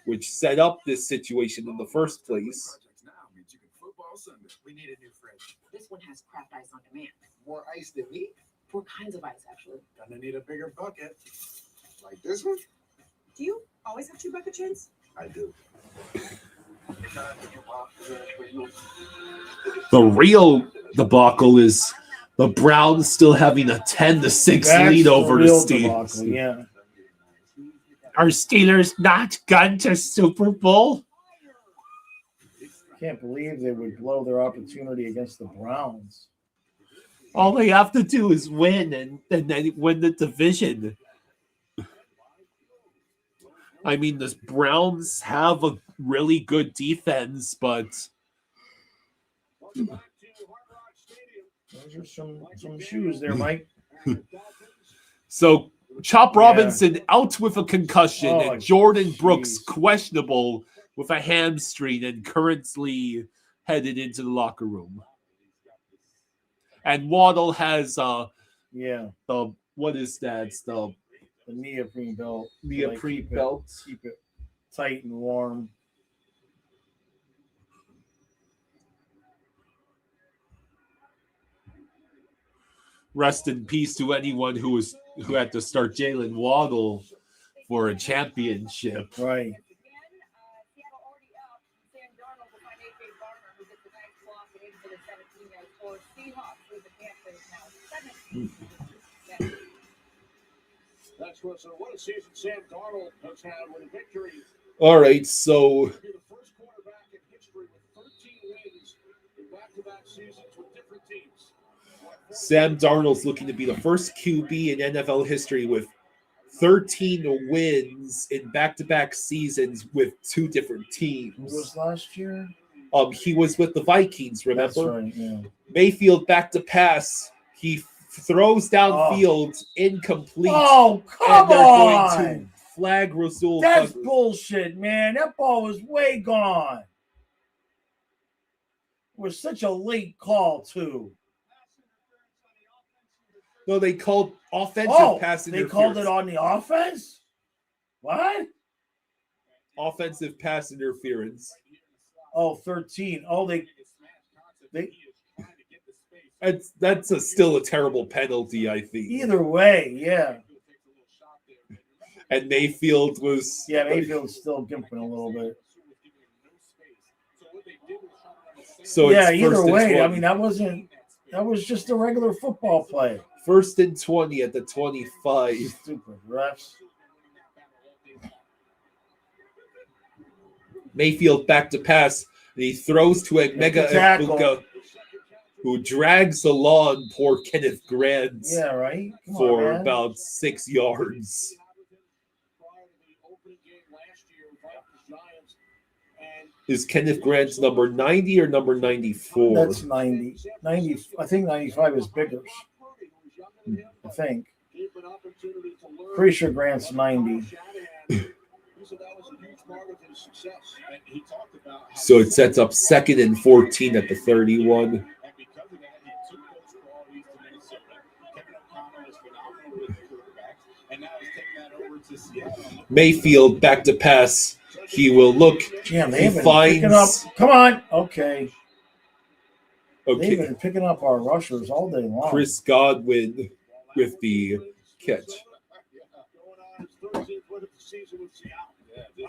which set up this situation in the first place. We need a new fridge. This one has craft ice on demand. More ice than me? 4 kinds of ice, actually. Gonna need a bigger bucket. Like this one? Do you always have 2 bucket chins? I do. The real debacle is the Browns still having a 10-6 That's lead the over the real Steelers. debacle, yeah. Are Steelers not gone to Super Bowl? Can't believe they would blow their opportunity against the Browns. All they have to do is win and then win the division. I mean, the Browns have a really good defense, but Those are some shoes there, Mike. so Chop Robinson out with a concussion Oh, and Jordan jeez. Brooks questionable with a hamstring and currently headed into the locker room. And Waddle has Yeah, the what is that? The neoprene belt. neoprene Keep it- belt. Keep it tight and warm. Rest in peace to anyone who had to start Jalen Waddle for a championship. Right. That's what a season Sam Darnold has had with a victory. All right, so He'll be the first quarterback in history with 13 wins in back-to-back seasons with different teams. Sam Darnold's looking to be the first QB in NFL history with 13 wins in back-to-back seasons with 2 different Who teams. was last year? He was with the Vikings, remember? That's right, yeah. Mayfield back to pass. He throws downfield, incomplete. Oh, come and they're on! going to flag Rasul That's Douglas. bullshit, man. That ball was way gone. It was such a late call, too. No, they called offensive pass they interference. called it on the offense? What? Offensive pass interference. Oh, 13. Oh, they That's still a terrible penalty, I think. either way, yeah. And Mayfield was... Yeah, Mayfield's still gimping a little bit. So yeah, it's either first and way. 20. I mean, that was just a regular football play. First and 20 at the 25. Stupid refs. Mayfield back to pass. And he throws to a Mega tackle. Ibuka, who drags along poor Kenneth Grant Yeah, right? Come on, for man. about 6 yards. Is Kenneth Grant number 90 or number 94? That's 90. 90. I think 95 is bigger. I think. Pretty sure Grant's 90. So it sets up 2nd and 14 at the 31. Mayfield back to pass. He will look. Damn, he they've been picking up. finds. Come on. Okay. They've Okay, been picking up our rushers all day long. Chris Godwin with the catch. On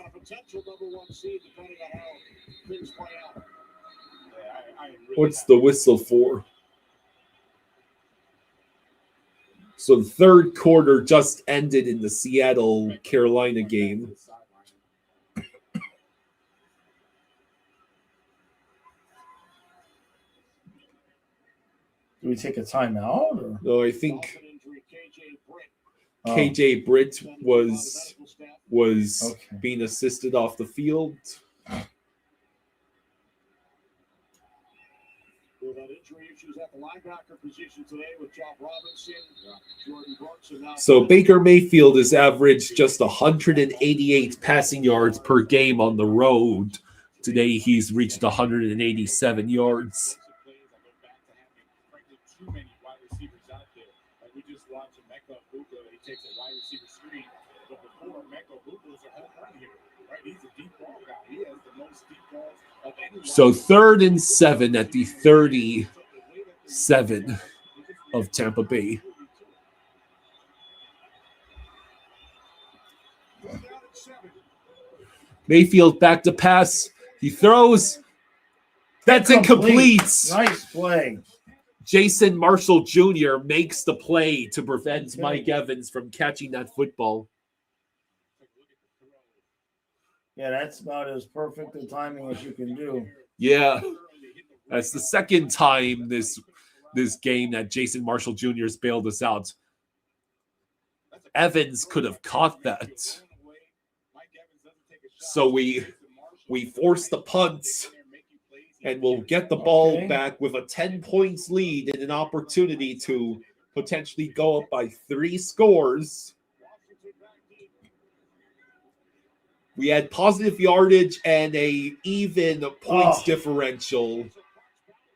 a potential #1 seed, depending on how things play out. What's the whistle for? So the third quarter just ended in the Seattle-Carolina game. Do we take a timeout? Or? No, I think Oh. KJ Britt was being assisted off the field. So Baker Mayfield has averaged just 188 passing yards per game on the road. Today he's reached 187 yards. We just watched Mecca Buka. He takes a wide receiver screen, but before Mecca Buka is a home run hitter, right? He's a deep ball guy. He has the most deep balls of anyone. So 3rd and 7 at the 37 of Tampa Bay. Mayfield back to pass. He throws. That's incomplete. Nice play. Jason Marshall Jr. makes the play to prevent Mike Evans from catching that football. Yeah, that's about as perfect a timing as you can do. Yeah. That's the second time this game that Jason Marshall Jr. has bailed us out. Evans could have caught that. So we force the punt, and we'll get the ball back with a 10 points lead and an opportunity to potentially go up by 3 scores. We had positive yardage and a even points differential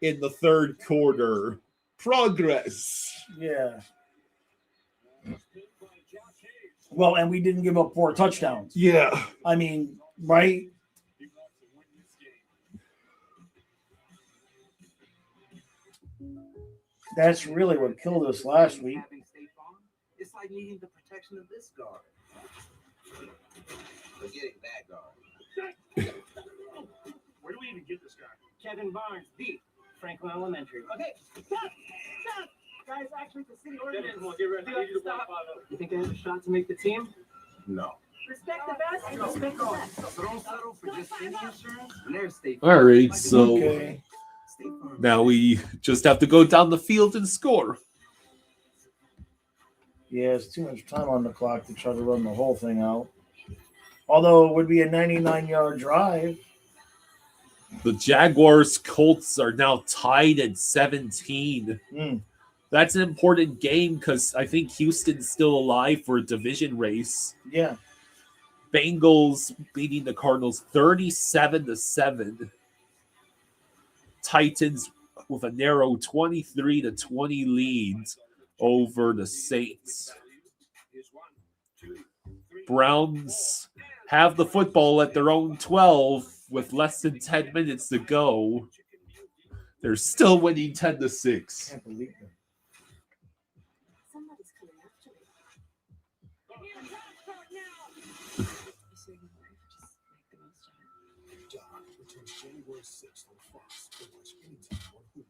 in the 3rd quarter. Progress. Yeah. Well, and we didn't give up 4 touchdowns. Yeah. I mean, right? That's really what killed us last week. It's like needing the protection of this guard. Forgetting that guard. Where do we even get this guy? Kevin Barnes, deep. Franklin Elementary. Okay, stop! Guys, actually, the city ordinance. Come on, get ready. Stop. You think I have a shot to make the team? No. Respect the best and respect the best. So don't settle for just any insurance. And there's state. All right, so now we just have to go down the field and score. Yeah, it's too much time on the clock to try to run the whole thing out. Although it would be a 99-yard drive. The Jaguars Colts are now tied at 17. That's an important game because I think Houston's still alive for a division race. Yeah. Bengals beating the Cardinals 37-7. Titans with a narrow 23-20 lead over the Saints. Browns have the football at their own 12 with less than 10 minutes to go. They're still winning 10-6. Can't believe it. January 6th on Fox. Watch anytime on Hulu.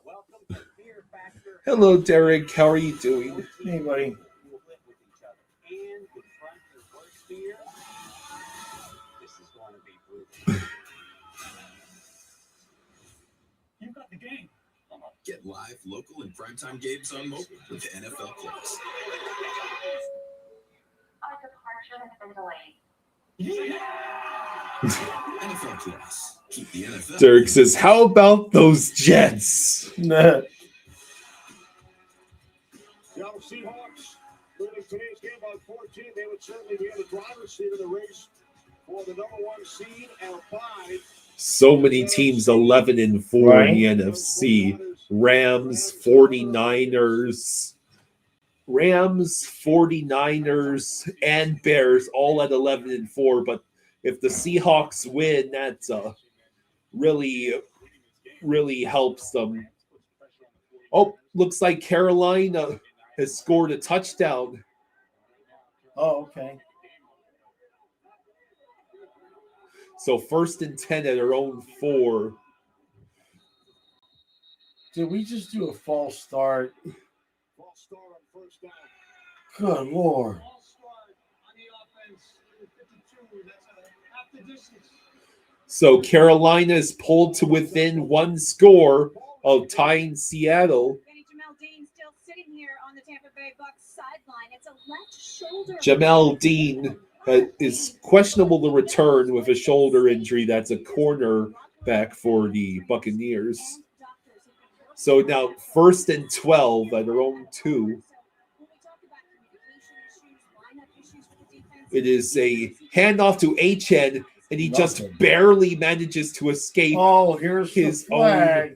Welcome to Fear Factor. Hello, Derek. How are you doing? Hey, buddy. And confront your worst fear. This is going to be brutal. You've got the game. Get live, local, and primetime games on mobile with NFL Plus. Our departure has been delayed. NFL Plus. Keep the NFL. Derek says, how about those Jets? Nah. Seattle Seahawks winning today's game by 14. They would certainly be in the driver's seat of the race for the number 1 seed and a bye. So many teams 11-4 in the NFC. Rams, 49ers, and Bears all at 11-4. But if the Seahawks win, that's really helps them. Oh, looks like Carolina has scored a touchdown. Oh, okay. So 1st and 10 at our own 4. Did we just do a false start? False start on first down. Good Lord. False start on the offense. 52. That's half the distance. So Carolina is pulled to within 1 score Oh, tying Seattle. Benny Jamel Dean still sitting here on the Tampa Bay Bucks sideline. It's a left shoulder. Jamel Dean is questionable to return with a shoulder injury. That's a cornerback for the Buccaneers. So now 1st and 12 at their own 2. It is a handoff to H-N, and he just barely manages to escape here's his the flag. own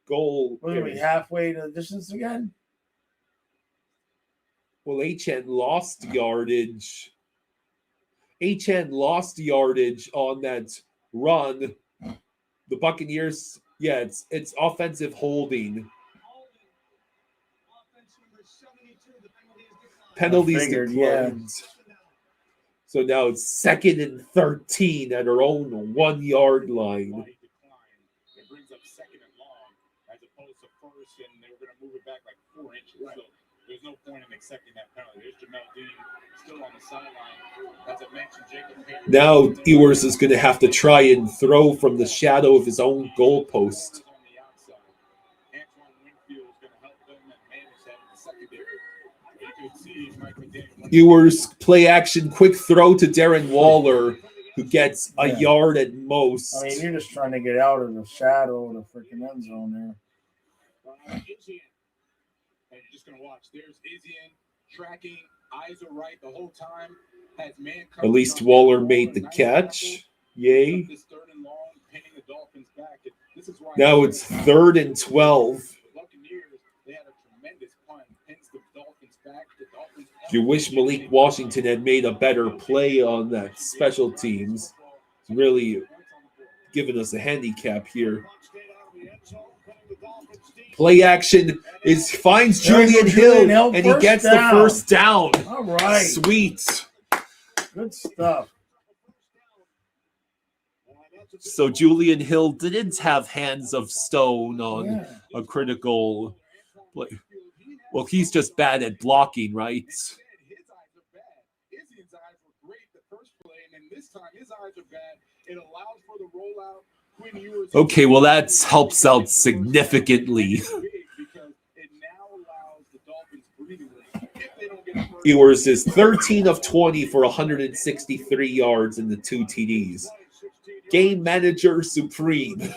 goal. What are we, halfway to the distance again? Well, H-N lost yardage. H-N lost yardage on that run. The Buccaneers, it's offensive holding. Penalties declined. So now it's 2nd and 13 at our own 1-yard line. It brings up 2nd and long as opposed to 1st, and they were going to move it back like 4 inches. So there's no point in accepting that penalty. There's Jamel Dean still on the sideline. As I mentioned, Jacob Perry. Now Ewers is going to have to try and throw from the shadow of his own goalpost. Ewers play action, quick throw to Darren Waller, who gets a yard at most. I mean, you're just trying to get out of the shadow of the freaking end zone there. And you're just going to watch. There's Izzian tracking, eyes are right the whole time. Has man at least Waller made the catch. Yay. Now it's 3rd and 12. You wish Malik Washington had made a better play on that special teams. It's really giving us a handicap here. Play action finds Julian Hill, and he gets the first down. All right. Sweet. Good stuff. So Julian Hill didn't have hands of stone on a critical play. Well, he's just bad at blocking, right? His eyes are bad. Izzian's eyes were great the first play, and then this time his eyes are bad. It allows for the rollout. Okay, well, that helps out significantly. Ewers is 13 of 20 for 163 yards and the 2 TDs. Game manager supreme.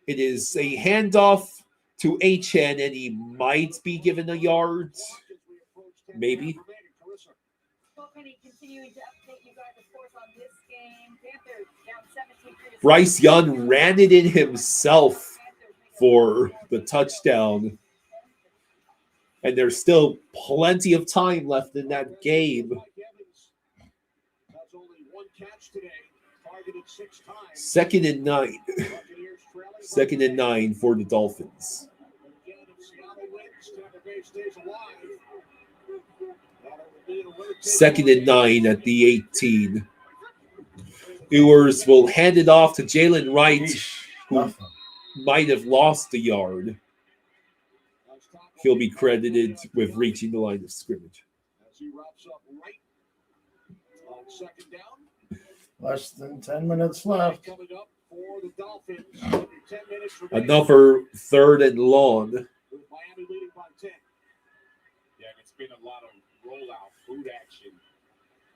It is a handoff to HN, and he might be given a yard. Maybe. Bryce Young ran it in himself for the touchdown. And there's still plenty of time left in that game. 2nd and 9. 2nd and 9 for the Dolphins. Second and 9 at the 18. Ewers will hand it off to Jalen Wright, who might have lost a yard. He'll be credited with reaching the line of scrimmage. Less than 10 minutes left. Another 3rd and long. Yeah, it's been a lot of rollout, boot action.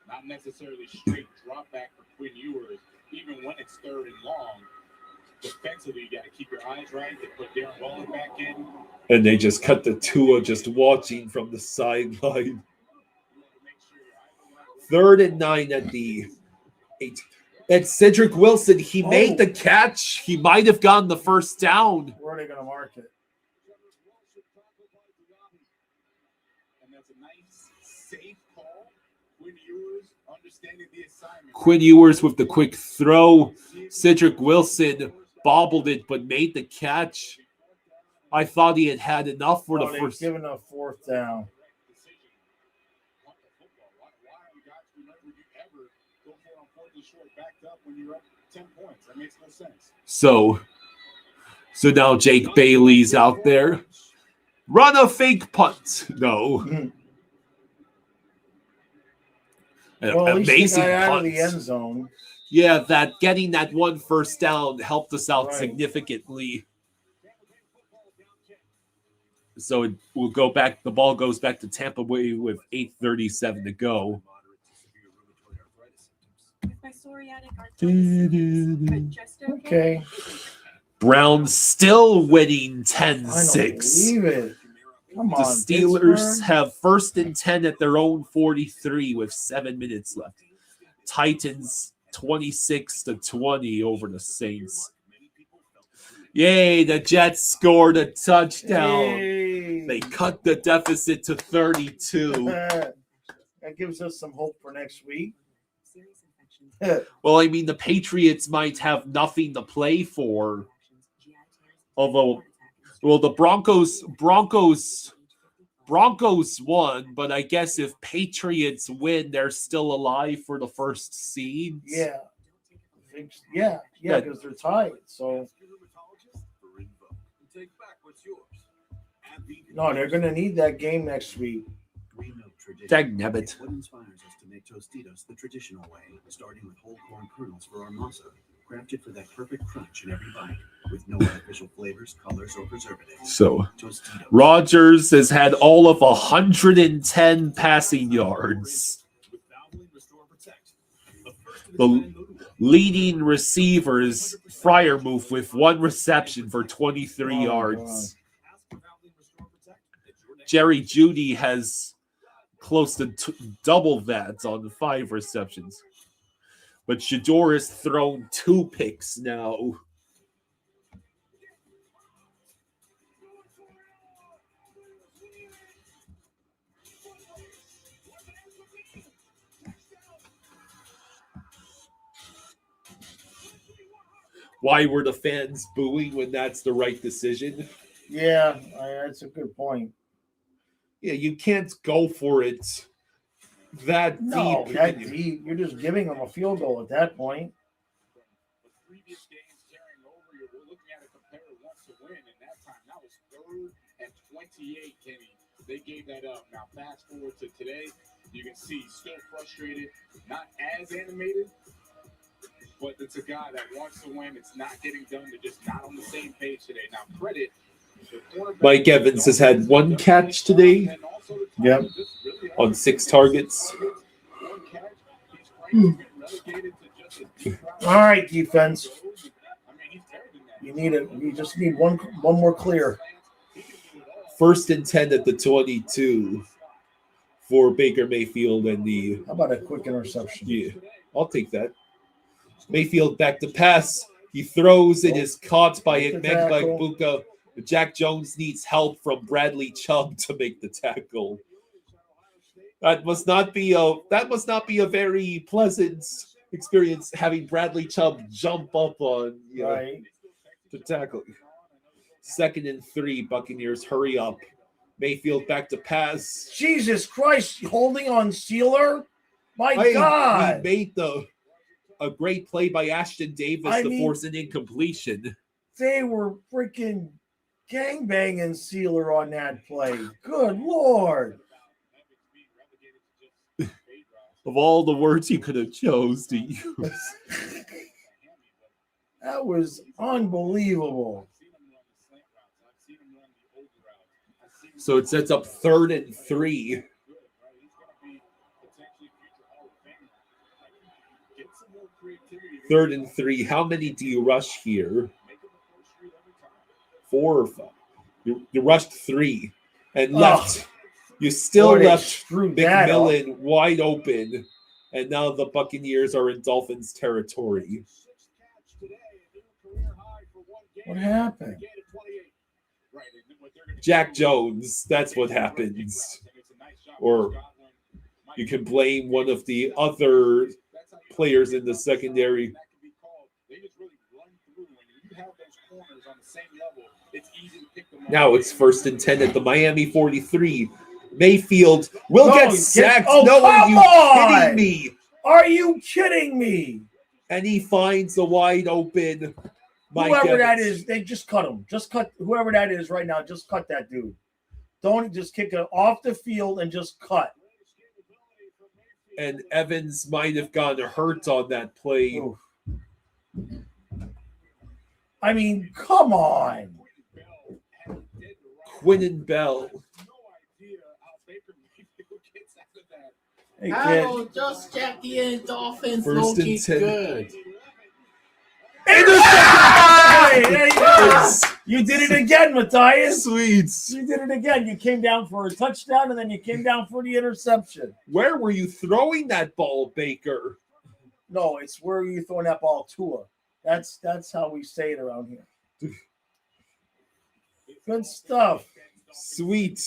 Not necessarily straight drop back for Quinn Ewers. Even when it's 3rd and long, defensively, you got to keep your eyes right. They put Darren Waller back in. And they just cut the Tua just watching from the sideline. 3rd and 9 at the 8. And Cedric Wilson, he made the catch. He might have gotten the first down. Where are they going to mark it? And that's a nice, safe call. Quinn Ewers understanding the assignment. Quinn Ewers with the quick throw. Cedric Wilson bobbled it but made the catch. I thought he had enough for the first. Given a 4th down. So now Jake Bailey's out there. Run a fake punt. No. Well, amazing punt out of punt. the end zone. Yeah, getting that one first down helped us out significantly. So it will go back. The ball goes back to Tampa Bay with 8:37 to go. My psoriatic arthritis, but just Okay. Browns still winning I don't 10-6. believe it. Come The on, Steelers Pittsburgh. have 1st and 10 at their own 43 with 7 minutes left. Titans 26-20 over the Saints. Yay, the Jets scored a touchdown. Hey. They cut the deficit to 32. That gives us some hope for next week. Well, I mean, the Patriots might have nothing to play for. Although, well, the Broncos won, but I guess if Patriots win, they're still alive for the first seed. Yeah. Yeah, because they're tied. So no, they're gonna need that game next week. Dagnabbit. What inspires us to make Tostitos the traditional way, starting with whole corn kernels for our masa, crafted for that perfect crunch in every bite, with no artificial flavors, colors, or preservatives. So, Rodgers has had all of 110 passing yards. The leading receivers, Freiermuth, with 1 reception for 23 yards. Jerry Jeudy has close to double that on 5 receptions. But Shador has thrown 2 picks now. Why were the fans booing when that's the right decision? Yeah, that's a good point. Yeah, you can't go for it that No, deep. that deep. You're just giving them a field goal at that point. Previous games carrying over, we're looking at a competitor wants to win, and that time that was 3rd and 28, Kenny. They gave that up. Now fast forward to today, you can see still frustrated, not as animated, but it's a guy that wants to win. It's not getting done. They're just not on the same page today. Now credit. Mike Evans has had 1 catch today. Yep. On 6 targets. All right, defense. You just need one more clear. 1st and 10 at the 22 for Baker Mayfield and the. How about a quick interception? Yeah, I'll take that. Mayfield back to pass. He throws and is caught by Buka. Jack Jones needs help from Bradley Chubb to make the tackle. That must not be a very pleasant experience having Bradley Chubb jump up on to tackle. 2nd and 3, Buccaneers, hurry up. Mayfield back to pass. Jesus Christ, holding on Sealer? My God. He made a great play by Ashton Davis to force an incompletion. They were freaking gangbanging Sealer on that play. Good Lord. Of all the words he could have chose to use. That was unbelievable. So it sets up 3rd and 3. Third and 3. How many do you rush here? 4 or 5. You rushed 3 and left. You still left McMillan wide open, and now the Buccaneers are in Dolphins territory. What happened? Jack Jones, that's what happens. Or you can blame one of the other players in the secondary. Now it's 1st and 10 at the Miami 43. Mayfield will get sacked. Are you kidding me? Are you kidding me? And he finds the wide open. Whoever that is, they just cut him. Just cut whoever that is right now. Just cut that dude. Don't just kick it off the field and just cut. And Evans might have gotten hurt on that play. Oof. I mean, come on. Quinnen Bell. Hey, Hello, kid. just checking in. Dolphins First and looking 10. good. Hey, there you go. You did it again, Matthias. Sweet. You did it again. You came down for a touchdown, and then you came down for the interception. Where were you throwing that ball, Baker? No, it's where you throwing that ball to her. That's how we say it around here. Good stuff. Sweet.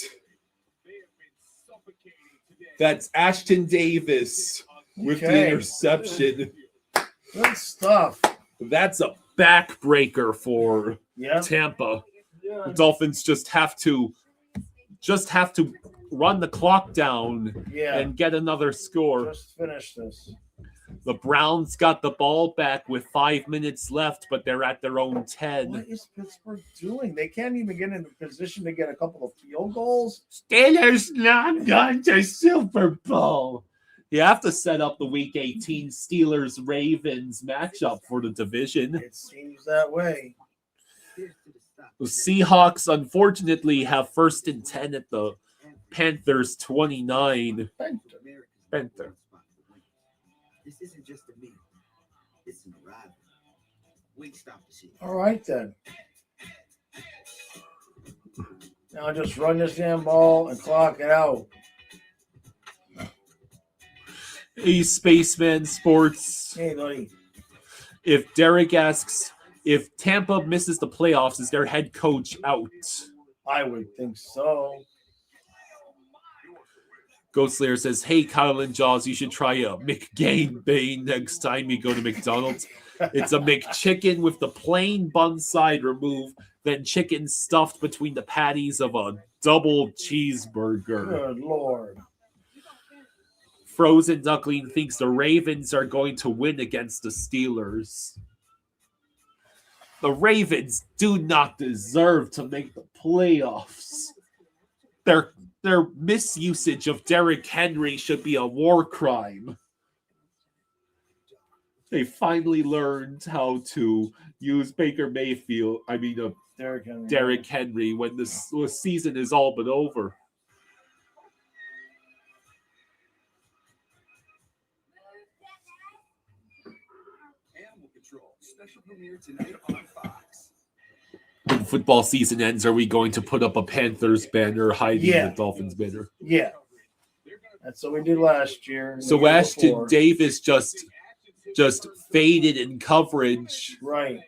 That's Ashton Davis with the interception. Good stuff. That's a backbreaker for Tampa. Yeah. The Dolphins just have to run the clock down and get another score. Just finish this. The Browns got the ball back with 5 minutes left, but they're at their own 10. What is Pittsburgh doing? They can't even get in a position to get a couple of field goals. Steelers not gone to Super Bowl. You have to set up the Week 18 Steelers-Ravens matchup for the division. It seems that way. The Seahawks, unfortunately, have first and 10 at the Panthers 29. Panther. This isn't just a meal. It's an arrival. We stop the season. All right, then. Now just run this damn ball and clock it out. Hey, Spaceman Sports. Hey, buddy. If Derek asks if Tampa misses the playoffs, is their head coach out? I would think so. Ghost Slayer says, hey, Kyle and Jaws, you should try a McGain next time you go to McDonald's. It's a McChicken with the plain bun side removed, then chicken stuffed between the patties of a double cheeseburger. Good Lord. Frozen Duckling thinks the Ravens are going to win against the Steelers. The Ravens do not deserve to make the playoffs. Their misusage of Derrick Henry should be a war crime. They finally learned how to use Derrick Henry when the season is all but over. Animal Control, special premiere tonight on Fox. When football season ends, are we going to put up a Panthers banner hiding the Dolphins banner? Yeah. That's what we did last year. So Ashton Davis just faded in coverage. Right.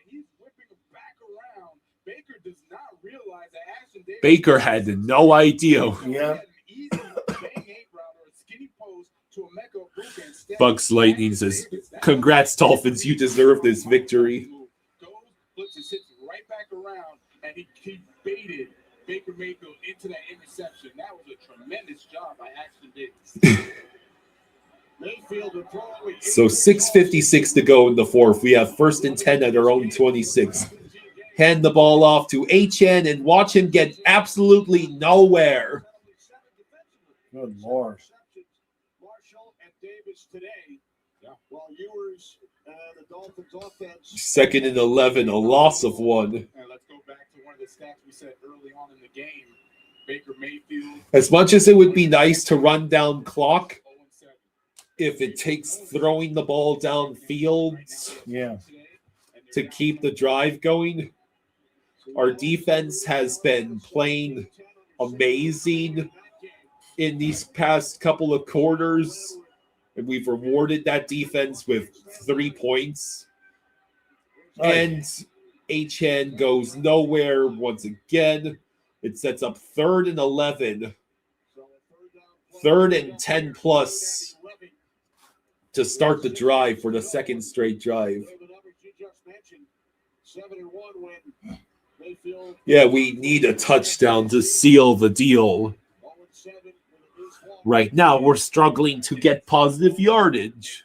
Baker had no idea. Yeah. Bucks Lightning says, congrats, Dolphins. You deserve this victory. Right back around, and he baited Baker Mayfield into that interception. That was a tremendous job by Ashton Davis. So 6:56 to go in the fourth. We have first and 10 at our own 26. Hand the ball off to HN and watch him get absolutely nowhere. Good Lord. Marshall and Davis today. Yeah. While Ewers, the Dolphins offense. Second and 11, a loss of 1. And let's go back to one of the stats we said early on in the game. Baker Mayfield. As much as it would be nice to run down clock, if it takes throwing the ball downfield to keep the drive going, our defense has been playing amazing in these past couple of quarters, and we've rewarded that defense with 3 points. And HN goes nowhere once again. It sets up 3rd and 11. 3rd and 10 plus to start the drive for the second straight drive. Yeah, we need a touchdown to seal the deal. Right now, we're struggling to get positive yardage.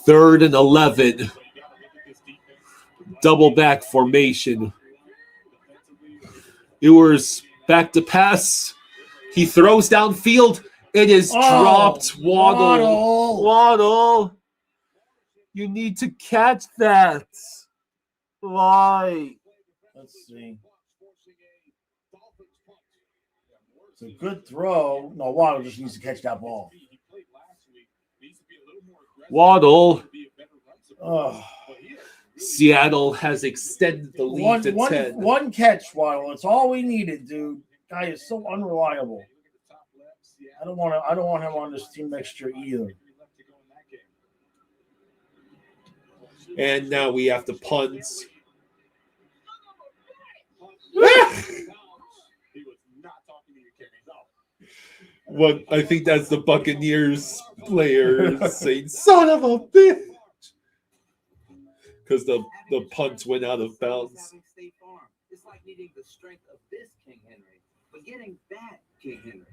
3rd and 11. Double back formation. Ewers back to pass. He throws downfield. It is dropped. Waddle. You need to catch that. Why? Let's see. It's a good throw. No, Waddle just needs to catch that ball. Waddle. Oh. Seattle has extended the lead to 10. One catch, Waddle. It's all we needed, dude. Guy is so unreliable. I don't want him on this team next year either. And now we have to punt. What I think that's the Buccaneers player saying, "Son of a bitch," because the punt went out of bounds. It's like needing the strength of this King Henry, but getting that King Henry.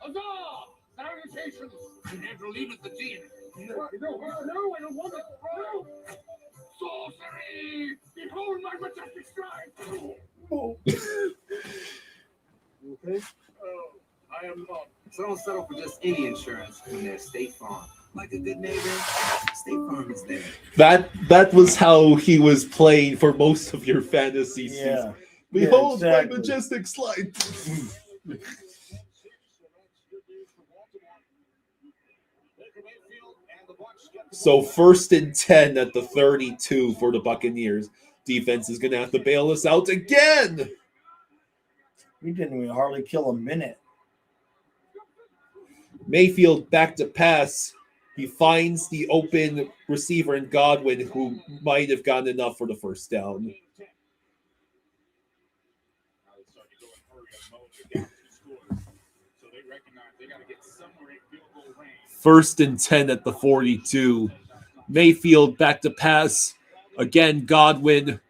Huzzah! Salutations! And leave it the team. No, I don't want it. No! Sorcery! Behold my majestic stride! Oh. Okay. I am not. So don't settle for just any insurance when there's State Farm. Like a good neighbor, State Farm is there. That was how he was playing for most of your fantasy season. Behold my majestic slide. So 1st and 10 at the 32 for the Buccaneers. Defense is going to have to bail us out again. We didn't even hardly kill a minute. Mayfield back to pass. He finds the open receiver in Godwin, who might have gotten enough for the first down. First and 10 at the 42. Mayfield back to pass. Again, Godwin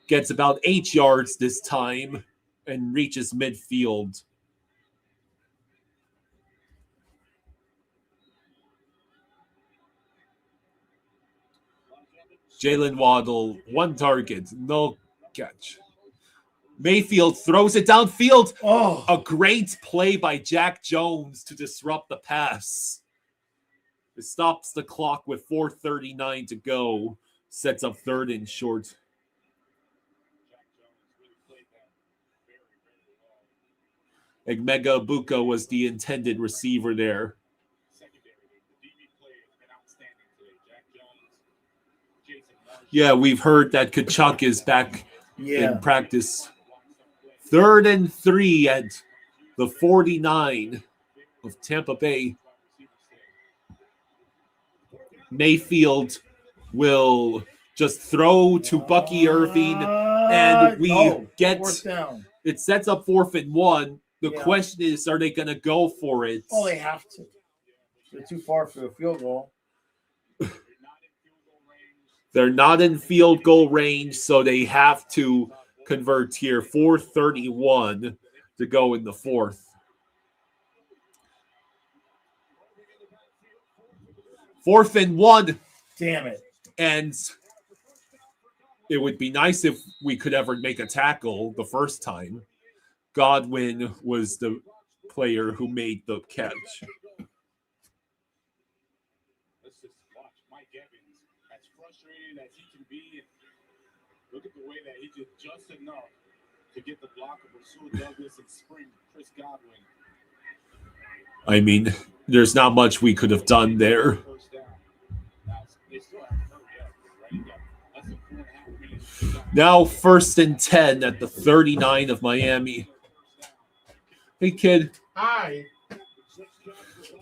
gets about 8 yards this time and reaches midfield. Jalen Waddle, 1 target, no catch. Mayfield throws it downfield. Oh, a great play by Jack Jones to disrupt the pass. It stops the clock with 4:39 to go. Sets up 3rd and short. Egmega Buka was the intended receiver there. Yeah, we've heard that Kachuk is back in practice. 3rd and 3 at the 49 of Tampa Bay. Mayfield will just throw to Bucky Irving, and we get it. Sets up 4th and 1. The question is, are they going to go for it? Oh, they have to. They're too far for a field goal. They're not in field goal range, so they have to convert here. 4:31 to go in the 4th. 4th and 1. Damn it. And it would be nice if we could ever make a tackle the first time. Godwin was the player who made the catch. Let's just watch Mike Evans, as frustrated as he can be. Look at the way that he did just enough to get the block of Rasul Douglas and spring Chris Godwin. I mean, there's not much we could have done there. Now 1st and 10 at the 39 of Miami. Hey, kid. Hi.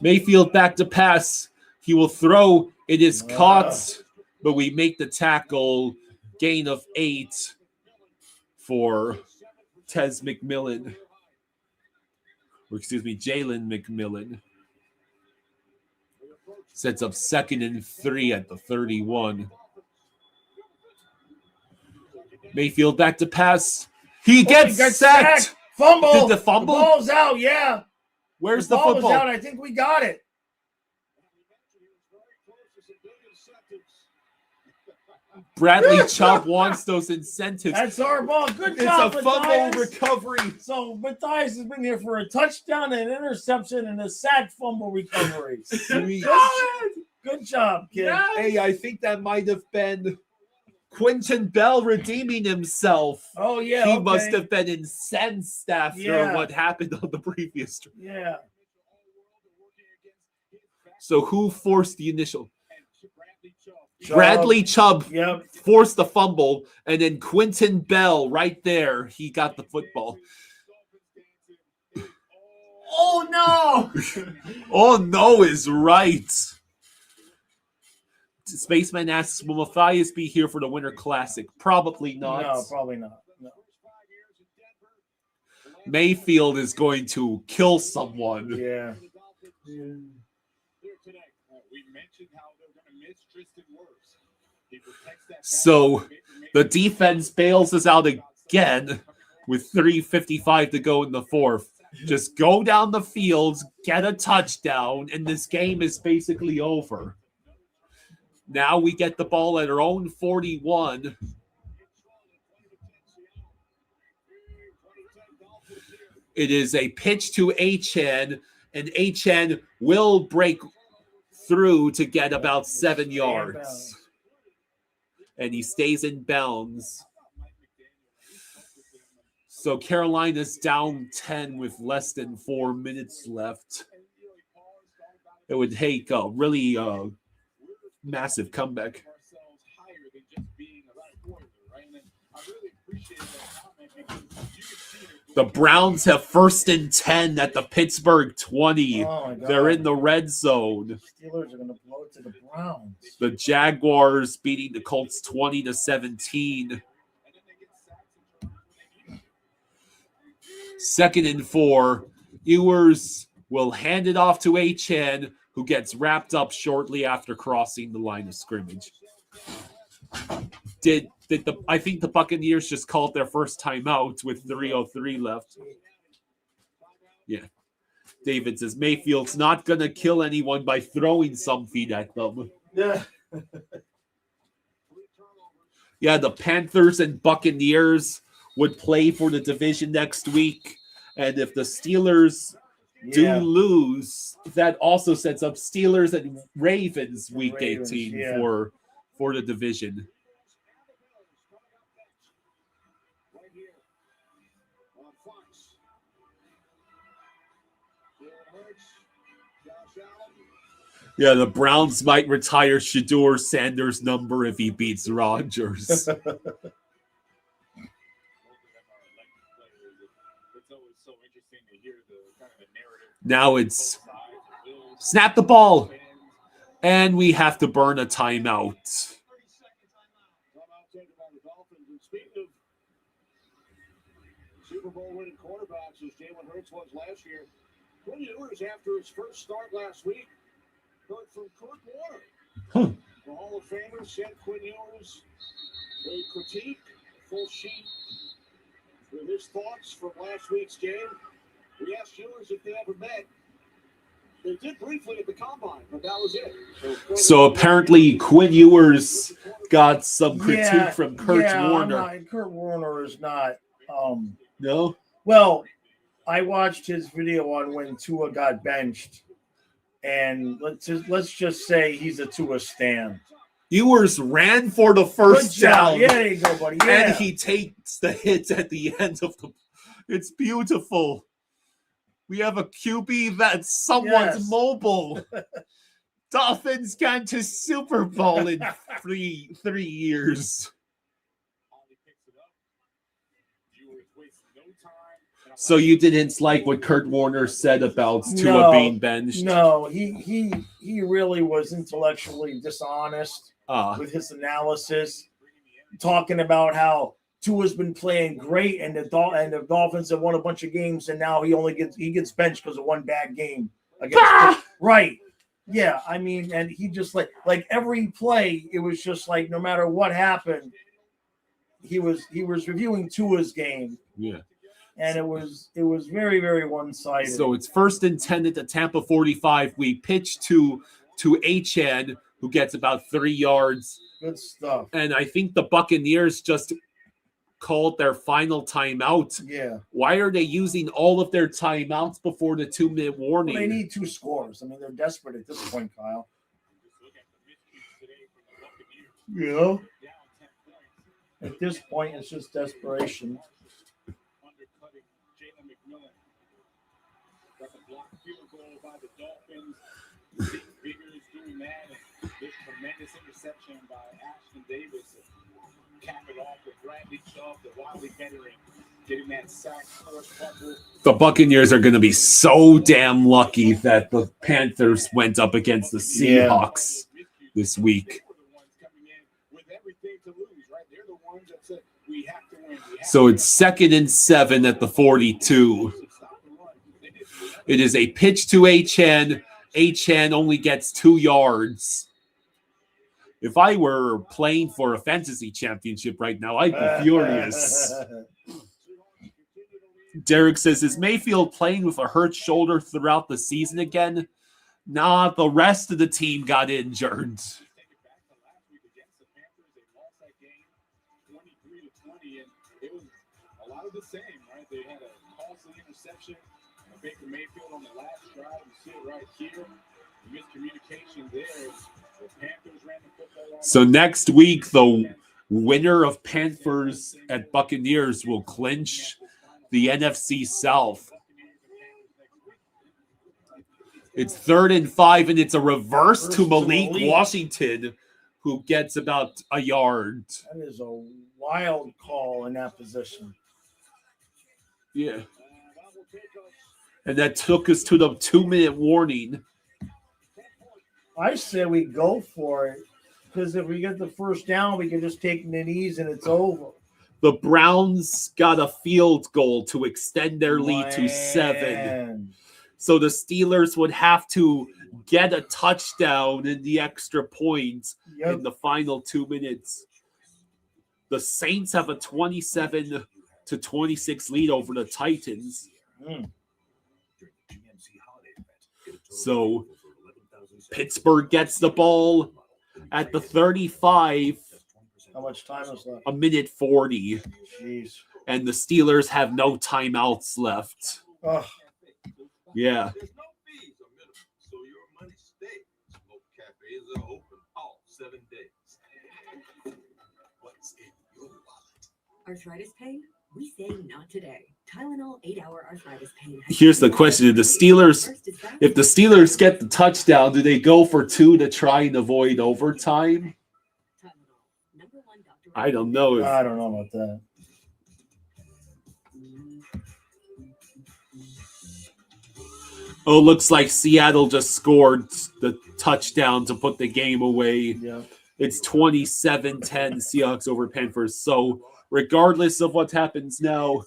Mayfield back to pass. He will throw. It is caught, but we make the tackle. Gain of 8 for Tez McMillan. Or excuse me, Jalen McMillan. Sets up 2nd and 3 at the 31. Mayfield back to pass. He gets sacked. Fumble. Did the fumble? The ball's out, yeah. Where's the ball football? Was out. I think we got it. Bradley Chubb wants those incentives. That's our ball. Good It's job, a fumble Matthias. recovery. So Matthias has been here for a touchdown, an interception, and a sack fumble recovery. Good Good job, kid. Yes. Hey, I think that might have been Quentin Bell redeeming himself. Oh, yeah. He okay. must have been incensed after what happened on the previous stream. Yeah. So who forced the initial? Chubb. Bradley Chubb Yep. forced the fumble, and then Quentin Bell right there, he got the football. Oh, no. Oh, no is right. Spaceman asks, will Matthias be here for the Winter Classic? Probably not. No, probably not. No. Mayfield is going to kill someone. Yeah. So the defense bails us out again with 3:55 to go in the fourth. Just go down the field, get a touchdown, and this game is basically over. Now we get the ball at our own 41. It is a pitch to Achane, and Achane will break through to get about 7 yards. And he stays in bounds. So Carolina's down 10 with less than 4 minutes left. It would take a really massive comeback. The Browns have 1st and 10 at the Pittsburgh 20. Oh, my God. They're in the red zone. Steelers are going to blow it to the Browns. The Jaguars beating the Colts 20-17. 2nd and 4. Ewers will hand it off to Achane, who gets wrapped up shortly after crossing the line of scrimmage. I think the Buccaneers just called their first timeout with 3:03 left. Yeah. David says Mayfield's not going to kill anyone by throwing some feet at them. Yeah. Yeah, the Panthers and Buccaneers would play for the division next week. And if the Steelers do lose, that also sets up Steelers and Ravens week 18 for the division. Yeah, the Browns might retire Shedeur Sanders' number if he beats Rodgers. Now it's snap the ball, and we have to burn a timeout. Super Bowl winning quarterbacks as Jalen Hurts was last year. Quinn Ewers, after his first start last week, heard from Kurt Warner. The Hall of Famer sent Quinn Ewers a critique, a full sheet with his thoughts from last week's game. We asked Ewers if they ever met. They did briefly at the combine, but that was it. So apparently Quinn Ewers got some critique from Kurt Warner. Kurt Warner is not. No? Well, I watched his video on when Tua got benched, and let's just say he's a Tua stan. Ewers ran for the first down. Yeah, there you go, buddy. Yeah. And he takes the hits at the end of the. It's beautiful. We have a QB that's somewhat mobile. Dolphins gone to Super Bowl in three years. So you didn't like what Kurt Warner said about Tua being benched? No, he really was intellectually dishonest with his analysis, talking about how Tua's been playing great, and the Dolphins have won a bunch of games, and now he gets benched because of one bad game against right. Yeah, I mean, and he just like every play, it was just like no matter what happened, he was reviewing Tua's game. Yeah. And it was very, very one-sided. So it's 1st and 10 at the Tampa 45. We pitch to Achane, who gets about 3 yards. Good stuff. And I think the Buccaneers just called their final timeout. Yeah. Why are they using all of their timeouts before the 2-minute warning? Well, they need 2 scores. I mean, they're desperate at this point, Kyle. You know, at this point, it's just desperation. Undercutting Jalen McMillan. Got the block field goal by the Dolphins. Zeke Biggers doing that. And this tremendous interception by Ashton Davis. Cap it off with Bradley Chubb, the Wildly veteran, getting that sack, forced fumble. The Buccaneers are going to be so damn lucky that the Panthers went up against the Seahawks this week. So it's 2nd and 7 at the 42. It is a pitch to Achane. Achane only gets 2 yards. If I were playing for a fantasy championship right now, I'd be furious. Derek says, is Mayfield playing with a hurt shoulder throughout the season again? Nah, the rest of the team got injured. It was a lot of the same, right? They had a costly interception. Baker Mayfield on the last drive. You see it right here. Miscommunication there. The Panthers ran the football on. So next week, the winner of Panthers at Buccaneers will clinch the NFC South. It's 3rd and 5, and it's a reverse to Malik Washington, who gets about a yard. That is a wild call in that position. Yeah. And that took us to the 2-minute warning. I say we go for it, because if we get the first down, we can just take the knees and it's over. The Browns got a field goal to extend their lead to 7. So the Steelers would have to get a touchdown in the extra points in the final 2 minutes. The Saints have a 27-26 lead over the Titans. So Pittsburgh gets the ball at the 35. How much time is left? A minute 40. Jeez. And the Steelers have no timeouts left. Ugh. Yeah. There's no fees or minimum, so your money stays. Smoke cafes are open all 7 days. What's in your wallet? Arthritis pain? We say not today. Tylenol 8-hour arthritis pain. Here's the question. If the Steelers get the touchdown, do they go for 2 to try and avoid overtime? I don't know. I don't know about that. Oh, looks like Seattle just scored the touchdown to put the game away. Yeah. It's 27-10 Seahawks over Panthers. So regardless of what happens now,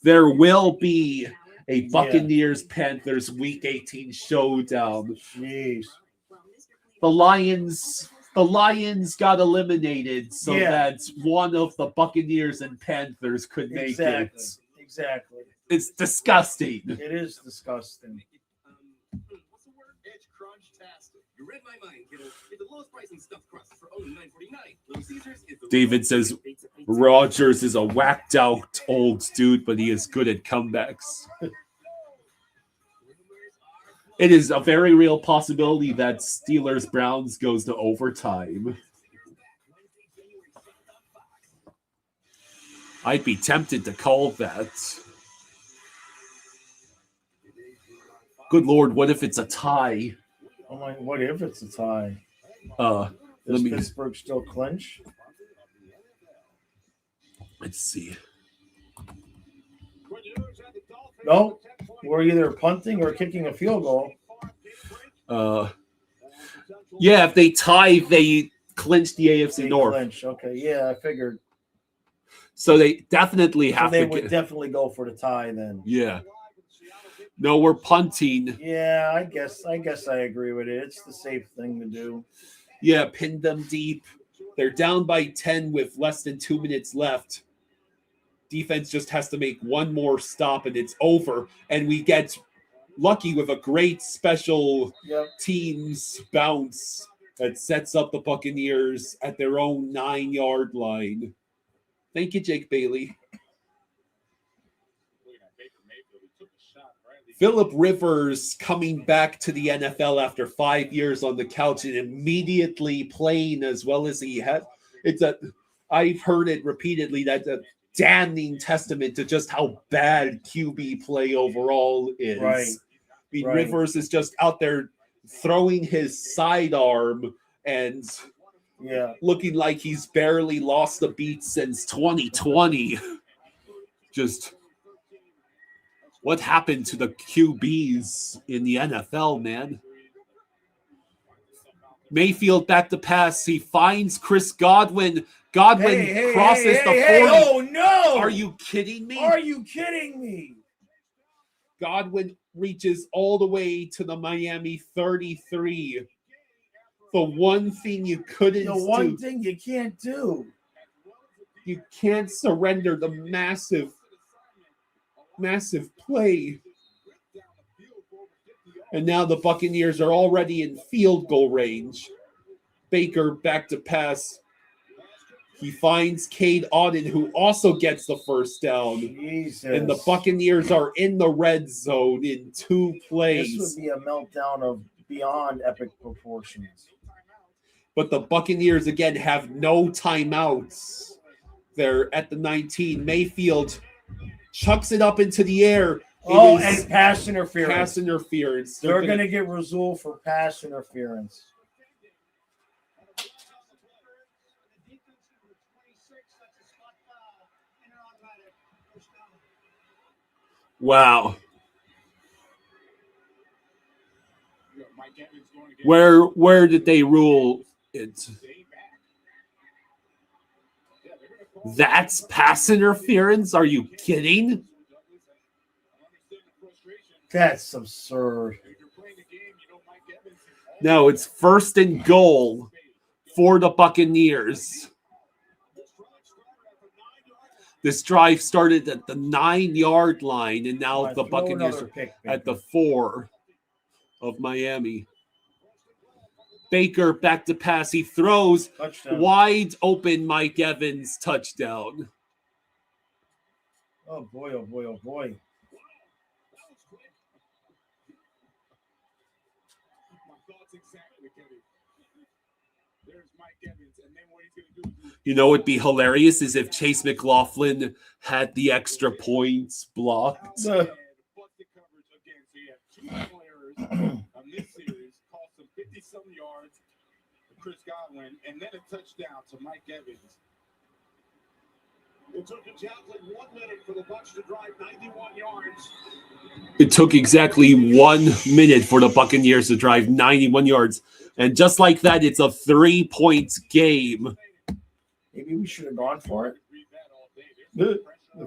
there will be a Buccaneers-Panthers Week 18 showdown. Jeez. The Lions got eliminated so that one of the Bucacneers and Panthers could make it. Exactly. It's disgusting. It is disgusting. What's the word? It's crunch-tastic. You read my mind, kiddo. Get the lowest price in stuffed crust for only $9.49. Little Caesars is the David says Rodgers is a whacked out old dude, but he is good at comebacks. It is a very real possibility that Steelers-Browns goes to overtime. I'd be tempted to call that. Good Lord, what if it's a tie? Oh my! What if it's a tie? Does Pittsburgh still clinch? Let's see. No, we're either punting or kicking a field goal. Yeah, if they tie, they clinch the AFC North. Clinch. Okay, yeah, I figured. So they definitely have They to. would definitely go for the tie then. Yeah. No, we're punting. Yeah, I guess I agree with it. It's the safe thing to do. Yeah, pin them deep. They're down by 10 with less than 2 minutes left. Defense just has to make one more stop and it's over. And we get lucky with a great special teams bounce that sets up the Buccaneers at their own 9-yard line. Thank you, Jake Bailey. Phillip Rivers coming back to the NFL after 5 years on the couch and immediately playing as well as he had. I've heard it repeatedly. That's a damning testament to just how bad QB play overall is. Right. I mean, Rivers is just out there throwing his sidearm and looking like he's barely lost a beat since 2020. Just what happened to the QBs in the NFL, man? Mayfield back to pass. He finds Chris Godwin. Godwin crosses the 40. Oh, no! Are you kidding me? Are you kidding me? Godwin reaches all the way to the Miami 33. The one thing you couldn't do. The one thing you can't do. You can't surrender the massive play. And now the Buccaneers are already in field goal range. Baker back to pass. He finds Cade Otton, who also gets the first down. Jesus. And the Buccaneers are in the red zone in 2 plays. This would be a meltdown of beyond epic proportions. But the Buccaneers, again, have no timeouts. They're at the 19. Mayfield chucks it up into the air. And pass interference. Pass interference. They're going to get Razul for pass interference. Wow. Where did they rule it? That's pass interference? Are you kidding? That's absurd. No, it's 1st and goal for the Buccaneers. This drive started at the 9-yard line, and now the Buccaneers are at the 4 of Miami. Baker back to pass. He throws wide open. Mike Evans touchdown. Oh boy, oh boy, oh boy. You know, it'd be hilarious is if Chase McLaughlin had the extra points blocked. Chris Godwin, and then a touchdown to Mike Evans. It took exactly 1 minute for the Bucs to drive 91 yards. It took exactly 1 minute for the Buccaneers to drive 91 yards. And just like that, it's a 3-point game. Maybe we should have gone for it. The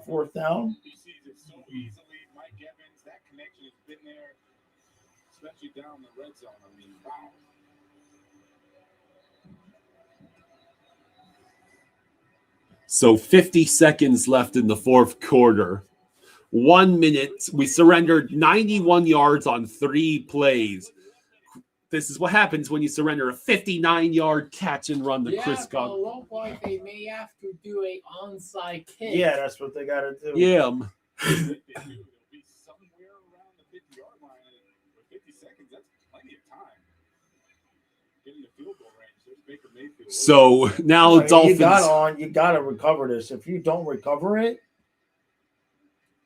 4th down. He sees it so easily. Mike Evans, that connection has been there, especially down the red zone. I mean, wow. So 50 seconds left in the 4th quarter. 1 minute. We surrendered 91 yards on 3 plays. This is what happens when you surrender a 59-yard catch and run to Chris Godwin. It looks like they may have to do a onside kick. Yeah, that's what they got to do. Yeah. So now Dolphins. You got to recover this. If you don't recover it,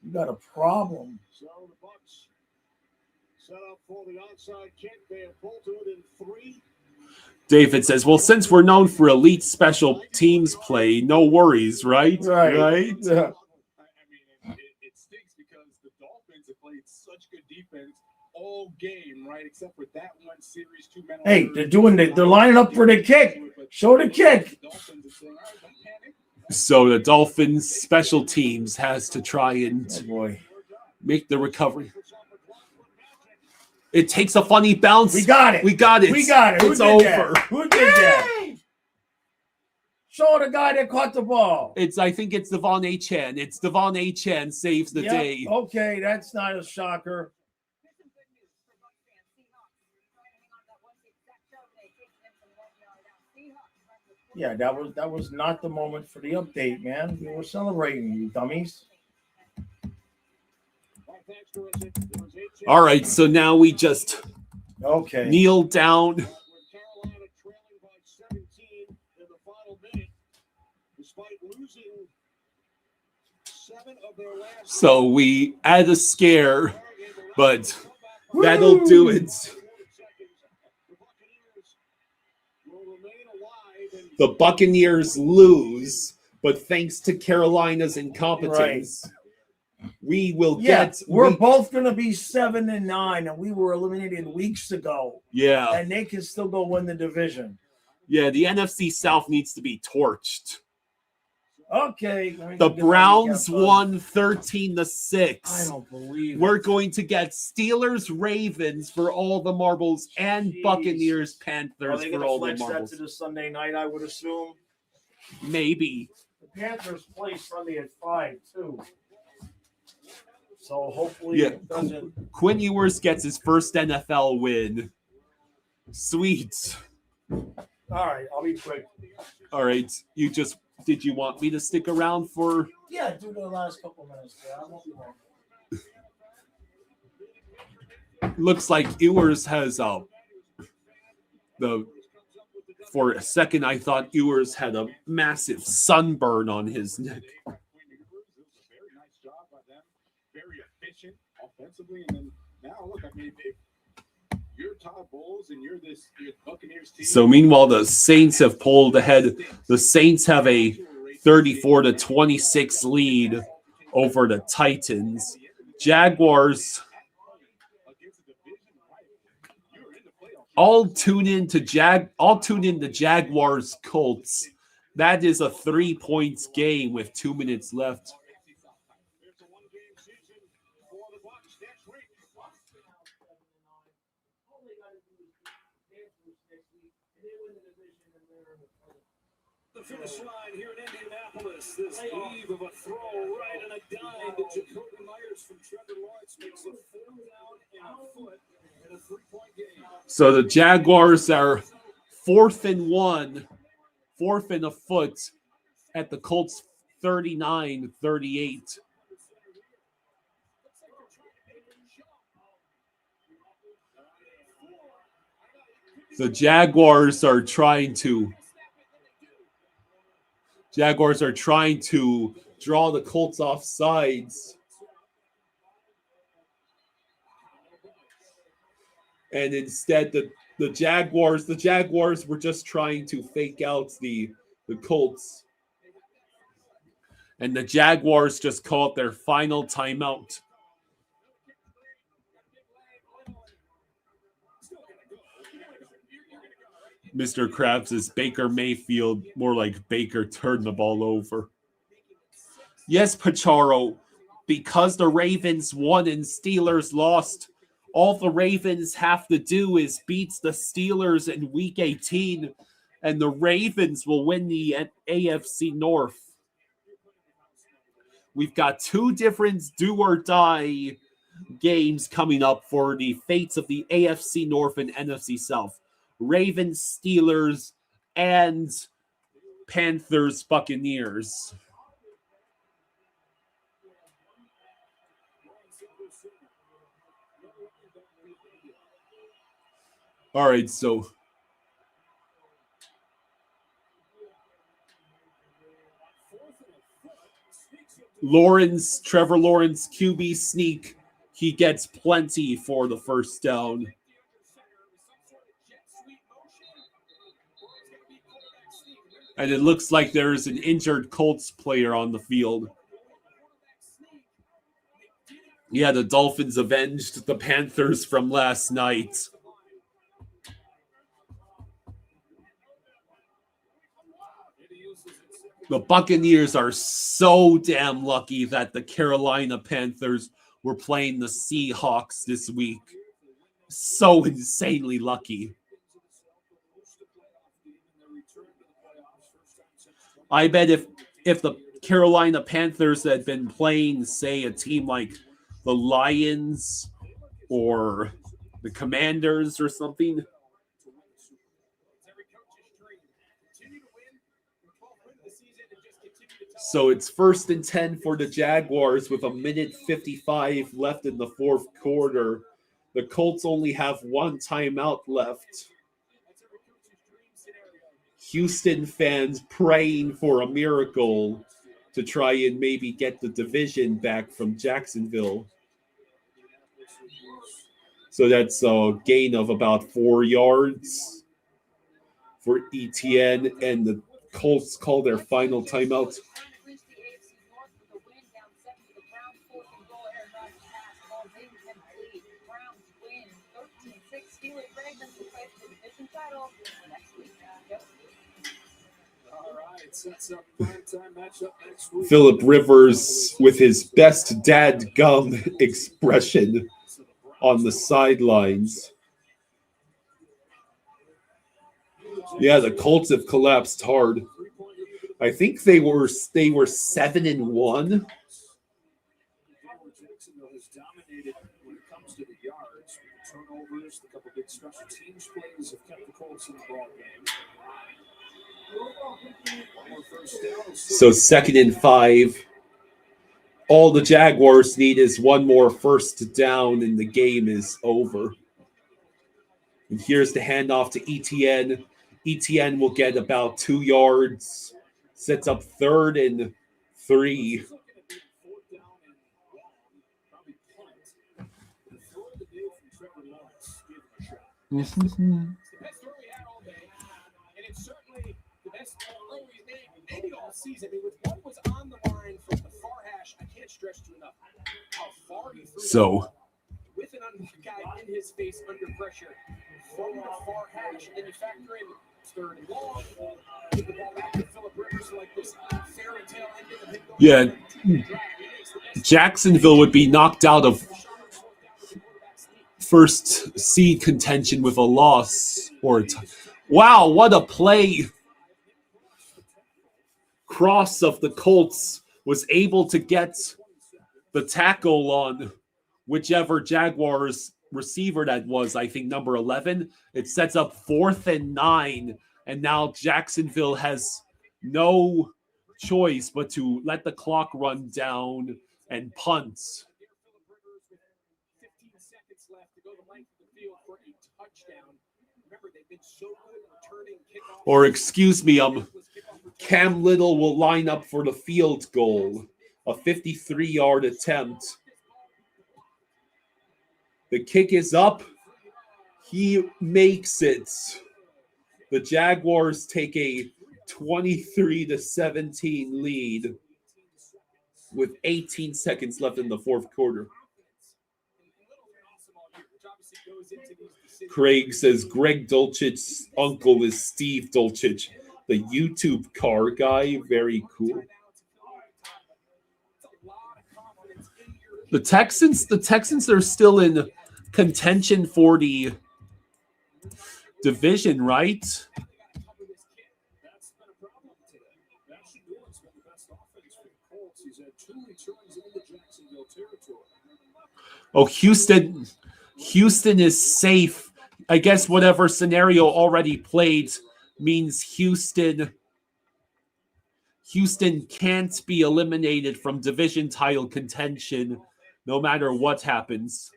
you got a problem. So the Bucs set up for the onside kick. They have pulled to it in 3. David says, well, since we're known for elite special teams play, no worries, right? Right. Yeah. I mean, it stinks because the Dolphins have played such good defense all game, right? Except for that one series, 2 men. Hey, they're lining up for the kick. Show the kick. So the Dolphins special teams has to try and make the recovery. It takes a funny bounce. We got it. We got it. It's over. Who did that? Show the guy that caught the ball. I think it's Devon Achane. It's Devon Achane saves the day. Okay, that's not a shocker. Yeah, that was not the moment for the update, man. We were celebrating, you dummies. All right, so now we just kneel down. Carolina trailing by 17 in the final minute, despite losing 7 of their last. So we had a scare, but that'll do it. The Buccaneers lose, but thanks to Carolina's incompetence, we will get. We're both going to be 7-9, and we were eliminated weeks ago. Yeah. And they can still go win the division. Yeah, the NFC South needs to be torched. Okay. The Browns won 13-6. I don't believe We're going to get Steelers, Ravens for all the marbles, and Buccaneers, Panthers Are they for all the going to flex marbles. that to the Sunday night, I would assume? Maybe. The Panthers play Sunday at 5, too. So hopefully it doesn't. Quinn Ewers gets his first NFL win. Sweet. All right, I'll be quick. All right, did you want me to stick around for? Yeah, do the last couple minutes. Yeah, I won't be long. Looks like Ewers has for a second I thought Ewers had a massive sunburn on his neck. Very efficient offensively, and then now look, I mean, if you're Todd Bowles and you're this Buccaneers team. So meanwhile, the Saints have pulled ahead. The Saints have a 34-26 lead over the Titans. Jaguars. I'll tune in to Jaguars Colts. That is a 3-point game with 2 minutes left. The finish line here in Indianapolis. This eve of a throw right and a dime to Jacoby Myers from Trevor Lawrence makes a 4th down and a foot in a 3-point game. So the Jaguars are 4th and 1, 4th and a foot at the Colts 39-38. The Jaguars are trying to draw the Colts off sides. And instead the Jaguars were just trying to fake out the Colts. And the Jaguars just called their final timeout. Mr. Krabs is Baker Mayfield, more like Baker turned the ball over. Yes, Pacharo, because the Ravens won and Steelers lost, all the Ravens have to do is beat the Steelers in Week 18, and the Ravens will win the AFC North. We've got 2 different do-or-die games coming up for the fates of the AFC North and NFC South. Ravens, Steelers, and Panthers, Buccaneers. All right, so Trevor Lawrence, QB sneak. He gets plenty for the first down. And it looks like there's an injured Colts player on the field. Yeah, the Dolphins avenged the Panthers from last night. The Buccaneers are so damn lucky that the Carolina Panthers were playing the Seahawks this week. So insanely lucky. I bet if the Carolina Panthers had been playing, say, a team like the Lions or the Commanders or something, So it's 1st and 10 for the Jaguars with 1:55 left in the fourth quarter. The Colts only have one timeout left. Houston fans praying for a miracle to try and maybe get the division back from Jacksonville. So that's a gain of about 4 yards for ETN, and the Colts call their final timeout. Phillip Rivers with his best dad gum expression on the sidelines. Yeah, the Colts have collapsed hard. I think they were 7-1. Jacksonville has dominated when it comes to the yards. Turnovers, a couple big special teams plays have kept the Colts in the ball game. So 2nd and 5. All the Jaguars need is one more first down, and the game is over. And here's the handoff to ETN. ETN will get about 2 yards. Sets up 3rd and 3. Maybe all season. I mean, with what was on the line from the far hash, I can't stress to enough how far he threw So with an unmarked guy in his face under pressure from the far hash, and then you factor in 3rd and long, give the ball back to Phillip Rivers like this fairy tale ending of him going yeah, Jacksonville would be knocked out of first seed contention with a loss or wow, what a play. Cross of the Colts was able to get the tackle on whichever Jaguars receiver that was, I think number 11. It sets up 4th and 9, and now Jacksonville has no choice but to let the clock run down and punt. 15 seconds left to go the length of the field for a touchdown. Remember, they've been so good returning kickoffs. Or excuse me, Cam Little will line up for the field goal, a 53-yard attempt. The kick is up. He makes it. The Jaguars take a 23-17 lead with 18 seconds left in the fourth quarter. Craig says Greg Dulcich's uncle is Steve Dulcich, the YouTube car guy. Very cool. The Texans are still in contention for the division, right? Oh, Houston is safe. I guess whatever scenario already played means Houston can't be eliminated from division title contention no matter what happens.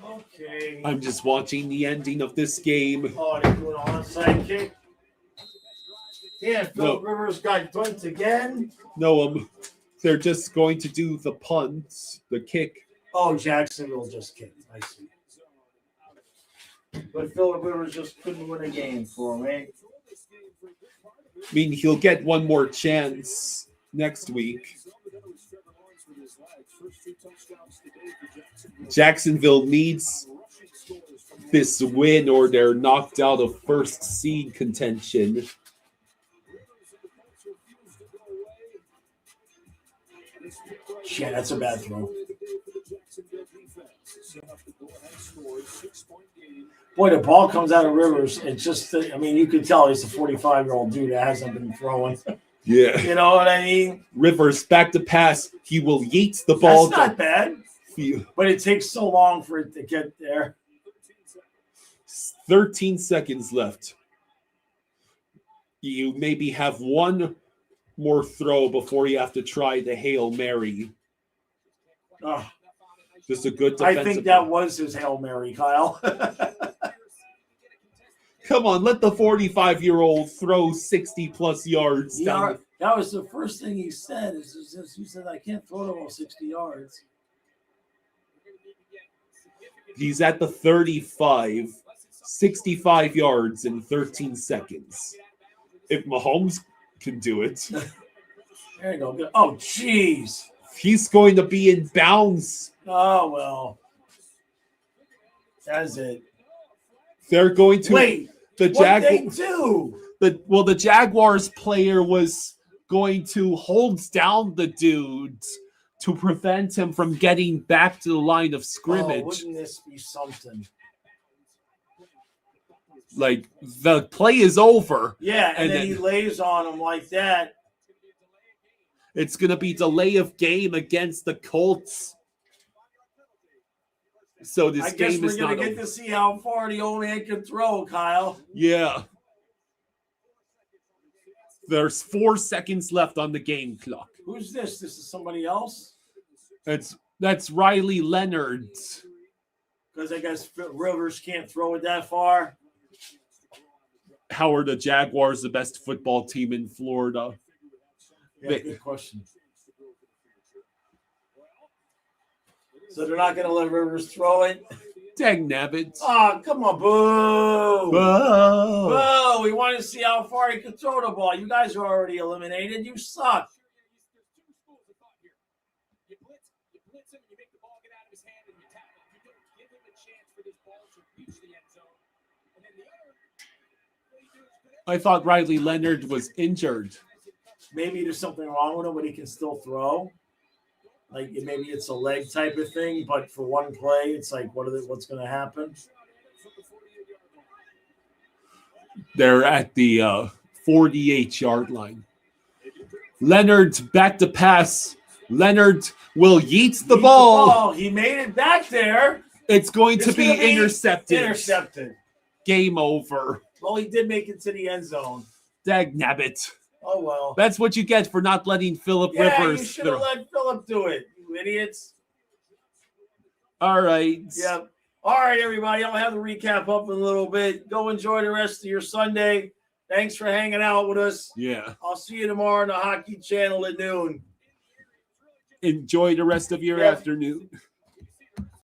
Okay. I'm just watching the ending of this game. Oh, they're doing an onside kick. Yeah, Phillip Rivers got dunked again. No, they're just going to do the punt, the kick. Oh, Jacksonville just kicked. I see. But Phillip Rivers just couldn't win a game for him, eh? I mean, he'll get one more chance next week. Jacksonville needs this win or they're knocked out of first seed contention. Yeah, that's a bad throw. Boy, the ball comes out of Rivers. It's just, I mean, you can tell he's a 45-year-old dude that hasn't been throwing. Yeah. You know what I mean? Rivers back to pass. He will yeet the ball. That's not bad. But it takes so long for it to get there. 13 seconds left. You maybe have one more throw before you have to try the Hail Mary. Oh, Just a good I defensive think that was his Hail Mary, Kyle. Come on, let the 45-year-old throw 60-plus yards down. That was the first thing he said. He said, I can't throw the ball 60 yards. He's at the 35, 65 yards in 13 seconds. If Mahomes can do it. There you go. Oh, jeez. He's going to be in bounds. Oh, well. That's it. They're going to... Wait, what'd they do? The Jaguars player was going to hold down the dude to prevent him from getting back to the line of scrimmage. Oh, wouldn't this be something? Like, the play is over. Yeah, and then he lays on him like that. It's going to be delay of game against the Colts. So this game is not over. I guess we're going to get to see how far the old man can throw, Kyle. Yeah. There's 4 seconds left on the game clock. Who's this? This is somebody else? That's Riley Leonard. Because I guess Rivers can't throw it that far. How are the Jaguars the best football team in Florida? Yeah, good question. So they're not going to let Rivers throw it? Dang nabbit. Oh, come on, boo. Boo. We want to see how far he can throw the ball. You guys are already eliminated. You suck. I thought Riley Leonard was injured. Maybe there's something wrong with him, but he can still throw. Like maybe it's a leg type of thing, but for one play, it's like what's going to happen? They're at the 48-yard line. Leonard back to pass. Leonard will yeet the ball. He made it back there. It's going to be intercepted. Intercepted. Game over. Well, he did make it to the end zone. Dag nabbit. Oh, well. That's what you get for not letting Phillip Rivers. You should have let Phillip do it, you idiots. All right. Yep. All right, everybody. I'll have the recap up in a little bit. Go enjoy the rest of your Sunday. Thanks for hanging out with us. Yeah. I'll see you tomorrow on the Hockey Channel at noon. Enjoy the rest of your afternoon.